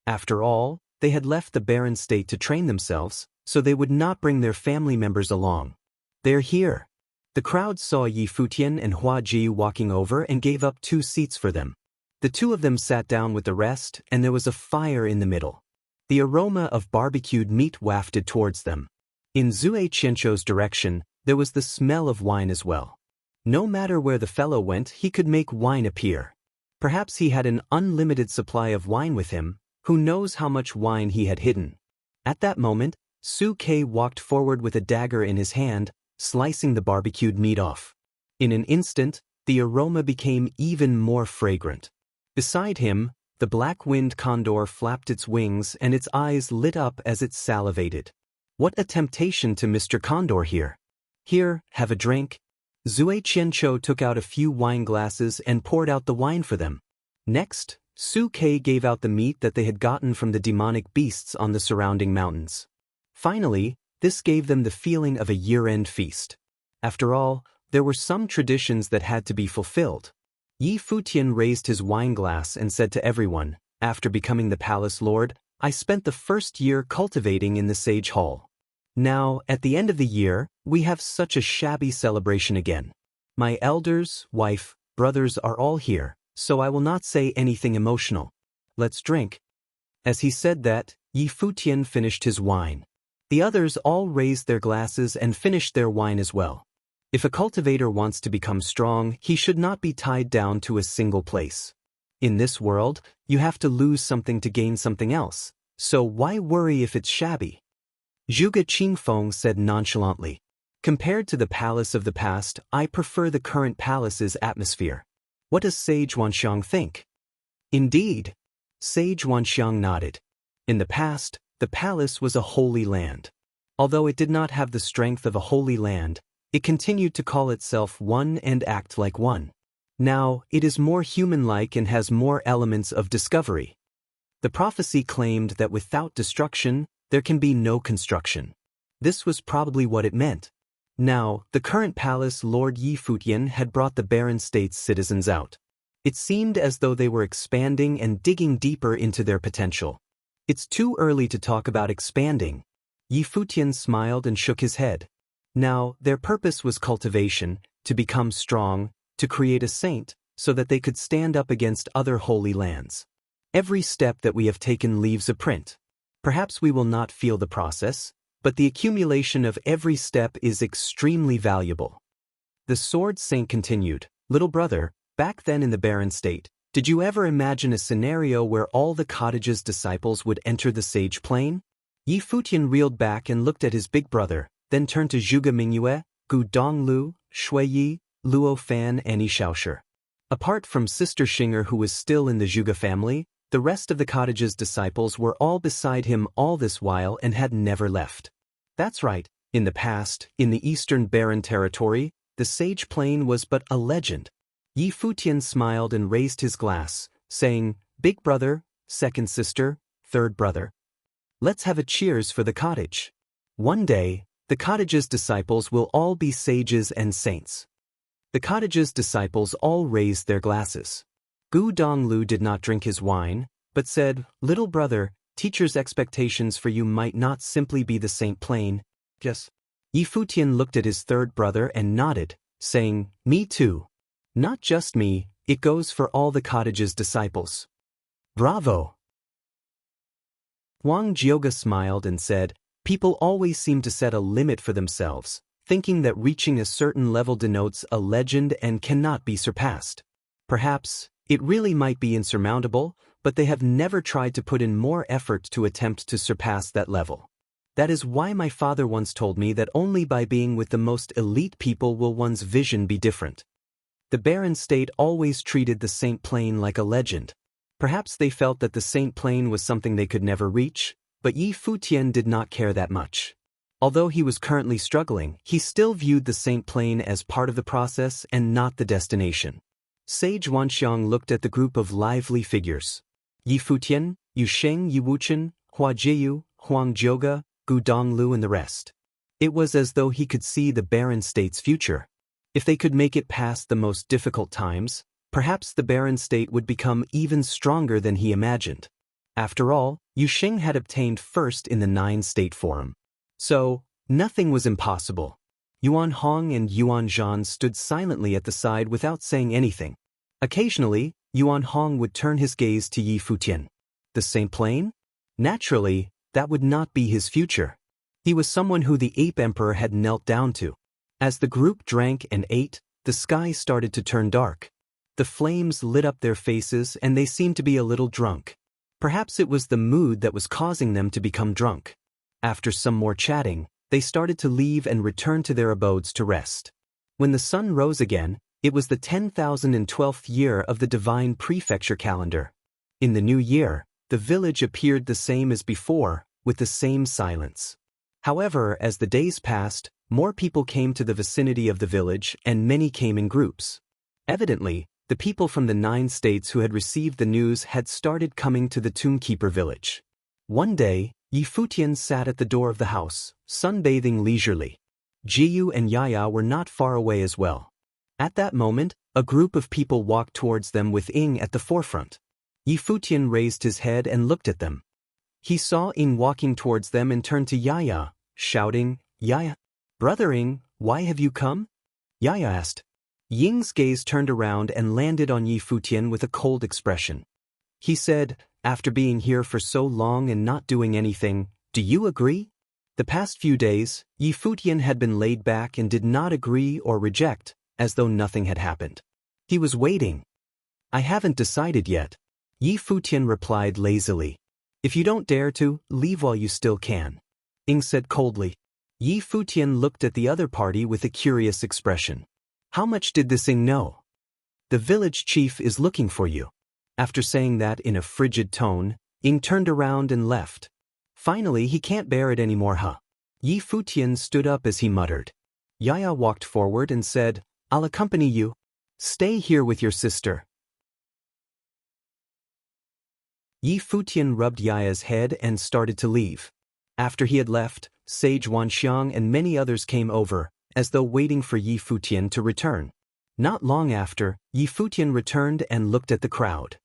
After all, they had left the barren state to train themselves, so they would not bring their family members along. "They're here." The crowd saw Yi Futian and Hua Ji walking over and gave up 2 seats for them. The two of them sat down with the rest and there was a fire in the middle. The aroma of barbecued meat wafted towards them. In Zue Qianzhou's direction, there was the smell of wine as well. No matter where the fellow went, he could make wine appear. Perhaps he had an unlimited supply of wine with him, who knows how much wine he had hidden. At that moment, Su Ke walked forward with a dagger in his hand, slicing the barbecued meat off. In an instant, the aroma became even more fragrant. Beside him, the black-winged condor flapped its wings and its eyes lit up as it salivated. What a temptation to Mr. Condor here. "Here, have a drink." Zue Qianzhou took out a few wine glasses and poured out the wine for them. Next, Su Ke gave out the meat that they had gotten from the demonic beasts on the surrounding mountains. Finally, this gave them the feeling of a year-end feast. After all, there were some traditions that had to be fulfilled. Yi Futian raised his wine glass and said to everyone, "After becoming the palace lord, I spent the first year cultivating in the Sage Hall. Now, at the end of the year, we have such a shabby celebration again. My elders, wife, brothers are all here, so I will not say anything emotional. Let's drink." As he said that, Yi Futian finished his wine. The others all raised their glasses and finished their wine as well. If a cultivator wants to become strong, he should not be tied down to a single place. In this world, you have to lose something to gain something else, so why worry if it's shabby? Zhuge Qingfeng said nonchalantly. "Compared to the palace of the past, I prefer the current palace's atmosphere. What does Sage Wanxiang think?" "Indeed." Sage Wanxiang nodded. In the past, the palace was a holy land. Although it did not have the strength of a holy land, it continued to call itself one and act like one. Now, it is more human-like and has more elements of discovery. The prophecy claimed that without destruction, there can be no construction. This was probably what it meant. Now, the current palace Lord Yi Futian had brought the barren state's citizens out. It seemed as though they were expanding and digging deeper into their potential. It's too early to talk about expanding. Yi Futian smiled and shook his head. Now, their purpose was cultivation, to become strong, to create a saint, so that they could stand up against other holy lands. Every step that we have taken leaves a print. Perhaps we will not feel the process, but the accumulation of every step is extremely valuable. The sword saint continued, "Little brother, back then in the barren state, did you ever imagine a scenario where all the cottage's disciples would enter the sage plane?" Yi Futian reeled back and looked at his big brother, then turned to Zhuge Mingyue, Gu Donglu, Shui Yi, Luo Fan and Yi Shaoshi. Apart from Sister Xinger who was still in the Zhuge family, the rest of the cottage's disciples were all beside him all this while and had never left. That's right, in the past, in the eastern barren territory, the sage plane was but a legend. Yi Futian smiled and raised his glass, saying, "Big brother, second sister, third brother. Let's have a cheers for the cottage. One day, the cottage's disciples will all be sages and saints." The cottage's disciples all raised their glasses. Gu Donglu did not drink his wine, but said, "Little brother, teacher's expectations for you might not simply be the saint plane." Yes. Yi Futian looked at his third brother and nodded, saying, "Me too. Not just me, it goes for all the cottage's disciples." Bravo! Huang Jioga smiled and said, "People always seem to set a limit for themselves, thinking that reaching a certain level denotes a legend and cannot be surpassed. Perhaps, it really might be insurmountable, but they have never tried to put in more effort to attempt to surpass that level. That is why my father once told me that only by being with the most elite people will one's vision be different." The barren state always treated the saint plane like a legend. Perhaps they felt that the saint plane was something they could never reach, but Yi Futian did not care that much. Although he was currently struggling, he still viewed the saint plane as part of the process and not the destination. Sage Wanxiang looked at the group of lively figures. Yi Futian, Yu Sheng, Yi Wuchen, Hua Jiyu, Huang Jioga, Gu Donglu and the rest. It was as though he could see the barren state's future. If they could make it past the most difficult times, perhaps the barren state would become even stronger than he imagined. After all, Yu Sheng had obtained first in the 9-state forum. So, nothing was impossible. Yuan Hong and Yuan Zhan stood silently at the side without saying anything. Occasionally, Yuan Hong would turn his gaze to Yi Futian. The saint plane? Naturally, that would not be his future. He was someone who the ape emperor had knelt down to. As the group drank and ate, the sky started to turn dark. The flames lit up their faces and they seemed to be a little drunk. Perhaps it was the mood that was causing them to become drunk. After some more chatting, they started to leave and return to their abodes to rest. When the sun rose again, it was the 10,012th year of the divine prefecture calendar. In the new year, the village appeared the same as before, with the same silence. However, as the days passed, more people came to the vicinity of the village and many came in groups. Evidently, the people from the 9 states who had received the news had started coming to the Tombkeeper village. One day, Yi Futian sat at the door of the house, sunbathing leisurely. Jiyu and Yaya were not far away as well. At that moment, a group of people walked towards them with Ying at the forefront. Yi Futian raised his head and looked at them. He saw Ying walking towards them and turned to Yaya, shouting, "Yaya, brother Ying, why have you come?" Yaya asked. Ying's gaze turned around and landed on Yi Futian with a cold expression. He said, "After being here for so long and not doing anything, do you agree?" The past few days, Yi Futian had been laid back and did not agree or reject, as though nothing had happened. He was waiting. "I haven't decided yet," Yi Futian replied lazily. "If you don't dare to, leave while you still can," Ying said coldly. Yi Futian looked at the other party with a curious expression. How much did this Ying know? "The village chief is looking for you." After saying that in a frigid tone, Ying turned around and left. Finally, he can't bear it anymore, huh? Yi Futian stood up as he muttered. Yaya walked forward and said, I'll accompany you. Stay here with your sister. Yi Futian rubbed Yaya's head and started to leave. After he had left, Sage Wanxiang and many others came over, as though waiting for Yi Futian to return. Not long after, Yi Futian returned and looked at the crowd.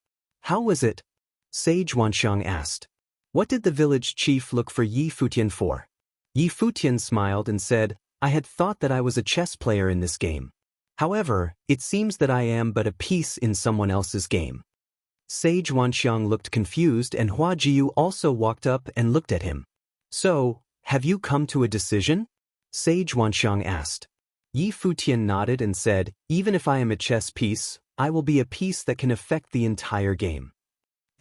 How was it? Sage Wanxiang asked. What did the village chief look for Yi Futian for? Yi Futian smiled and said, I had thought that I was a chess player in this game. However, it seems that I am but a piece in someone else's game. Sage Wanxiang looked confused and Hua Jiu also walked up and looked at him. So, have you come to a decision? Sage Wanxiang asked. Yi Futian nodded and said, even if I am a chess piece, I will be a piece that can affect the entire game.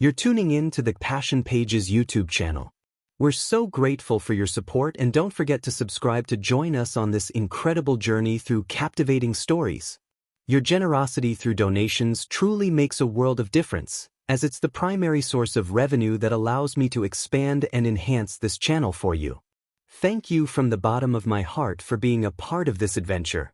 You're tuning in to the Passion Pages YouTube channel. We're so grateful for your support and don't forget to subscribe to join us on this incredible journey through captivating stories. Your generosity through donations truly makes a world of difference, as it's the primary source of revenue that allows me to expand and enhance this channel for you. Thank you from the bottom of my heart for being a part of this adventure.